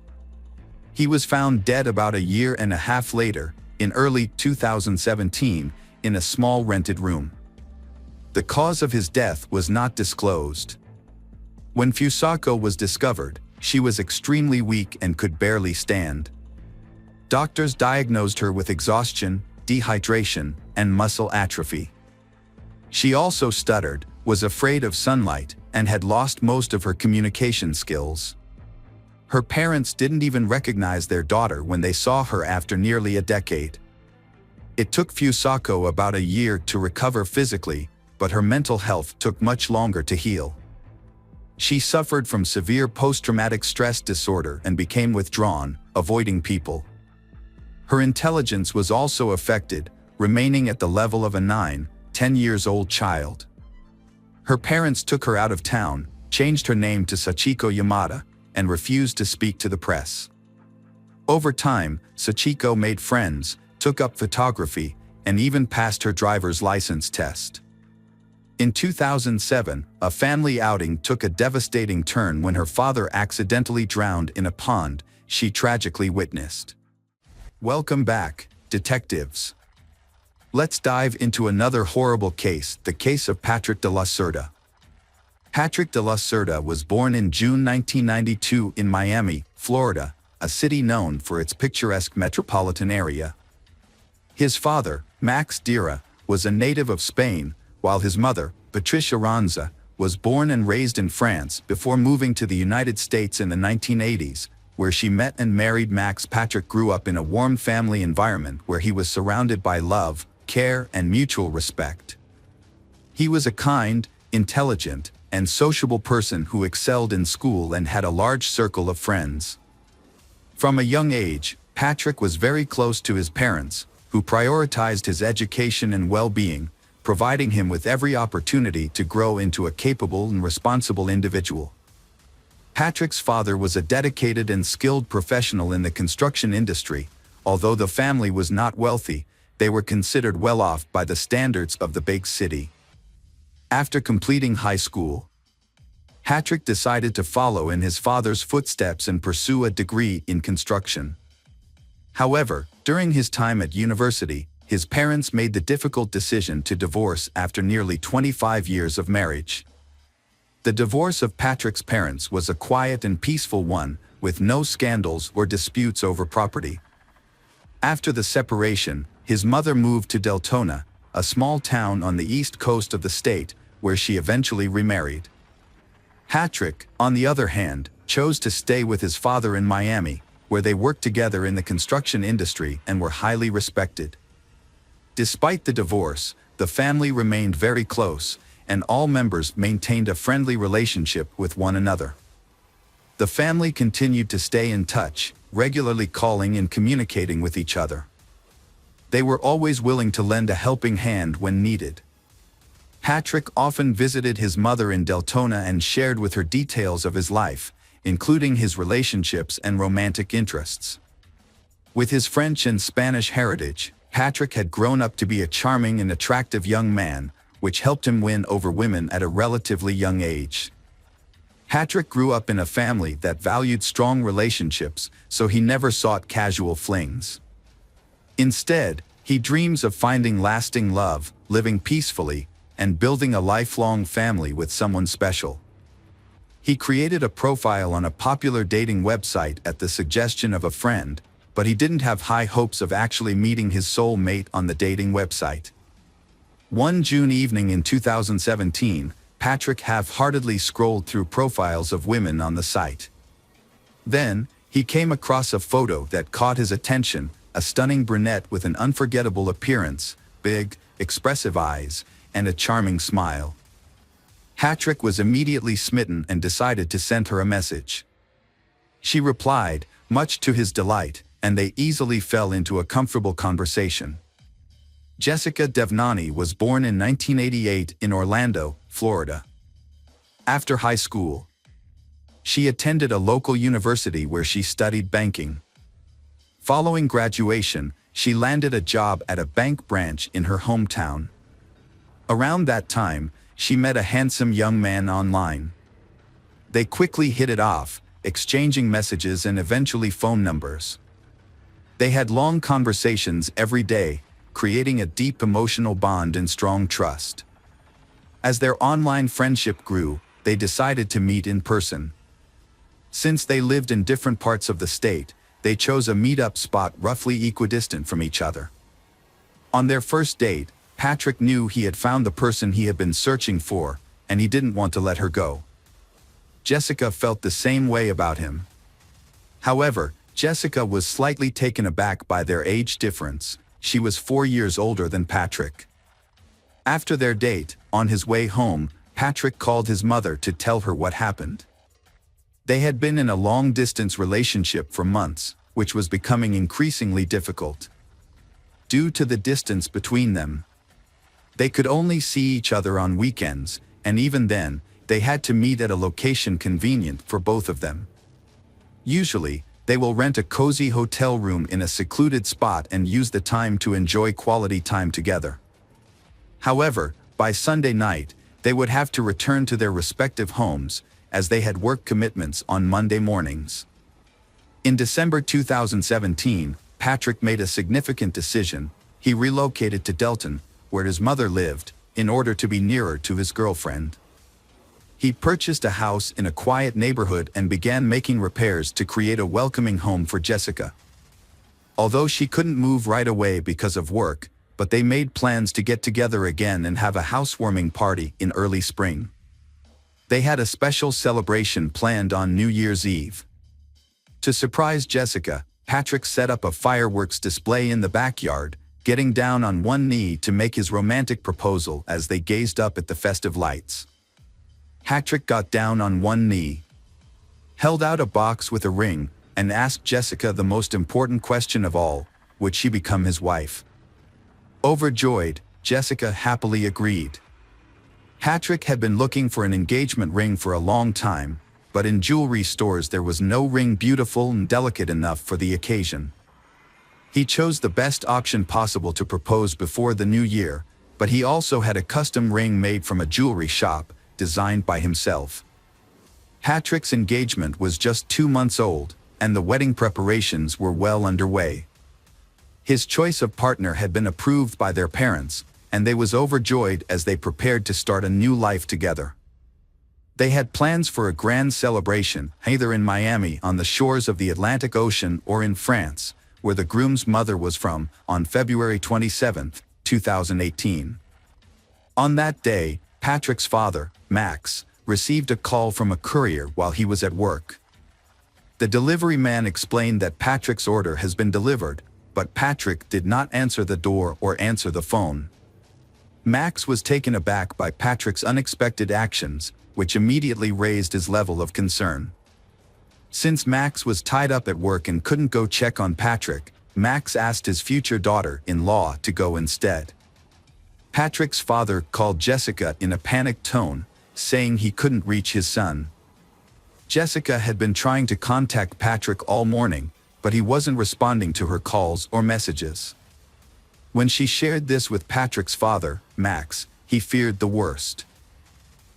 He was found dead about a year and a half later, in early 2017, in a small rented room. The cause of his death was not disclosed. When Fusako was discovered, she was extremely weak and could barely stand. Doctors diagnosed her with exhaustion, dehydration, and muscle atrophy. She also stuttered, was afraid of sunlight, and had lost most of her communication skills. Her parents didn't even recognize their daughter when they saw her after nearly a decade. It took Fusako about a year to recover physically, but her mental health took much longer to heal. She suffered from severe post-traumatic stress disorder and became withdrawn, avoiding people. Her intelligence was also affected, remaining at the level of a 9-10-years-old child. Her parents took her out of town, changed her name to Sachiko Yamada, and refused to speak to the press. Over time, Sachiko made friends, took up photography, and even passed her driver's license test. In 2007, a family outing took a devastating turn when her father accidentally drowned in a pond she tragically witnessed. Welcome back, detectives. Let's dive into another horrible case, the case of Patrick de la Cerda. Patrick de la Cerda was born in June 1992 in Miami, Florida, a city known for its picturesque metropolitan area. His father, Max Dira, was a native of Spain, while his mother, Patricia Ranza, was born and raised in France before moving to the United States in the 1980s, where she met and married Max. Patrick grew up in a warm family environment where he was surrounded by love, care, and mutual respect. He was a kind, intelligent, and sociable person who excelled in school and had a large circle of friends. From a young age, Patrick was very close to his parents, who prioritized his education and well-being, providing him with every opportunity to grow into a capable and responsible individual. Patrick's father was a dedicated and skilled professional in the construction industry. Although the family was not wealthy, they were considered well off by the standards of the big city. After completing high school, Patrick decided to follow in his father's footsteps and pursue a degree in construction. However, during his time at university, his parents made the difficult decision to divorce after nearly 25 years of marriage. The divorce of Patrick's parents was a quiet and peaceful one, with no scandals or disputes over property. After the separation, his mother moved to Deltona, a small town on the east coast of the state, where she eventually remarried. Patrick, on the other hand, chose to stay with his father in Miami, where they worked together in the construction industry and were highly respected. Despite the divorce, the family remained very close, and all members maintained a friendly relationship with one another. The family continued to stay in touch, regularly calling and communicating with each other. They were always willing to lend a helping hand when needed. Patrick often visited his mother in Deltona and shared with her details of his life, including his relationships and romantic interests. With his French and Spanish heritage, Patrick had grown up to be a charming and attractive young man, which helped him win over women at a relatively young age. Patrick grew up in a family that valued strong relationships, so he never sought casual flings. Instead, he dreams of finding lasting love, living peacefully, and building a lifelong family with someone special. He created a profile on a popular dating website at the suggestion of a friend, but he didn't have high hopes of actually meeting his soul mate on the dating website. One June evening in 2017, Patrick half-heartedly scrolled through profiles of women on the site. Then, he came across a photo that caught his attention, a stunning brunette with an unforgettable appearance, big, expressive eyes, and a charming smile. Patrick was immediately smitten and decided to send her a message. She replied, much to his delight, and they easily fell into a comfortable conversation. Jessica Devnani was born in 1988 in Orlando, Florida. After high school, she attended a local university where she studied banking. Following graduation, she landed a job at a bank branch in her hometown. Around that time, she met a handsome young man online. They quickly hit it off, exchanging messages and eventually phone numbers. They had long conversations every day, creating a deep emotional bond and strong trust. As their online friendship grew, they decided to meet in person. Since they lived in different parts of the state, they chose a meet-up spot roughly equidistant from each other. On their first date, Patrick knew he had found the person he had been searching for, and he didn't want to let her go. Jessica felt the same way about him. However, Jessica was slightly taken aback by their age difference. She was 4 years older than Patrick. After their date, on his way home, Patrick called his mother to tell her what happened. They had been in a long-distance relationship for months, which was becoming increasingly difficult. Due to the distance between them, they could only see each other on weekends, and even then, they had to meet at a location convenient for both of them. Usually, they will rent a cozy hotel room in a secluded spot and use the time to enjoy quality time together. However, by Sunday night, they would have to return to their respective homes, as they had work commitments on Monday mornings. In December 2017, Patrick made a significant decision. He relocated to Delton, where his mother lived, in order to be nearer to his girlfriend. He purchased a house in a quiet neighborhood and began making repairs to create a welcoming home for Jessica. Although she couldn't move right away because of work, but they made plans to get together again and have a housewarming party in early spring. They had a special celebration planned on New Year's Eve. To surprise Jessica, Patrick set up a fireworks display in the backyard, getting down on one knee to make his romantic proposal as they gazed up at the festive lights. Patrick got down on one knee, held out a box with a ring, and asked Jessica the most important question of all: would she become his wife? Overjoyed, Jessica happily agreed. Patrick had been looking for an engagement ring for a long time, but in jewelry stores there was no ring beautiful and delicate enough for the occasion. He chose the best option possible to propose before the new year, but he also had a custom ring made from a jewelry shop, designed by himself. Patrick's engagement was just 2 months old, and the wedding preparations were well underway. His choice of partner had been approved by their parents, and they was overjoyed as they prepared to start a new life together. They had plans for a grand celebration, either in Miami on the shores of the Atlantic Ocean or in France, where the groom's mother was from, on February 27, 2018. On that day, Patrick's father, Max, received a call from a courier while he was at work. The delivery man explained that Patrick's order has been delivered, but Patrick did not answer the door or answer the phone. Max was taken aback by Patrick's unexpected actions, which immediately raised his level of concern. Since Max was tied up at work and couldn't go check on Patrick, Max asked his future daughter-in-law to go instead. Patrick's father called Jessica in a panicked tone, saying he couldn't reach his son. Jessica had been trying to contact Patrick all morning, but he wasn't responding to her calls or messages. When she shared this with Patrick's father, Max, he feared the worst.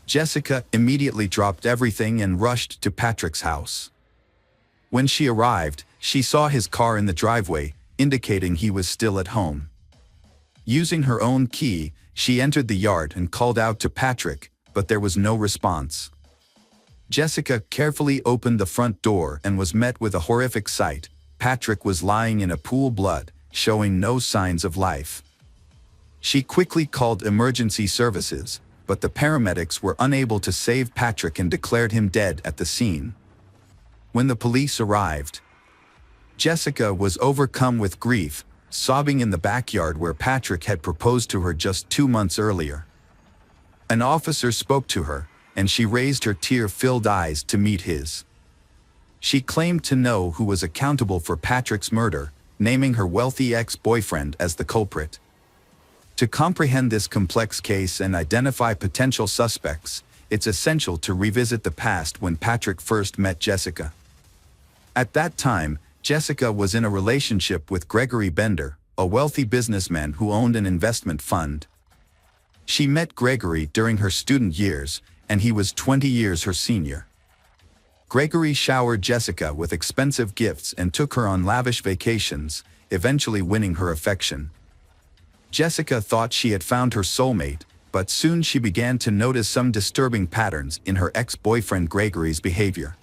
Jessica immediately dropped everything and rushed to Patrick's house. When she arrived, she saw his car in the driveway, indicating he was still at home. Using her own key, she entered the yard and called out to Patrick, but there was no response. Jessica carefully opened the front door and was met with a horrific sight. Patrick was lying in a pool of blood, showing no signs of life. She quickly called emergency services, but the paramedics were unable to save Patrick and declared him dead at the scene. When the police arrived, Jessica was overcome with grief, sobbing in the backyard where Patrick had proposed to her just 2 months earlier. An officer spoke to her, and she raised her tear-filled eyes to meet his. She claimed to know who was accountable for Patrick's murder, naming her wealthy ex-boyfriend as the culprit. To comprehend this complex case and identify potential suspects, it's essential to revisit the past when Patrick first met Jessica. At that time, Jessica was in a relationship with Gregory Bender, a wealthy businessman who owned an investment fund. She met Gregory during her student years, and he was 20 years her senior. Gregory showered Jessica with expensive gifts and took her on lavish vacations, eventually winning her affection. Jessica thought she had found her soulmate, but soon she began to notice some disturbing patterns in her ex-boyfriend Gregory's behavior.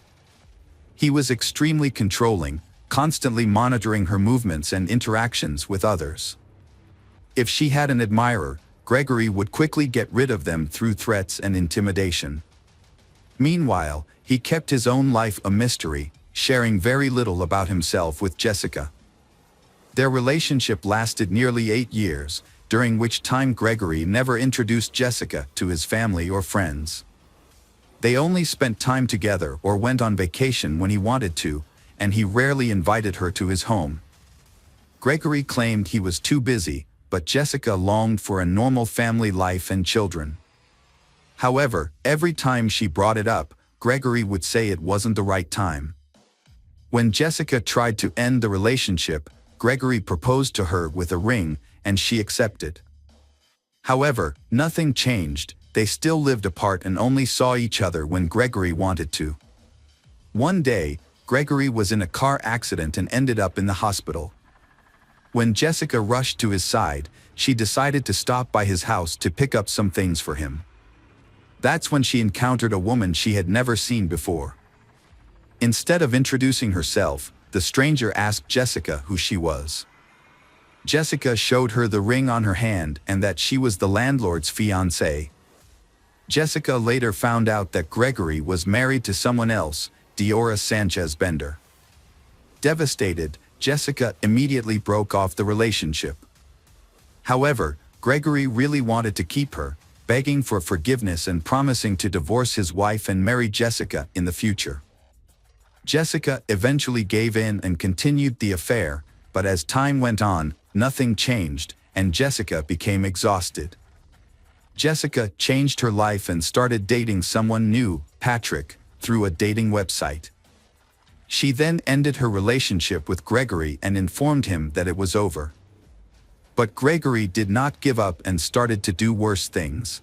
He was extremely controlling, constantly monitoring her movements and interactions with others. If she had an admirer, Gregory would quickly get rid of them through threats and intimidation. Meanwhile, he kept his own life a mystery, sharing very little about himself with Jessica. Their relationship lasted nearly 8 years, during which time Gregory never introduced Jessica to his family or friends. They only spent time together or went on vacation when he wanted to, and he rarely invited her to his home. Gregory claimed he was too busy, but Jessica longed for a normal family life and children. However, every time she brought it up, Gregory would say it wasn't the right time. When Jessica tried to end the relationship, Gregory proposed to her with a ring, and she accepted. However, nothing changed. They still lived apart and only saw each other when Gregory wanted to. One day, Gregory was in a car accident and ended up in the hospital. When Jessica rushed to his side, she decided to stop by his house to pick up some things for him. That's when she encountered a woman she had never seen before. Instead of introducing herself, the stranger asked Jessica who she was. Jessica showed her the ring on her hand and that she was the landlord's fiancée. Jessica later found out that Gregory was married to someone else, Diora Sanchez Bender. Devastated, Jessica immediately broke off the relationship. However, Gregory really wanted to keep her, begging for forgiveness and promising to divorce his wife and marry Jessica in the future. Jessica eventually gave in and continued the affair, but as time went on, nothing changed, and Jessica became exhausted. Jessica changed her life and started dating someone new, Patrick, through a dating website. She then ended her relationship with Gregory and informed him that it was over. But Gregory did not give up and started to do worse things.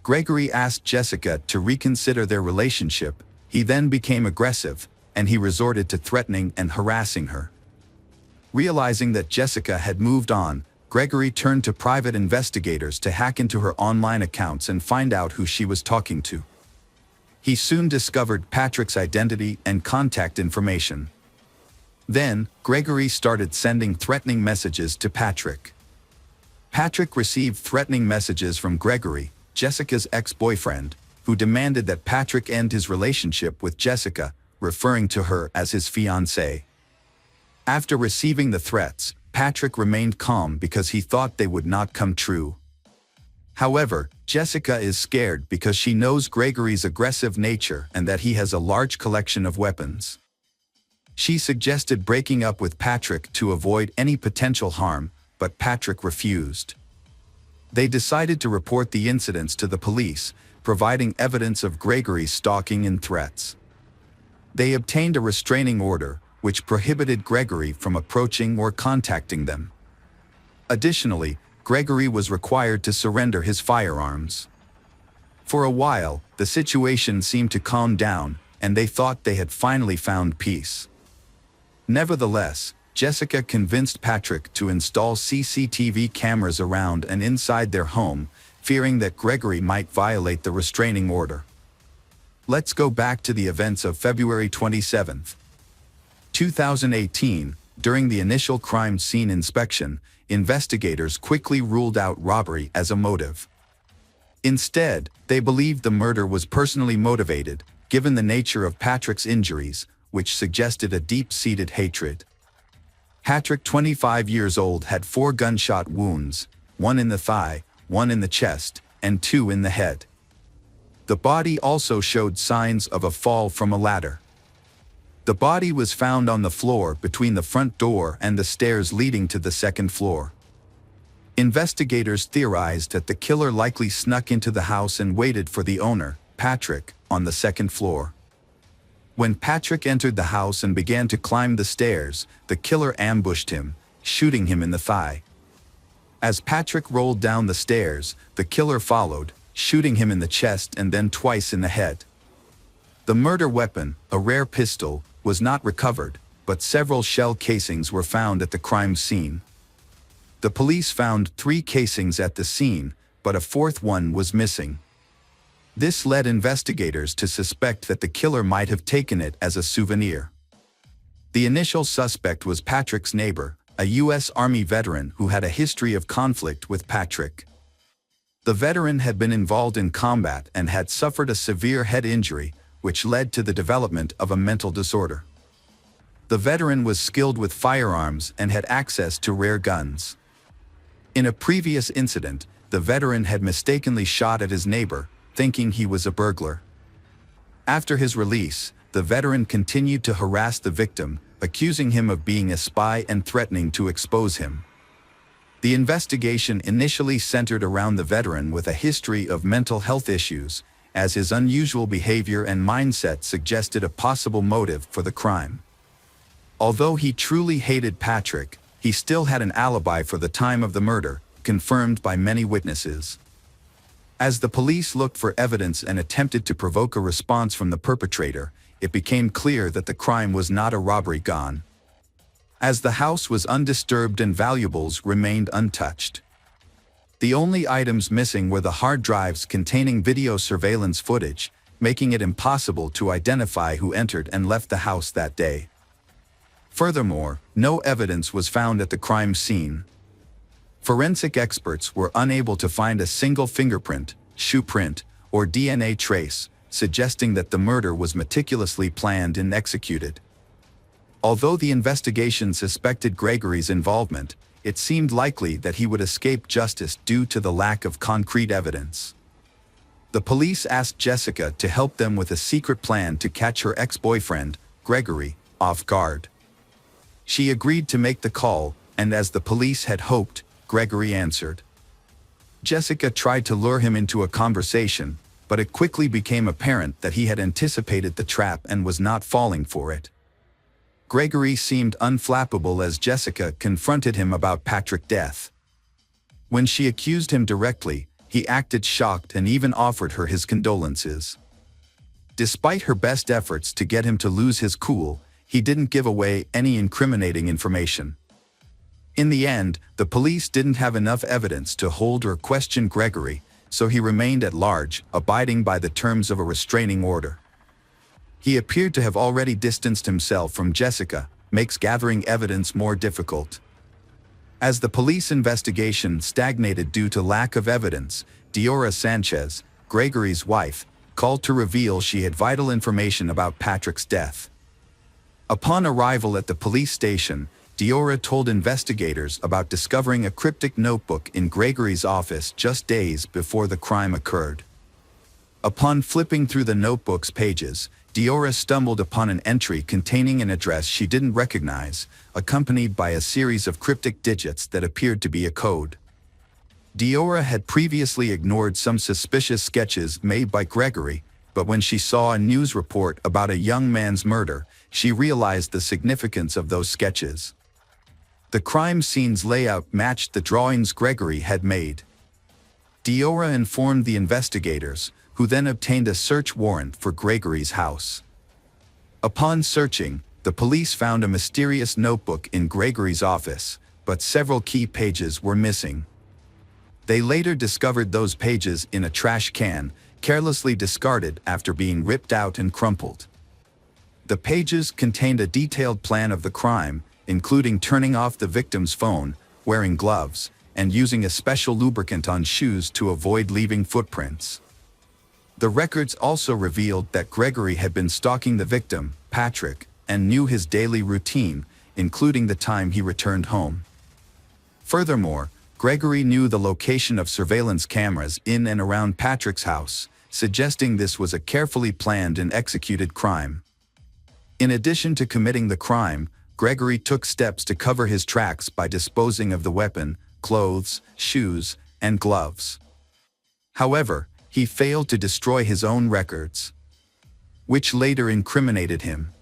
Gregory asked Jessica to reconsider their relationship. He then became aggressive, and he resorted to threatening and harassing her. Realizing that Jessica had moved on, Gregory turned to private investigators to hack into her online accounts and find out who she was talking to. He soon discovered Patrick's identity and contact information. Then, Gregory started sending threatening messages to Patrick. Patrick received threatening messages from Gregory, Jessica's ex-boyfriend, who demanded that Patrick end his relationship with Jessica, referring to her as his fiancée. After receiving the threats, Patrick remained calm because he thought they would not come true. However, Jessica is scared because she knows Gregory's aggressive nature and that he has a large collection of weapons. She suggested breaking up with Patrick to avoid any potential harm, but Patrick refused. They decided to report the incidents to the police, providing evidence of Gregory's stalking and threats. They obtained a restraining order, which prohibited Gregory from approaching or contacting them. Additionally, Gregory was required to surrender his firearms. For a while, the situation seemed to calm down, and they thought they had finally found peace. Nevertheless, Jessica convinced Patrick to install CCTV cameras around and inside their home, fearing that Gregory might violate the restraining order. Let's go back to the events of February 27, 2018. During the initial crime scene inspection, investigators quickly ruled out robbery as a motive. Instead, they believed the murder was personally motivated, given the nature of Patrick's injuries, which suggested a deep-seated hatred. Patrick, 25 years old, had 4 gunshot wounds, 1 in the thigh, 1 in the chest, and 2 in the head. The body also showed signs of a fall from a ladder. The body was found on the floor between the front door and the stairs leading to the second floor. Investigators theorized that the killer likely snuck into the house and waited for the owner, Patrick, on the second floor. When Patrick entered the house and began to climb the stairs, the killer ambushed him, shooting him in the thigh. As Patrick rolled down the stairs, the killer followed, shooting him in the chest and then twice in the head. The murder weapon, a rare pistol, was not recovered, but several shell casings were found at the crime scene. The police found 3 casings at the scene, but a 4th one was missing. This led investigators to suspect that the killer might have taken it as a souvenir. The initial suspect was Patrick's neighbor, a U.S. Army veteran who had a history of conflict with Patrick. The veteran had been involved in combat and had suffered a severe head injury, which led to the development of a mental disorder. The veteran was skilled with firearms and had access to rare guns. In a previous incident, the veteran had mistakenly shot at his neighbor, thinking he was a burglar. After his release, the veteran continued to harass the victim, accusing him of being a spy and threatening to expose him. The investigation initially centered around the veteran with a history of mental health issues, as his unusual behavior and mindset suggested a possible motive for the crime. Although he truly hated Patrick, he still had an alibi for the time of the murder, confirmed by many witnesses. As the police looked for evidence and attempted to provoke a response from the perpetrator, it became clear that the crime was not a robbery gone. As the house was undisturbed and valuables remained untouched. The only items missing were the hard drives containing video surveillance footage, making it impossible to identify who entered and left the house that day. Furthermore, no evidence was found at the crime scene. Forensic experts were unable to find a single fingerprint, shoe print, or DNA trace, suggesting that the murder was meticulously planned and executed. Although the investigation suspected Gregory's involvement, it seemed likely that he would escape justice due to the lack of concrete evidence. The police asked Jessica to help them with a secret plan to catch her ex-boyfriend, Gregory, off guard. She agreed to make the call, and as the police had hoped, Gregory answered. Jessica tried to lure him into a conversation, but it quickly became apparent that he had anticipated the trap and was not falling for it. Gregory seemed unflappable as Jessica confronted him about Patrick's death. When she accused him directly, he acted shocked and even offered her his condolences. Despite her best efforts to get him to lose his cool, he didn't give away any incriminating information. In the end, the police didn't have enough evidence to hold or question Gregory, so he remained at large, abiding by the terms of a restraining order. He appeared to have already distanced himself from Jessica, makes gathering evidence more difficult. As the police investigation stagnated due to lack of evidence, Diora Sanchez, Gregory's wife, called to reveal she had vital information about Patrick's death. Upon arrival at the police station, Diora told investigators about discovering a cryptic notebook in Gregory's office just days before the crime occurred. Upon flipping through the notebook's pages, Diora stumbled upon an entry containing an address she didn't recognize, accompanied by a series of cryptic digits that appeared to be a code. Diora had previously ignored some suspicious sketches made by Gregory, but when she saw a news report about a young man's murder, she realized the significance of those sketches. The crime scene's layout matched the drawings Gregory had made. Diora informed the investigators, who then obtained a search warrant for Gregory's house. Upon searching, the police found a mysterious notebook in Gregory's office, but several key pages were missing. They later discovered those pages in a trash can, carelessly discarded after being ripped out and crumpled. The pages contained a detailed plan of the crime, including turning off the victim's phone, wearing gloves, and using a special lubricant on shoes to avoid leaving footprints. The records also revealed that Gregory had been stalking the victim, Patrick, and knew his daily routine, including the time he returned home. Furthermore, Gregory knew the location of surveillance cameras in and around Patrick's house, suggesting this was a carefully planned and executed crime. In addition to committing the crime, Gregory took steps to cover his tracks by disposing of the weapon, clothes, shoes, and gloves. However, he failed to destroy his own records, which later incriminated him.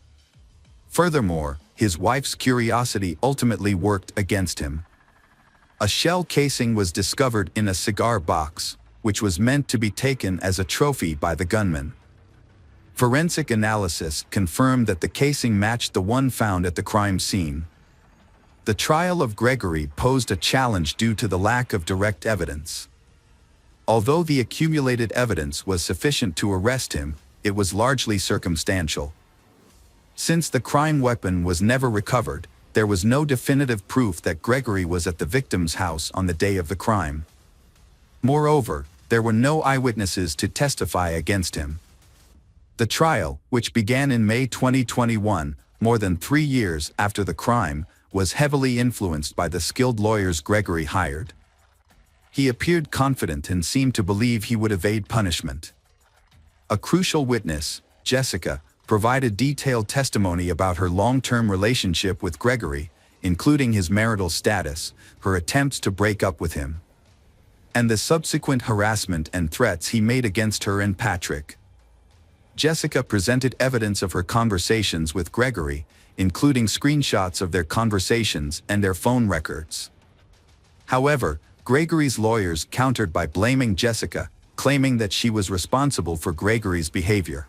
Furthermore, his wife's curiosity ultimately worked against him. A shell casing was discovered in a cigar box, which was meant to be taken as a trophy by the gunman. Forensic analysis confirmed that the casing matched the one found at the crime scene. The trial of Gregory posed a challenge due to the lack of direct evidence. Although the accumulated evidence was sufficient to arrest him, it was largely circumstantial. Since the crime weapon was never recovered, there was no definitive proof that Gregory was at the victim's house on the day of the crime. Moreover, there were no eyewitnesses to testify against him. The trial, which began in May 2021, more than 3 years after the crime, was heavily influenced by the skilled lawyers Gregory hired. He appeared confident and seemed to believe he would evade punishment. A crucial witness, Jessica, provided detailed testimony about her long-term relationship with Gregory, including his marital status, her attempts to break up with him, and the subsequent harassment and threats he made against her and Patrick. Jessica presented evidence of her conversations with Gregory, including screenshots of their conversations and their phone records. However, Gregory's lawyers countered by blaming Jessica, claiming that she was responsible for Gregory's behavior.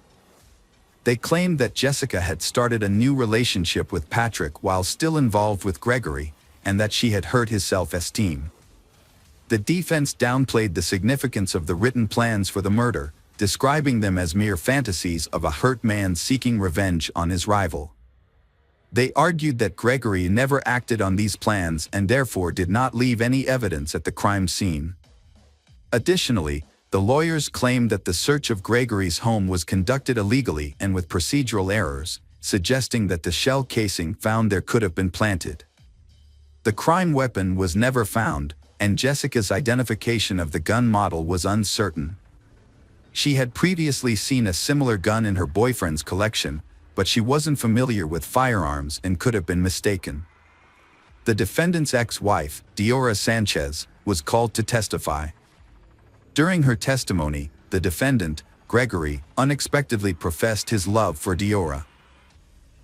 They claimed that Jessica had started a new relationship with Patrick while still involved with Gregory, and that she had hurt his self-esteem. The defense downplayed the significance of the written plans for the murder, describing them as mere fantasies of a hurt man seeking revenge on his rival. They argued that Gregory never acted on these plans and therefore did not leave any evidence at the crime scene. Additionally, The lawyers claimed that the search of Gregory's home was conducted illegally and with procedural errors, suggesting that the shell casing found there could have been planted. The crime weapon was never found, and Jessica's identification of the gun model was uncertain. She had previously seen a similar gun in her boyfriend's collection, but she wasn't familiar with firearms and could have been mistaken. The defendant's ex-wife, Diora Sanchez, was called to testify. During her testimony, the defendant, Gregory, unexpectedly professed his love for Diora.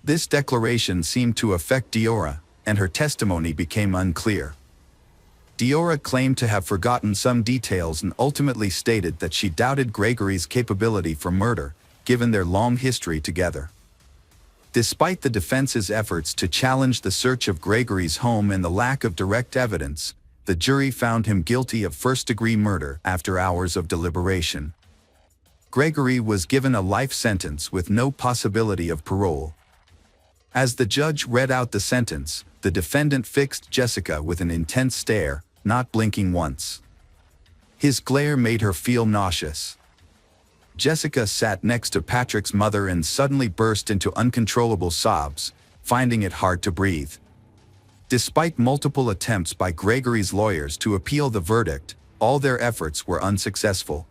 This declaration seemed to affect Diora, and her testimony became unclear. Diora claimed to have forgotten some details and ultimately stated that she doubted Gregory's capability for murder, given their long history together. Despite the defense's efforts to challenge the search of Gregory's home and the lack of direct evidence, the jury found him guilty of first-degree murder after hours of deliberation. Gregory was given a life sentence with no possibility of parole. As the judge read out the sentence, the defendant fixed Jessica with an intense stare, not blinking once. His glare made her feel nauseous. Jessica sat next to Patrick's mother and suddenly burst into uncontrollable sobs, finding it hard to breathe. Despite multiple attempts by Gregory's lawyers to appeal the verdict, all their efforts were unsuccessful.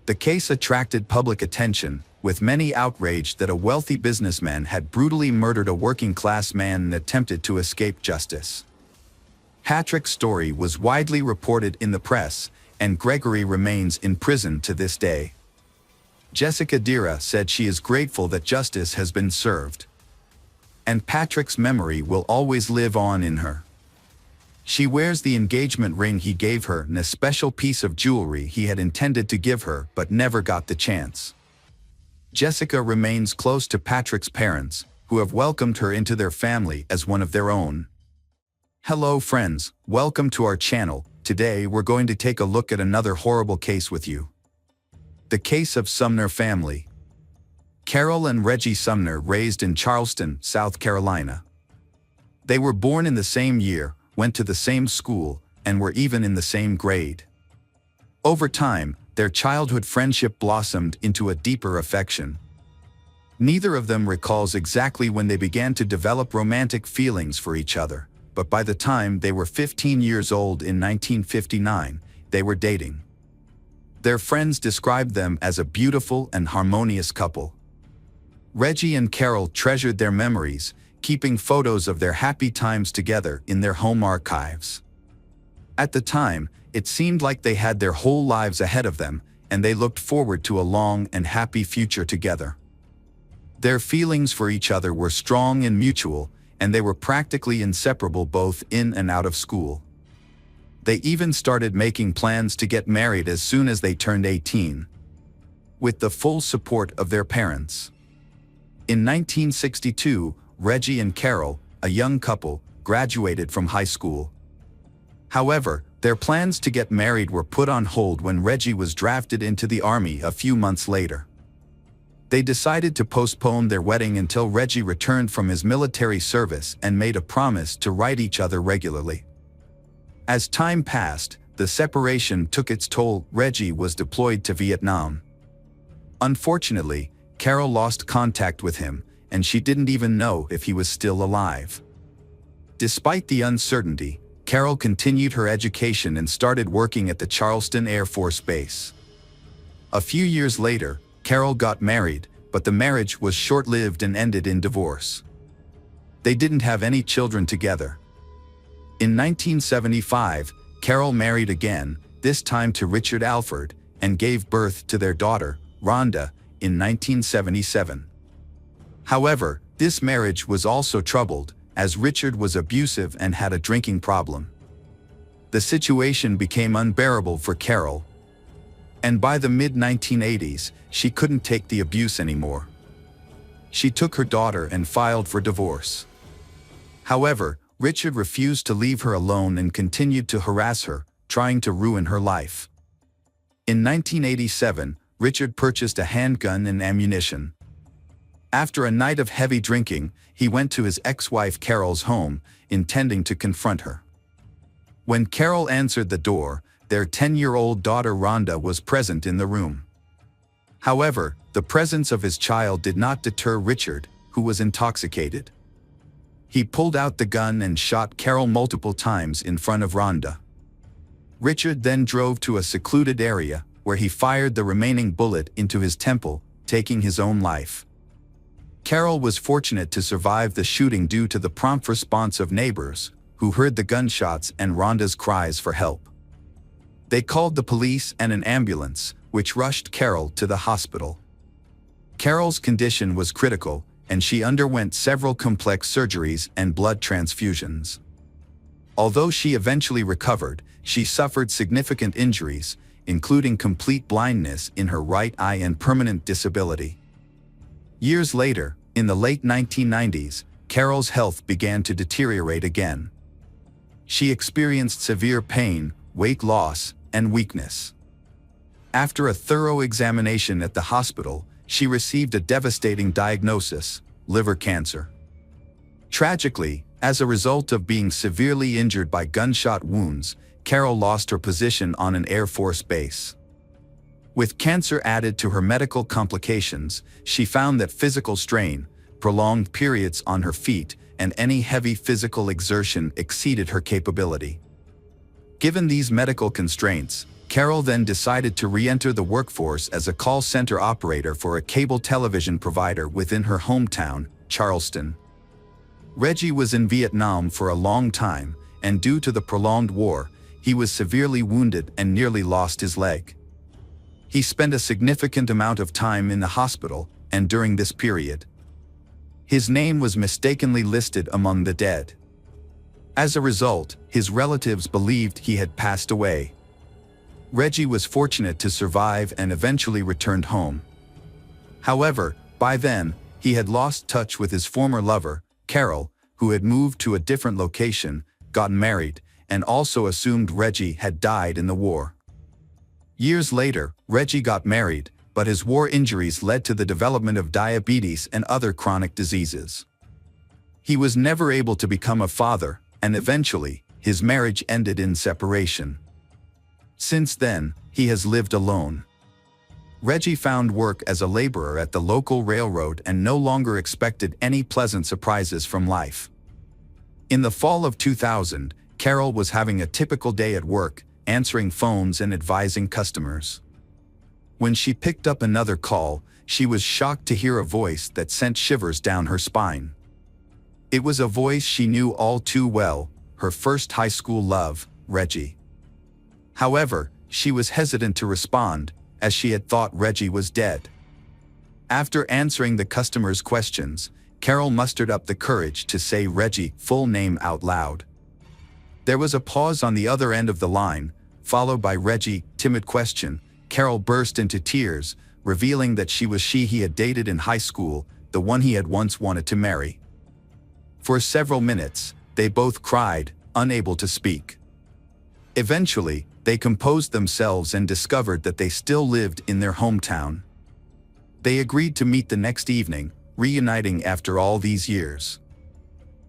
The case attracted public attention, with many outraged that a wealthy businessman had brutally murdered a working-class man and attempted to escape justice. Patrick's story was widely reported in the press, and Gregory remains in prison to this day. Jessica Dira said she is grateful that justice has been served. And Patrick's memory will always live on in her. She wears the engagement ring he gave her and a special piece of jewelry he had intended to give her but never got the chance. Jessica remains close to Patrick's parents, who have welcomed her into their family as one of their own. Hello friends, welcome to our channel. Today we're going to take a look at another horrible case with you. The case of Sumner family. Carol and Reggie Sumner raised in Charleston, South Carolina. They were born in the same year, went to the same school, and were even in the same grade. Over time, their childhood friendship blossomed into a deeper affection. Neither of them recalls exactly when they began to develop romantic feelings for each other, but by the time they were 15 years old in 1959, they were dating. Their friends described them as a beautiful and harmonious couple. Reggie and Carol treasured their memories, keeping photos of their happy times together in their home archives. At the time, it seemed like they had their whole lives ahead of them, and they looked forward to a long and happy future together. Their feelings for each other were strong and mutual, and they were practically inseparable both in and out of school. They even started making plans to get married as soon as they turned 18. With the full support of their parents. In 1962, Reggie and Carol, a young couple, graduated from high school. However, their plans to get married were put on hold when Reggie was drafted into the Army a few months later. They decided to postpone their wedding until Reggie returned from his military service and made a promise to write each other regularly. As time passed, the separation took its toll. Reggie was deployed to Vietnam. Unfortunately, Carol lost contact with him, and she didn't even know if he was still alive. Despite the uncertainty, Carol continued her education and started working at the Charleston Air Force Base. A few years later, Carol got married, but the marriage was short-lived and ended in divorce. They didn't have any children together. In 1975, Carol married again, this time to Richard Alford, and gave birth to their daughter, Rhonda, in 1977. However, this marriage was also troubled, as Richard was abusive and had a drinking problem. The situation became unbearable for Carol, and by the mid-1980s, she couldn't take the abuse anymore. She took her daughter and filed for divorce. However, Richard refused to leave her alone and continued to harass her, trying to ruin her life. In 1987, Richard purchased a handgun and ammunition. After a night of heavy drinking, he went to his ex-wife Carol's home, intending to confront her. When Carol answered the door, their 10-year-old daughter Rhonda was present in the room. However, the presence of his child did not deter Richard, who was intoxicated. He pulled out the gun and shot Carol multiple times in front of Rhonda. Richard then drove to a secluded area, where he fired the remaining bullet into his temple, taking his own life. Carol was fortunate to survive the shooting due to the prompt response of neighbors, who heard the gunshots and Rhonda's cries for help. They called the police and an ambulance, which rushed Carol to the hospital. Carol's condition was critical, and she underwent several complex surgeries and blood transfusions. Although she eventually recovered, she suffered significant injuries, including complete blindness in her right eye and permanent disability. Years later, in the late 1990s, Carol's health began to deteriorate again. She experienced severe pain, weight loss, and weakness. After a thorough examination at the hospital, she received a devastating diagnosis: liver cancer. Tragically, as a result of being severely injured by gunshot wounds, Carol lost her position on an Air Force base. With cancer added to her medical complications, she found that physical strain, prolonged periods on her feet, and any heavy physical exertion exceeded her capability. Given these medical constraints, Carol then decided to re-enter the workforce as a call center operator for a cable television provider within her hometown, Charleston. Reggie was in Vietnam for a long time, and due to the prolonged war, he was severely wounded and nearly lost his leg. He spent a significant amount of time in the hospital, and during this period, his name was mistakenly listed among the dead. As a result, his relatives believed he had passed away. Reggie was fortunate to survive and eventually returned home. However, by then, he had lost touch with his former lover, Carol, who had moved to a different location, gotten married, and also assumed Reggie had died in the war. Years later, Reggie got married, but his war injuries led to the development of diabetes and other chronic diseases. He was never able to become a father, and eventually, his marriage ended in separation. Since then, he has lived alone. Reggie found work as a laborer at the local railroad and no longer expected any pleasant surprises from life. In the fall of 2000, Carol was having a typical day at work, answering phones and advising customers. When she picked up another call, she was shocked to hear a voice that sent shivers down her spine. It was a voice she knew all too well, her first high school love, Reggie. However, she was hesitant to respond, as she had thought Reggie was dead. After answering the customer's questions, Carol mustered up the courage to say Reggie's full name out loud. There was a pause on the other end of the line, followed by Reggie's timid question. Carol burst into tears, revealing that she was she he had dated in high school, the one he had once wanted to marry. For several minutes, they both cried, unable to speak. Eventually, they composed themselves and discovered that they still lived in their hometown. They agreed to meet the next evening, reuniting after all these years.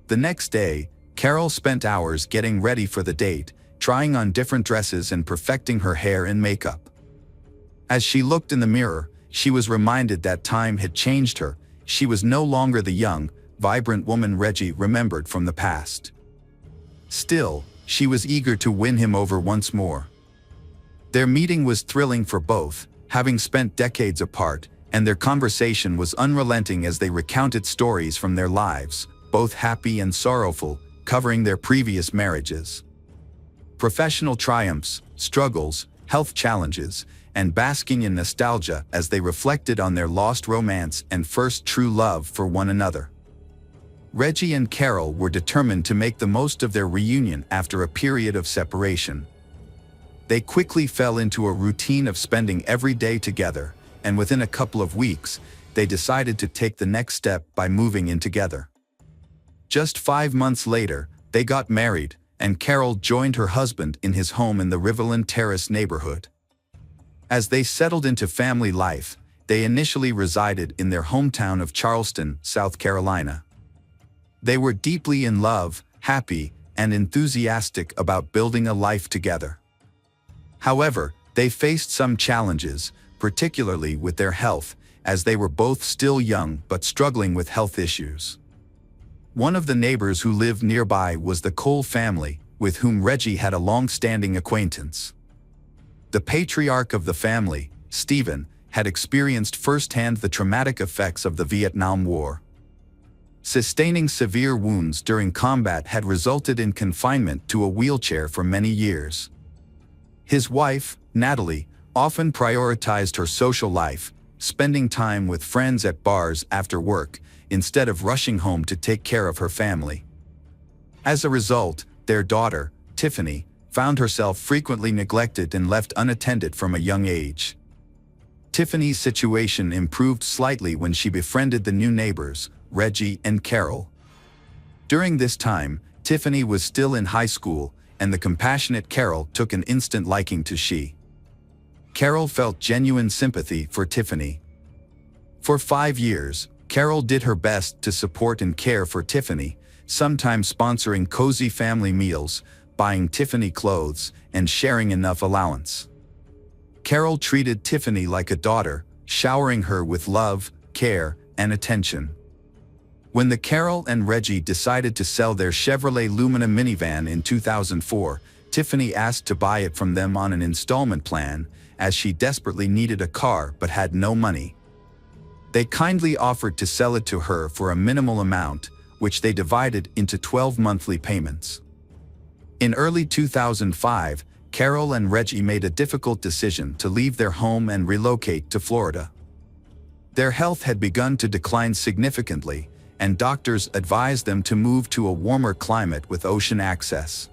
The next day, Carol spent hours getting ready for the date, trying on different dresses and perfecting her hair and makeup. As she looked in the mirror, she was reminded that time had changed her. She was no longer the young, vibrant woman Reggie remembered from the past. Still, she was eager to win him over once more. Their meeting was thrilling for both, having spent decades apart, and their conversation was unrelenting as they recounted stories from their lives, both happy and sorrowful, covering their previous marriages. Professional triumphs, struggles, health challenges, and basking in nostalgia as they reflected on their lost romance and first true love for one another. Reggie and Carol were determined to make the most of their reunion after a period of separation. They quickly fell into a routine of spending every day together, and within a couple of weeks, they decided to take the next step by moving in together. Just 5 months later, they got married, and Carol joined her husband in his home in the Riverland Terrace neighborhood. As they settled into family life, they initially resided in their hometown of Charleston, South Carolina. They were deeply in love, happy, and enthusiastic about building a life together. However, they faced some challenges, particularly with their health, as they were both still young but struggling with health issues. One of the neighbors who lived nearby was the Cole family, with whom Reggie had a long-standing acquaintance. The patriarch of the family, Stephen, had experienced firsthand the traumatic effects of the Vietnam War. Sustaining severe wounds during combat had resulted in confinement to a wheelchair for many years. His wife, Natalie, often prioritized her social life, spending time with friends at bars after work, instead of rushing home to take care of her family. As a result, their daughter, Tiffany, found herself frequently neglected and left unattended from a young age. Tiffany's situation improved slightly when she befriended the new neighbors, Reggie and Carol. During this time, Tiffany was still in high school, and the compassionate Carol took an instant liking to she. Carol felt genuine sympathy for Tiffany. For 5 years, Carol did her best to support and care for Tiffany, sometimes sponsoring cozy family meals, buying Tiffany clothes, and sharing enough allowance. Carol treated Tiffany like a daughter, showering her with love, care, and attention. When the Carol and Reggie decided to sell their Chevrolet Lumina minivan in 2004, Tiffany asked to buy it from them on an installment plan, as she desperately needed a car but had no money. They kindly offered to sell it to her for a minimal amount, which they divided into 12 monthly payments. In early 2005, Carol and Reggie made a difficult decision to leave their home and relocate to Florida. Their health had begun to decline significantly, and doctors advised them to move to a warmer climate with ocean access.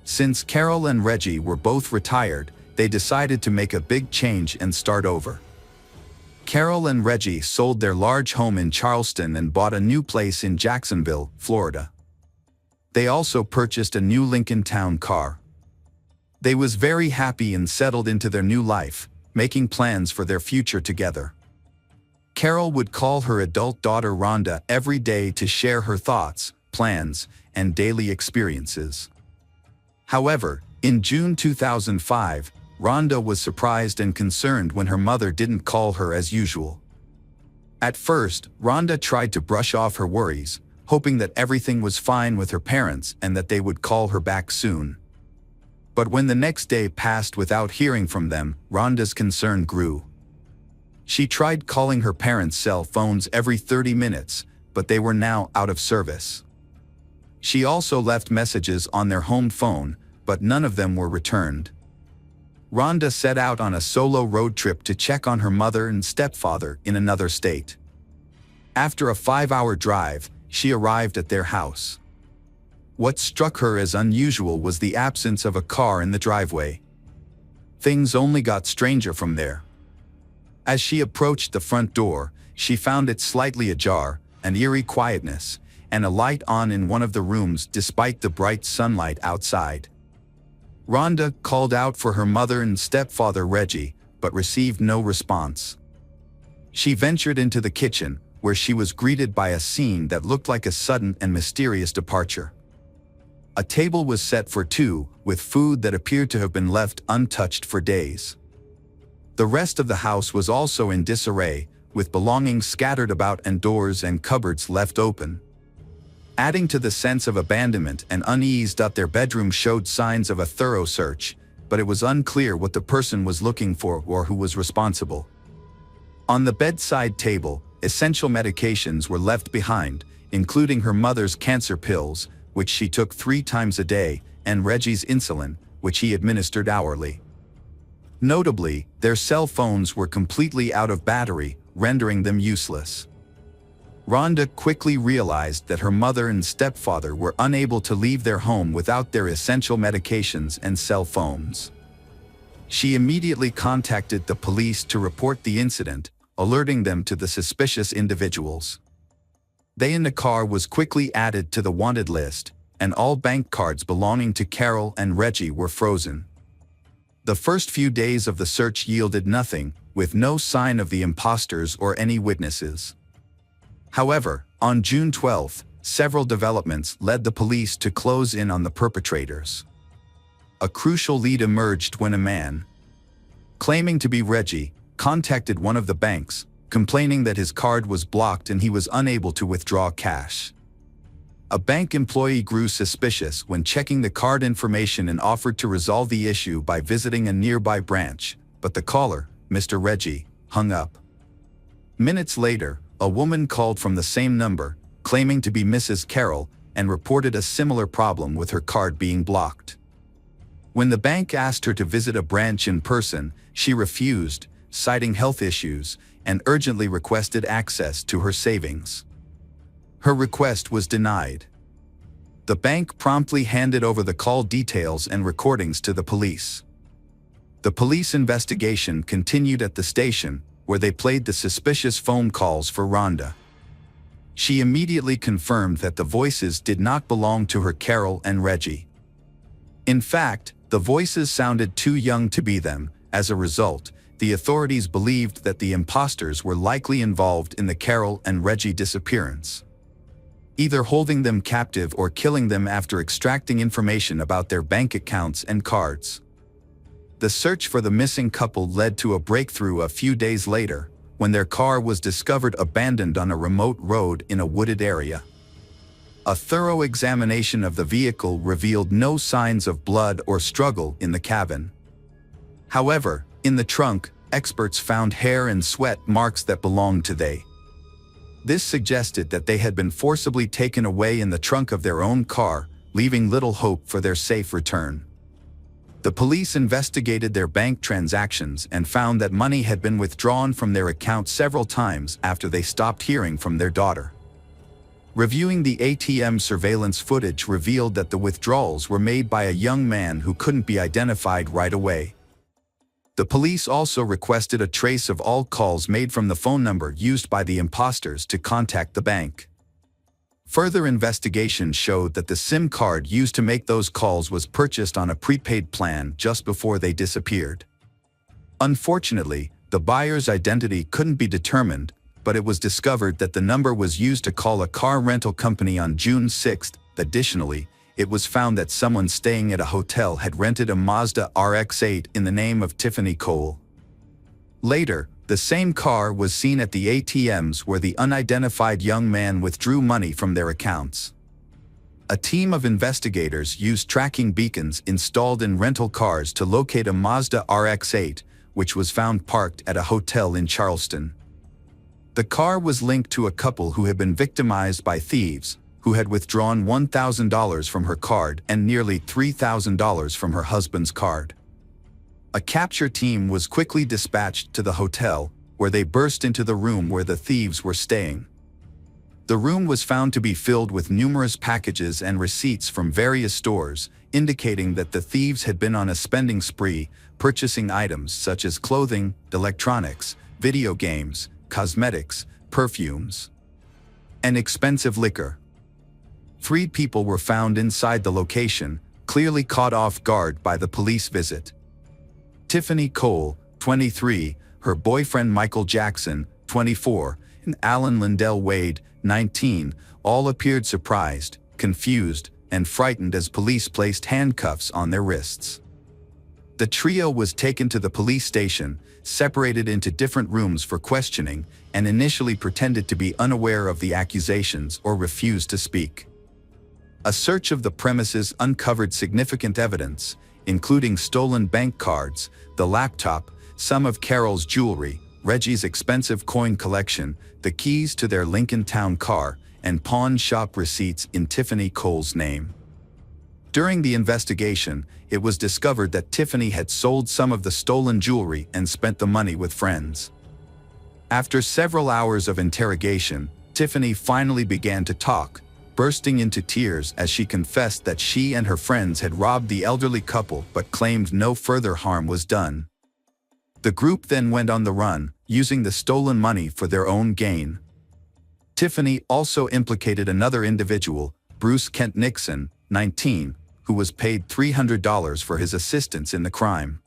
Since Carol and Reggie were both retired, they decided to make a big change and start over. Carol and Reggie sold their large home in Charleston and bought a new place in Jacksonville, Florida. They also purchased a new Lincoln Town car. They was very happy and settled into their new life, making plans for their future together. Carol would call her adult daughter Rhonda every day to share her thoughts, plans, and daily experiences. However, in June 2005, Rhonda was surprised and concerned when her mother didn't call her as usual. At first, Rhonda tried to brush off her worries, hoping that everything was fine with her parents and that they would call her back soon. But when the next day passed without hearing from them, Rhonda's concern grew. She tried calling her parents' cell phones every 30 minutes, but they were now out of service. She also left messages on their home phone, but none of them were returned. Rhonda set out on a solo road trip to check on her mother and stepfather in another state. After a 5-hour drive, she arrived at their house. What struck her as unusual was the absence of a car in the driveway. Things only got stranger from there. As she approached the front door, she found it slightly ajar, an eerie quietness, and a light on in one of the rooms despite the bright sunlight outside. Rhonda called out for her mother and stepfather Reggie, but received no response. She ventured into the kitchen, where she was greeted by a scene that looked like a sudden and mysterious departure. A table was set for two, with food that appeared to have been left untouched for days. The rest of the house was also in disarray, with belongings scattered about and doors and cupboards left open. Adding to the sense of abandonment and unease, their bedroom showed signs of a thorough search, but it was unclear what the person was looking for or who was responsible. On the bedside table, essential medications were left behind, including her mother's cancer pills, which she took 3 times a day, and Reggie's insulin, which he administered hourly. Notably, their cell phones were completely out of battery, rendering them useless. Rhonda quickly realized that her mother and stepfather were unable to leave their home without their essential medications and cell phones. She immediately contacted the police to report the incident, alerting them to the suspicious individuals. They in the car was quickly added to the wanted list, and all bank cards belonging to Carol and Reggie were frozen. The first few days of the search yielded nothing, with no sign of the imposters or any witnesses. However, on June 12, several developments led the police to close in on the perpetrators. A crucial lead emerged when a man, claiming to be Reggie, contacted one of the banks, complaining that his card was blocked and he was unable to withdraw cash. A bank employee grew suspicious when checking the card information and offered to resolve the issue by visiting a nearby branch, but the caller, Mr. Reggie, hung up. Minutes later, a woman called from the same number, claiming to be Mrs. Carroll, and reported a similar problem with her card being blocked. When the bank asked her to visit a branch in person, she refused, citing health issues, and urgently requested access to her savings. Her request was denied. The bank promptly handed over the call details and recordings to the police. The police investigation continued at the station, where they played the suspicious phone calls for Rhonda. She immediately confirmed that the voices did not belong to her Carol and Reggie. In fact, the voices sounded too young to be them. As a result, the authorities believed that the imposters were likely involved in the Carol and Reggie disappearance, either holding them captive or killing them after extracting information about their bank accounts and cards. The search for the missing couple led to a breakthrough a few days later, when their car was discovered abandoned on a remote road in a wooded area. A thorough examination of the vehicle revealed no signs of blood or struggle in the cabin. However, in the trunk, experts found hair and sweat marks that belonged to they. This suggested that they had been forcibly taken away in the trunk of their own car, leaving little hope for their safe return. The police investigated their bank transactions and found that money had been withdrawn from their account several times after they stopped hearing from their daughter. Reviewing the ATM surveillance footage revealed that the withdrawals were made by a young man who couldn't be identified right away. The police also requested a trace of all calls made from the phone number used by the imposters to contact the bank. Further investigation showed that the SIM card used to make those calls was purchased on a prepaid plan just before they disappeared. Unfortunately, the buyer's identity couldn't be determined, but it was discovered that the number was used to call a car rental company on June 6. Additionally, it was found that someone staying at a hotel had rented a Mazda RX-8 in the name of Tiffany Cole. Later, the same car was seen at the ATMs where the unidentified young man withdrew money from their accounts. A team of investigators used tracking beacons installed in rental cars to locate a Mazda RX-8, which was found parked at a hotel in Charleston. The car was linked to a couple who had been victimized by thieves, who had withdrawn $1,000 from her card and nearly $3,000 from her husband's card. A capture team was quickly dispatched to the hotel, where they burst into the room where the thieves were staying. The room was found to be filled with numerous packages and receipts from various stores, indicating that the thieves had been on a spending spree, purchasing items such as clothing, electronics, video games, cosmetics, perfumes, and expensive liquor. 3 people were found inside the location, clearly caught off guard by the police visit. Tiffany Cole, 23, her boyfriend Michael Jackson, 24, and Alan Lindell Wade, 19, all appeared surprised, confused, and frightened as police placed handcuffs on their wrists. The trio was taken to the police station, separated into different rooms for questioning, and initially pretended to be unaware of the accusations or refused to speak. A search of the premises uncovered significant evidence, including stolen bank cards, the laptop, some of Carol's jewelry, Reggie's expensive coin collection, the keys to their Lincoln Town car, and pawn shop receipts in Tiffany Cole's name. During the investigation, it was discovered that Tiffany had sold some of the stolen jewelry and spent the money with friends. After several hours of interrogation, Tiffany finally began to talk, bursting into tears as she confessed that she and her friends had robbed the elderly couple but claimed no further harm was done. The group then went on the run, using the stolen money for their own gain. Tiffany also implicated another individual, Bruce Kent Nixon, 19, who was paid $300 for his assistance in the crime.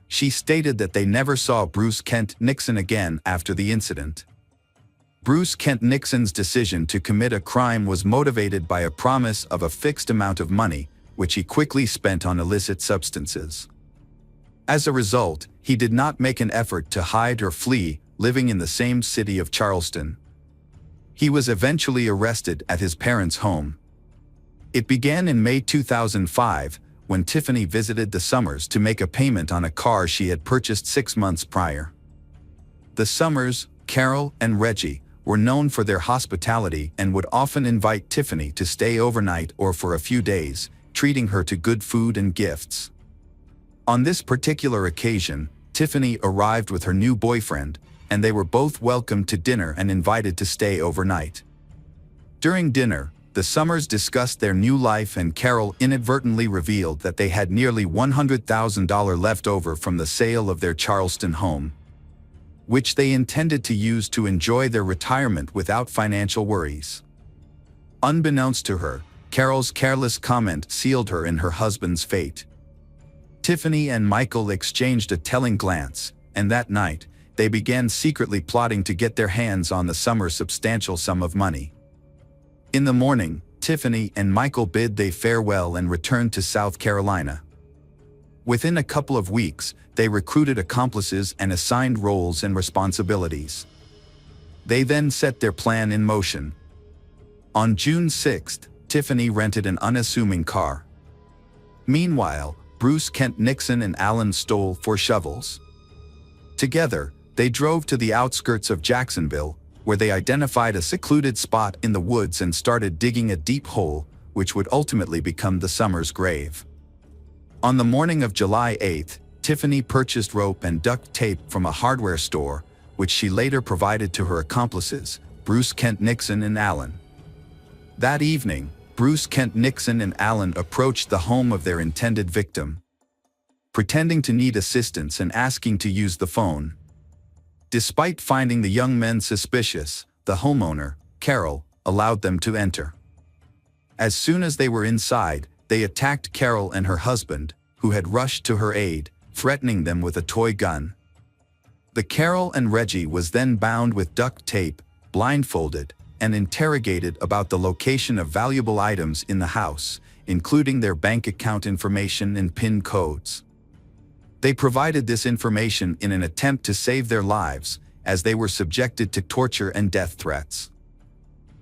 She stated that they never saw Bruce Kent Nixon again after the incident. Bruce Kent Nixon's decision to commit a crime was motivated by a promise of a fixed amount of money, which he quickly spent on illicit substances. As a result, he did not make an effort to hide or flee, living in the same city of Charleston. He was eventually arrested at his parents' home. It began in May 2005, when Tiffany visited the Summers to make a payment on a car she had purchased 6 months prior. The Summers, Carol, and Reggie were known for their hospitality and would often invite Tiffany to stay overnight or for a few days, treating her to good food and gifts. On this particular occasion, Tiffany arrived with her new boyfriend, and they were both welcomed to dinner and invited to stay overnight. During dinner, the Summers discussed their new life, and Carol inadvertently revealed that they had nearly $100,000 left over from the sale of their Charleston home, which they intended to use to enjoy their retirement without financial worries. Unbeknownst to her, Carol's careless comment sealed her in her husband's fate. Tiffany and Michael exchanged a telling glance, and that night, they began secretly plotting to get their hands on the Summers' substantial sum of money. In the morning, Tiffany and Michael bid they farewell and returned to South Carolina. Within a couple of weeks, they recruited accomplices and assigned roles and responsibilities. They then set their plan in motion. On June 6th, Tiffany rented an unassuming car. Meanwhile, Bruce Kent Nixon and Alan stole 4 shovels. Together, they drove to the outskirts of Jacksonville, where they identified a secluded spot in the woods and started digging a deep hole, which would ultimately become the Summers' grave. On the morning of July 8th, Tiffany purchased rope and duct tape from a hardware store, which she later provided to her accomplices, Bruce Kent Nixon and Alan. That evening, Bruce Kent Nixon and Alan approached the home of their intended victim, pretending to need assistance and asking to use the phone. Despite finding the young men suspicious, the homeowner, Carol, allowed them to enter. As soon as they were inside, they attacked Carol and her husband, who had rushed to her aid, threatening them with a toy gun. The Carol and Reggie was then bound with duct tape, blindfolded, and interrogated about the location of valuable items in the house, including their bank account information and PIN codes. They provided this information in an attempt to save their lives, as they were subjected to torture and death threats.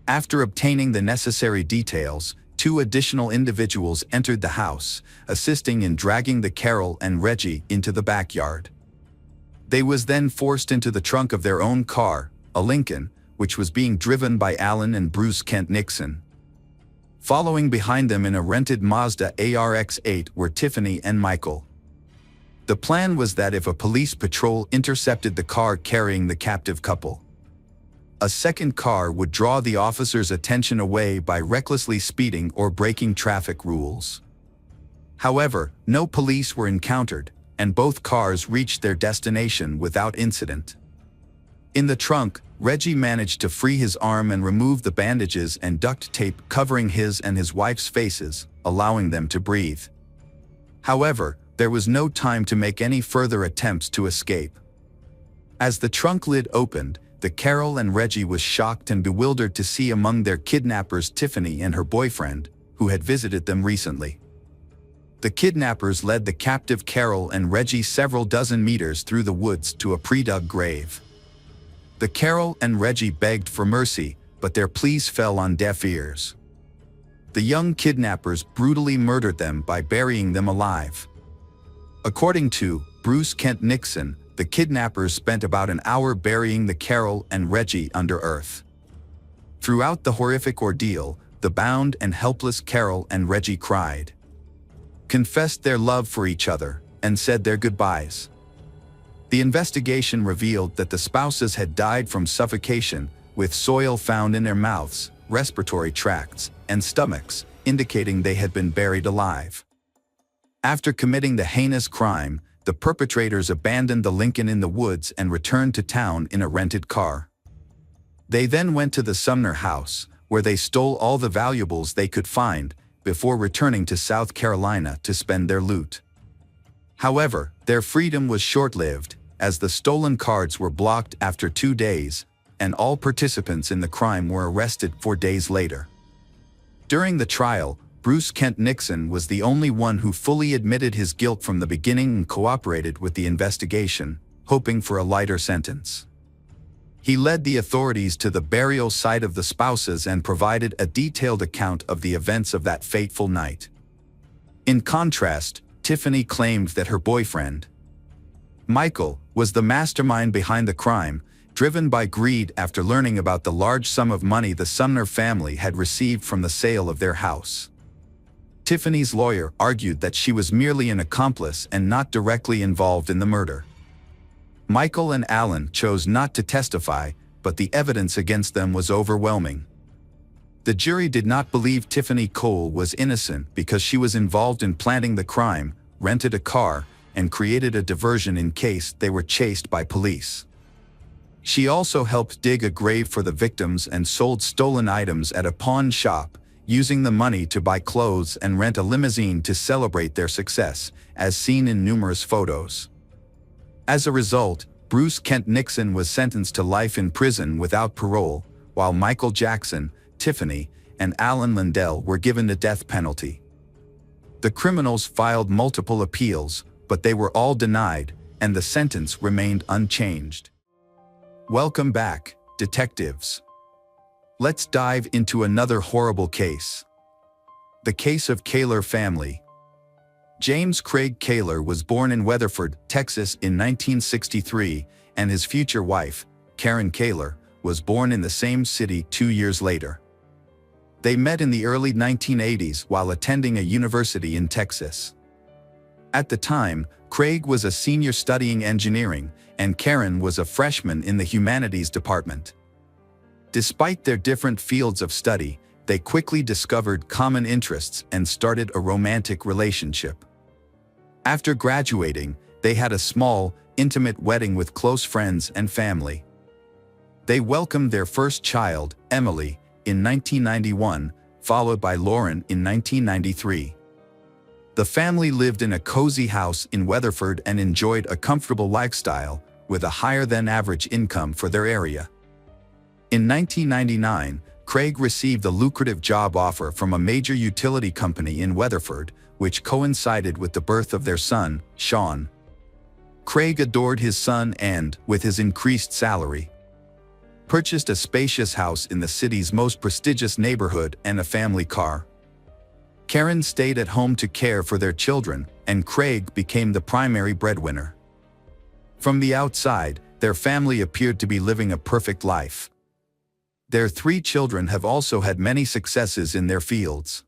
After obtaining the necessary details, 2 additional individuals entered the house, assisting in dragging the Carol and Reggie into the backyard. They was then forced into the trunk of their own car, a Lincoln, which was being driven by Alan and Bruce Kent Nixon. Following behind them in a rented Mazda ARX-8 were Tiffany and Michael. The plan was that if a police patrol intercepted the car carrying the captive couple, a second car would draw the officers' attention away by recklessly speeding or breaking traffic rules. However, no police were encountered, and both cars reached their destination without incident. In the trunk, Reggie managed to free his arm and remove the bandages and duct tape covering his and his wife's faces, allowing them to breathe. However, there was no time to make any further attempts to escape. As the trunk lid opened, the Carol and Reggie was shocked and bewildered to see among their kidnappers Tiffany and her boyfriend, who had visited them recently. The kidnappers led the captive Carol and Reggie several dozen meters through the woods to a pre-dug grave. The Carol and Reggie begged for mercy, but their pleas fell on deaf ears. The young kidnappers brutally murdered them by burying them alive. According to Bruce Kent Nixon, the kidnappers spent about an hour burying the Carol and Reggie under earth. Throughout the horrific ordeal, the bound and helpless Carol and Reggie cried, confessed their love for each other, and said their goodbyes. The investigation revealed that the spouses had died from suffocation, with soil found in their mouths, respiratory tracts, and stomachs, indicating they had been buried alive. After committing the heinous crime, the perpetrators abandoned the Lincoln in the woods and returned to town in a rented car. They then went to the Sumner house, where they stole all the valuables they could find, before returning to South Carolina to spend their loot. However, their freedom was short-lived, as the stolen cards were blocked after 2 days, and all participants in the crime were arrested 4 days later. During the trial, Bruce Kent Nixon was the only one who fully admitted his guilt from the beginning and cooperated with the investigation, hoping for a lighter sentence. He led the authorities to the burial site of the spouses and provided a detailed account of the events of that fateful night. In contrast, Tiffany claimed that her boyfriend, Michael, was the mastermind behind the crime, driven by greed after learning about the large sum of money the Sumner family had received from the sale of their house. Tiffany's lawyer argued that she was merely an accomplice and not directly involved in the murder. Michael and Alan chose not to testify, but the evidence against them was overwhelming. The jury did not believe Tiffany Cole was innocent because she was involved in planning the crime, rented a car, and created a diversion in case they were chased by police. She also helped dig a grave for the victims and sold stolen items at a pawn shop, using the money to buy clothes and rent a limousine to celebrate their success, as seen in numerous photos. As a result, Bruce Kent Nixon was sentenced to life in prison without parole, while Michael Jackson, Tiffany, and Alan Lindell were given the death penalty. The criminals filed multiple appeals, but they were all denied, and the sentence remained unchanged. Welcome back, detectives. Let's dive into another horrible case. The case of Kaler family. James Craig Kaler was born in Weatherford, Texas in 1963, and his future wife, Karen Kaler, was born in the same city 2 years later. They met in the early 1980s while attending a university in Texas. At the time, Craig was a senior studying engineering, and Karen was a freshman in the humanities department. Despite their different fields of study, they quickly discovered common interests and started a romantic relationship. After graduating, they had a small, intimate wedding with close friends and family. They welcomed their first child, Emily, in 1991, followed by Lauren in 1993. The family lived in a cozy house in Weatherford and enjoyed a comfortable lifestyle, with a higher-than-average income for their area. In 1999, Craig received a lucrative job offer from a major utility company in Weatherford, which coincided with the birth of their son, Sean. Craig adored his son and, with his increased salary, purchased a spacious house in the city's most prestigious neighborhood and a family car. Karen stayed at home to care for their children, and Craig became the primary breadwinner. From the outside, their family appeared to be living a perfect life. Their 3 children have also had many successes in their fields.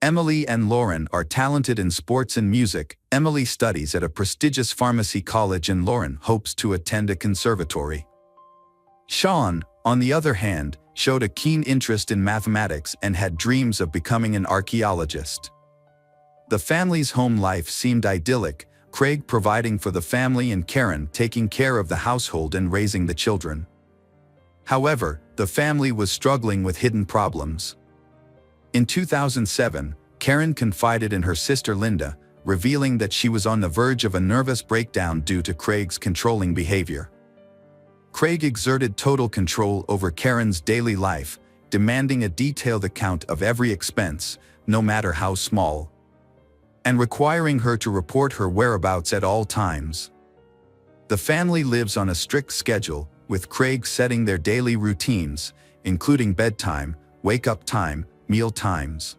Emily and Lauren are talented in sports and music. Emily studies at a prestigious pharmacy college and Lauren hopes to attend a conservatory. Sean, on the other hand, showed a keen interest in mathematics and had dreams of becoming an archaeologist. The family's home life seemed idyllic, Craig providing for the family and Karen taking care of the household and raising the children. However, the family was struggling with hidden problems. In 2007, Karen confided in her sister Linda, revealing that she was on the verge of a nervous breakdown due to Craig's controlling behavior. Craig exerted total control over Karen's daily life, demanding a detailed account of every expense, no matter how small, and requiring her to report her whereabouts at all times. The family lives on a strict schedule, with Craig setting their daily routines, including bedtime, wake-up time, meal times.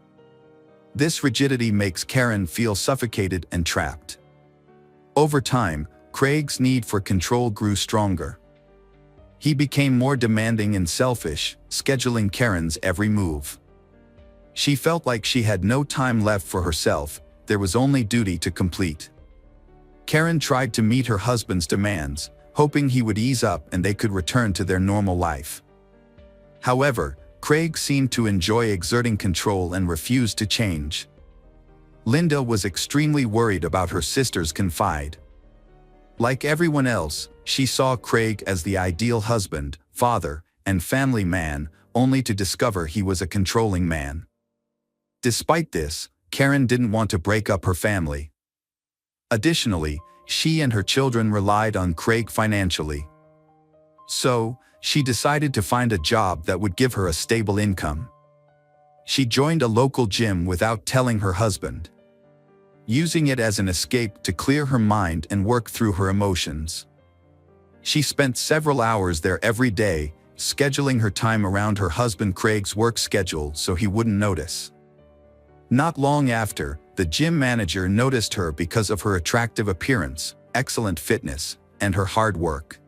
This rigidity makes Karen feel suffocated and trapped. Over time, Craig's need for control grew stronger. He became more demanding and selfish, scheduling Karen's every move. She felt like she had no time left for herself, there was only duty to complete. Karen tried to meet her husband's demands, hoping he would ease up and they could return to their normal life. However, Craig seemed to enjoy exerting control and refused to change. Linda was extremely worried about her sister's confide. Like everyone else, she saw Craig as the ideal husband, father, and family man, only to discover he was a controlling man. Despite this, Karen didn't want to break up her family. Additionally, she and her children relied on Craig financially. So, she decided to find a job that would give her a stable income. She joined a local gym without telling her husband, using it as an escape to clear her mind and work through her emotions. She spent several hours there every day, scheduling her time around her husband Craig's work schedule so he wouldn't notice. Not long after, the gym manager noticed her because of her attractive appearance, excellent fitness, and her hard work.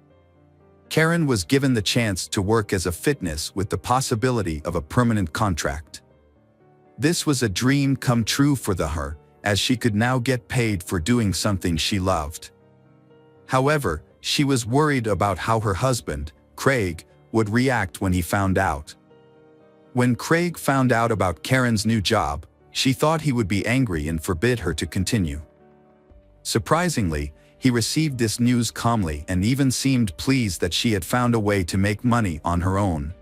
Karen was given the chance to work as a fitness with the possibility of a permanent contract. This was a dream come true for her, as she could now get paid for doing something she loved. However, she was worried about how her husband, Craig, would react when he found out. When Craig found out about Karen's new job, she thought he would be angry and forbid her to continue. Surprisingly, he received this news calmly and even seemed pleased that she had found a way to make money on her own.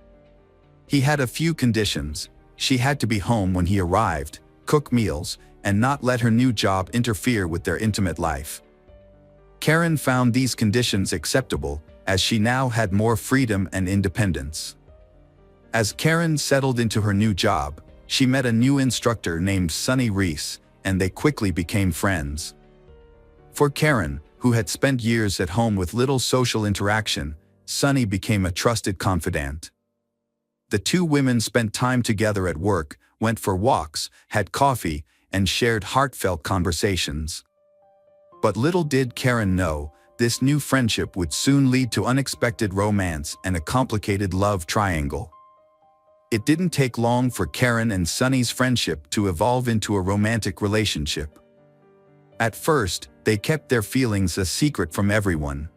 He had a few conditions. She had to be home when he arrived, cook meals, and not let her new job interfere with their intimate life. Karen found these conditions acceptable, as she now had more freedom and independence. As Karen settled into her new job, she met a new instructor named Sonny Reese, and they quickly became friends. For Karen, who had spent years at home with little social interaction, Sonny became a trusted confidant. The two women spent time together at work, went for walks, had coffee, and shared heartfelt conversations. But little did Karen know, this new friendship would soon lead to unexpected romance and a complicated love triangle. It didn't take long for Karen and Sonny's friendship to evolve into a romantic relationship. At first, they kept their feelings a secret from everyone.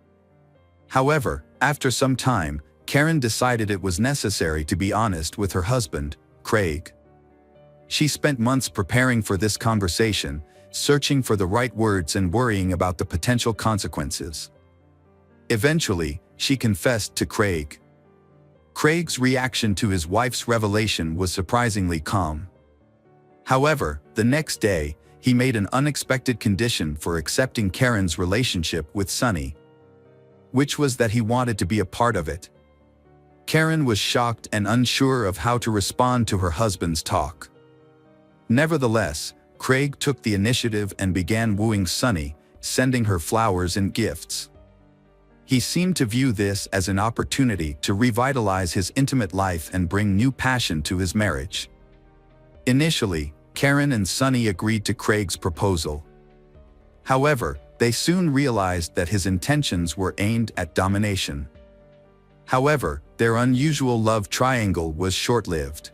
However, after some time, Karen decided it was necessary to be honest with her husband, Craig. She spent months preparing for this conversation, searching for the right words and worrying about the potential consequences. Eventually, she confessed to Craig. Craig's reaction to his wife's revelation was surprisingly calm. However, the next day, he made an unexpected condition for accepting Karen's relationship with Sonny, which was that he wanted to be a part of it. Karen was shocked and unsure of how to respond to her husband's talk. Nevertheless, Craig took the initiative and began wooing Sonny, sending her flowers and gifts. He seemed to view this as an opportunity to revitalize his intimate life and bring new passion to his marriage. Initially, Karen and Sonny agreed to Craig's proposal. However, they soon realized that his intentions were aimed at domination. However, their unusual love triangle was short-lived.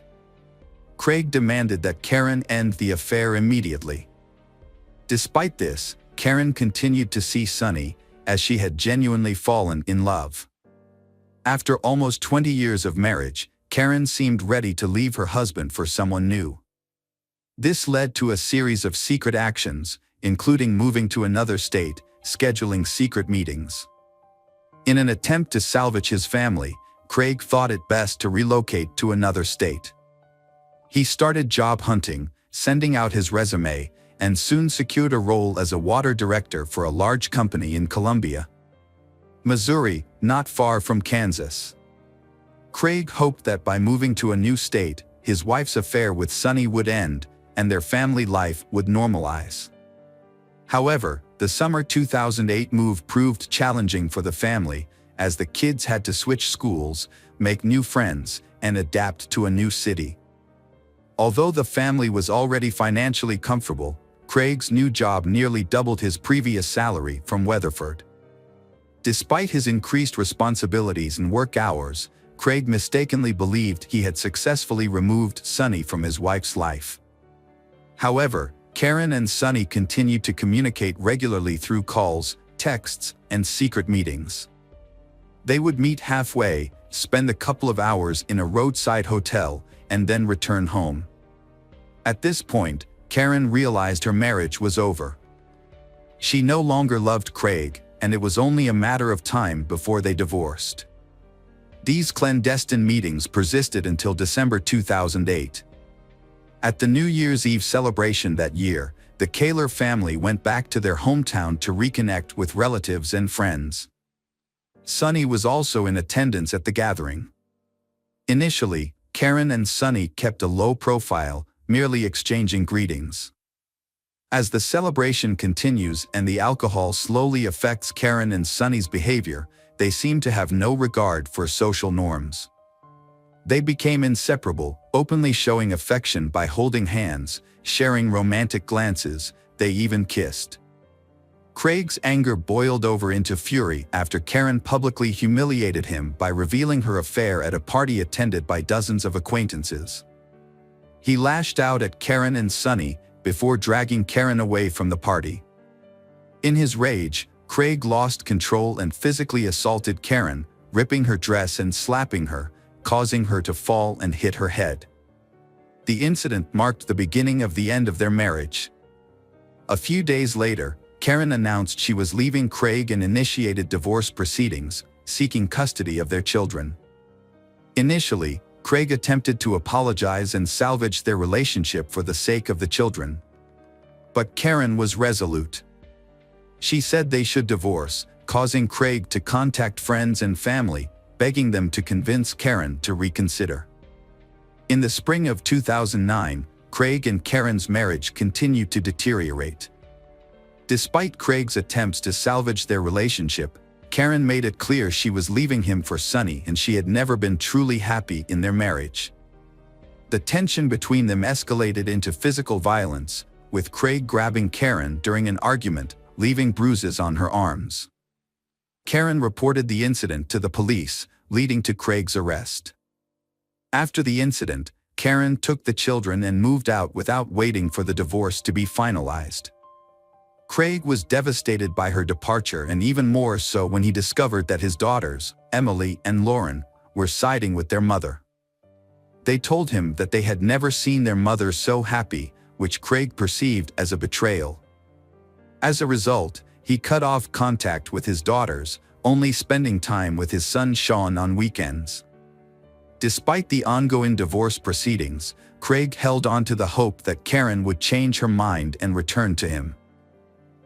Craig demanded that Karen end the affair immediately. Despite this, Karen continued to see Sonny, as she had genuinely fallen in love. After almost 20 years of marriage, Karen seemed ready to leave her husband for someone new. This led to a series of secret actions, including moving to another state, scheduling secret meetings. In an attempt to salvage his family, Craig thought it best to relocate to another state. He started job hunting, sending out his resume, and soon secured a role as a water director for a large company in Columbia, Missouri, not far from Kansas. Craig hoped that by moving to a new state, his wife's affair with Sonny would end, and their family life would normalize. However, the summer 2008 move proved challenging for the family, as the kids had to switch schools, make new friends, and adapt to a new city. Although the family was already financially comfortable, Craig's new job nearly doubled his previous salary from Weatherford. Despite his increased responsibilities and work hours, Craig mistakenly believed he had successfully removed Sonny from his wife's life. However, Karen and Sonny continued to communicate regularly through calls, texts, and secret meetings. They would meet halfway, spend a couple of hours in a roadside hotel, and then return home. At this point, Karen realized her marriage was over. She no longer loved Craig, and it was only a matter of time before they divorced. These clandestine meetings persisted until December 2008. At the New Year's Eve celebration that year, the Kaler family went back to their hometown to reconnect with relatives and friends. Sonny was also in attendance at the gathering. Initially, Karen and Sonny kept a low profile, merely exchanging greetings. As the celebration continues and the alcohol slowly affects Karen and Sonny's behavior, they seem to have no regard for social norms. They became inseparable, openly showing affection by holding hands, sharing romantic glances. They even kissed. Craig's anger boiled over into fury after Karen publicly humiliated him by revealing her affair at a party attended by dozens of acquaintances. He lashed out at Karen and Sonny before dragging Karen away from the party. In his rage, Craig lost control and physically assaulted Karen, ripping her dress and slapping her, causing her to fall and hit her head. The incident marked the beginning of the end of their marriage. A few days later, Karen announced she was leaving Craig and initiated divorce proceedings, seeking custody of their children. Initially, Craig attempted to apologize and salvage their relationship for the sake of the children. But Karen was resolute. She said they should divorce, causing Craig to contact friends and family, begging them to convince Karen to reconsider. In the spring of 2009, Craig and Karen's marriage continued to deteriorate. Despite Craig's attempts to salvage their relationship, Karen made it clear she was leaving him for Sonny and she had never been truly happy in their marriage. The tension between them escalated into physical violence, with Craig grabbing Karen during an argument, leaving bruises on her arms. Karen reported the incident to the police, leading to Craig's arrest. After the incident, Karen took the children and moved out without waiting for the divorce to be finalized. Craig was devastated by her departure and even more so when he discovered that his daughters, Emily and Lauren, were siding with their mother. They told him that they had never seen their mother so happy, which Craig perceived as a betrayal. As a result, he cut off contact with his daughters, only spending time with his son Sean on weekends. Despite the ongoing divorce proceedings, Craig held on to the hope that Karen would change her mind and return to him.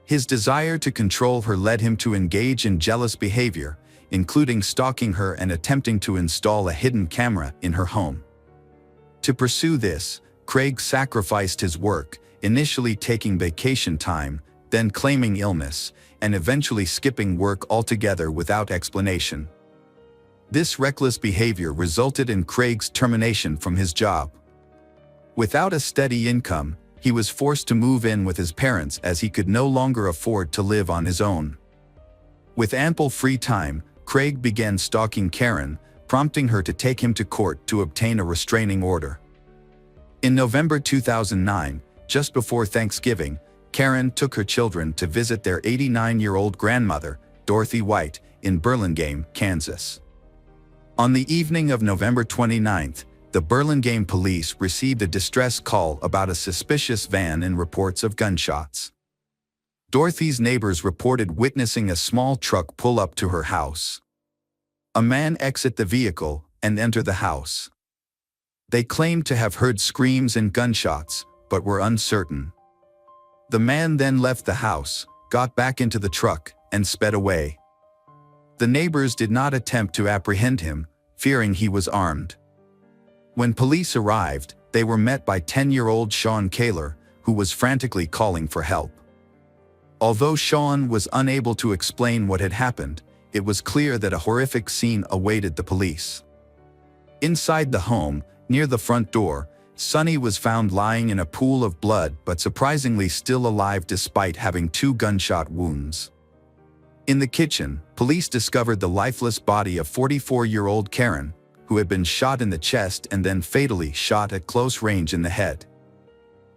His desire to control her led him to engage in jealous behavior, including stalking her and attempting to install a hidden camera in her home. To pursue this, Craig sacrificed his work, initially taking vacation time, then claiming illness, and eventually skipping work altogether without explanation. This reckless behavior resulted in Craig's termination from his job. Without a steady income, he was forced to move in with his parents as he could no longer afford to live on his own. With ample free time, Craig began stalking Karen, prompting her to take him to court to obtain a restraining order. In November 2009, just before Thanksgiving, Karen took her children to visit their 89-year-old grandmother, Dorothy White, in Burlingame, Kansas. On the evening of November 29th, the Burlingame police received a distress call about a suspicious van and reports of gunshots. Dorothy's neighbors reported witnessing a small truck pull up to her house. A man exit the vehicle and enter the house. They claimed to have heard screams and gunshots, but were uncertain. The man then left the house, got back into the truck, and sped away. The neighbors did not attempt to apprehend him, fearing he was armed. When police arrived, they were met by 10-year-old Sean Kaler, who was frantically calling for help. Although Sean was unable to explain what had happened, it was clear that a horrific scene awaited the police. Inside the home, near the front door, Sonny was found lying in a pool of blood but surprisingly still alive despite having 2 gunshot wounds. In the kitchen, police discovered the lifeless body of 44-year-old Karen, who had been shot in the chest and then fatally shot at close range in the head.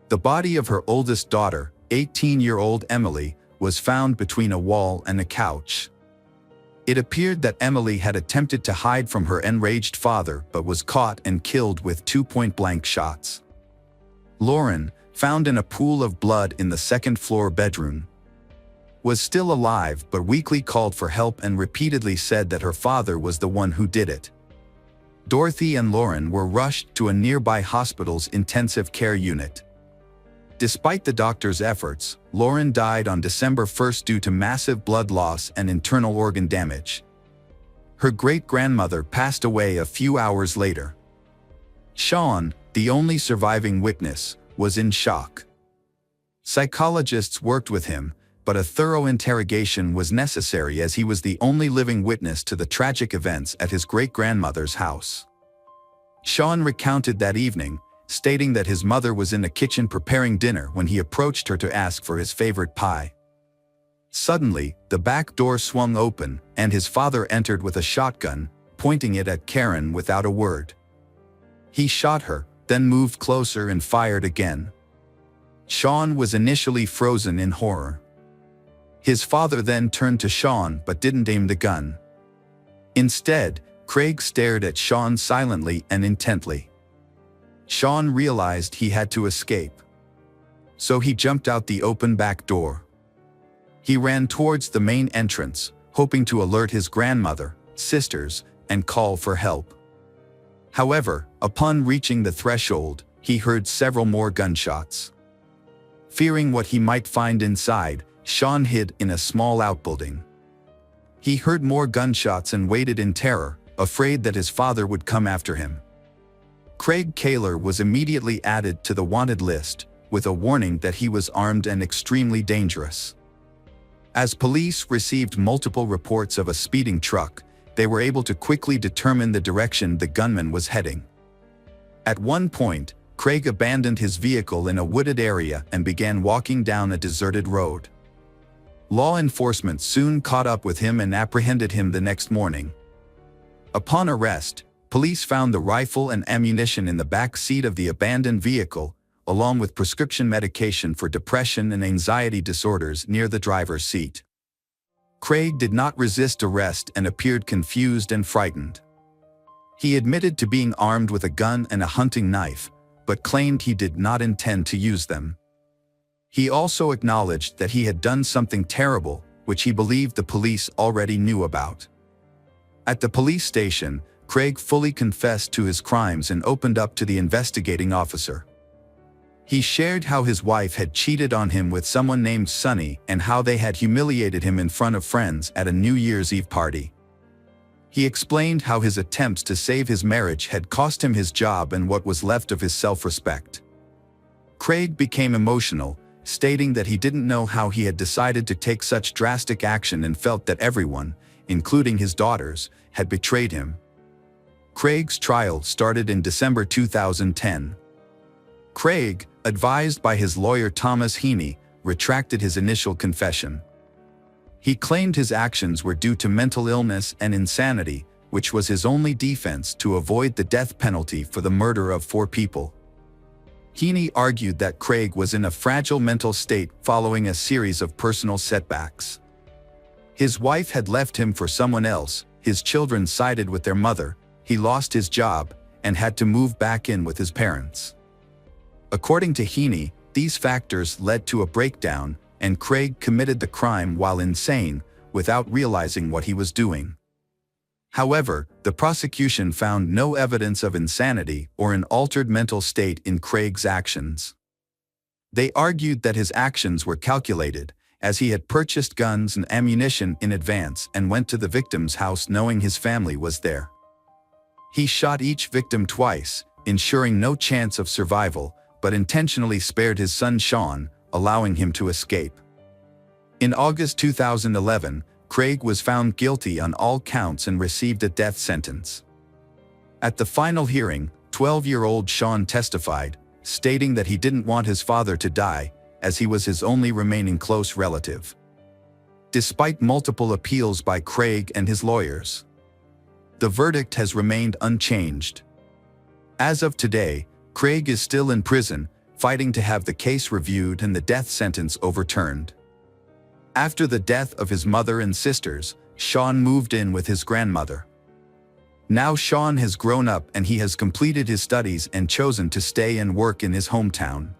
The body of her oldest daughter, 18-year-old Emily, was found between a wall and a couch. It appeared that Emily had attempted to hide from her enraged father but was caught and killed with 2 point-blank shots. Lauren, found in a pool of blood in the second-floor bedroom, was still alive but weakly called for help and repeatedly said that her father was the one who did it. Dorothy and Lauren were rushed to a nearby hospital's intensive care unit. Despite the doctor's efforts, Lauren died on December 1st due to massive blood loss and internal organ damage. Her great-grandmother passed away a few hours later. Sean, the only surviving witness, was in shock. Psychologists worked with him, but a thorough interrogation was necessary as he was the only living witness to the tragic events at his great-grandmother's house. Sean recounted that evening, stating that his mother was in the kitchen preparing dinner when he approached her to ask for his favorite pie. Suddenly, the back door swung open, and his father entered with a shotgun, pointing it at Karen without a word. He shot her, then moved closer and fired again. Sean was initially frozen in horror. His father then turned to Sean but didn't aim the gun. Instead, Craig stared at Sean silently and intently. Sean realized he had to escape. So he jumped out the open back door. He ran towards the main entrance, hoping to alert his grandmother, sisters, and call for help. However, upon reaching the threshold, he heard several more gunshots. Fearing what he might find inside, Sean hid in a small outbuilding. He heard more gunshots and waited in terror, afraid that his father would come after him. Craig Kaler was immediately added to the wanted list, with a warning that he was armed and extremely dangerous. As police received multiple reports of a speeding truck, they were able to quickly determine the direction the gunman was heading. At one point, Craig abandoned his vehicle in a wooded area and began walking down a deserted road. Law enforcement soon caught up with him and apprehended him the next morning. Upon arrest, police found the rifle and ammunition in the back seat of the abandoned vehicle, along with prescription medication for depression and anxiety disorders near the driver's seat. Craig did not resist arrest and appeared confused and frightened. He admitted to being armed with a gun and a hunting knife, but claimed he did not intend to use them. He also acknowledged that he had done something terrible, which he believed the police already knew about. At the police station, Craig fully confessed to his crimes and opened up to the investigating officer. He shared how his wife had cheated on him with someone named Sonny and how they had humiliated him in front of friends at a New Year's Eve party. He explained how his attempts to save his marriage had cost him his job and what was left of his self-respect. Craig became emotional, stating that he didn't know how he had decided to take such drastic action and felt that everyone, including his daughters, had betrayed him. Craig's trial started in December 2010. Craig, advised by his lawyer Thomas Heaney, retracted his initial confession. He claimed his actions were due to mental illness and insanity, which was his only defense to avoid the death penalty for the murder of 4 people. Heaney argued that Craig was in a fragile mental state following a series of personal setbacks. His wife had left him for someone else, his children sided with their mother, he lost his job, and had to move back in with his parents. According to Heaney, these factors led to a breakdown, and Craig committed the crime while insane, without realizing what he was doing. However, the prosecution found no evidence of insanity or an altered mental state in Craig's actions. They argued that his actions were calculated, as he had purchased guns and ammunition in advance and went to the victim's house knowing his family was there. He shot each victim twice, ensuring no chance of survival, but intentionally spared his son Sean, allowing him to escape. In August 2011, Craig was found guilty on all counts and received a death sentence. At the final hearing, 12-year-old Sean testified, stating that he didn't want his father to die, as he was his only remaining close relative. Despite multiple appeals by Craig and his lawyers, the verdict has remained unchanged. As of today, Craig is still in prison, fighting to have the case reviewed and the death sentence overturned. After the death of his mother and sisters, Sean moved in with his grandmother. Now Sean has grown up and he has completed his studies and chosen to stay and work in his hometown.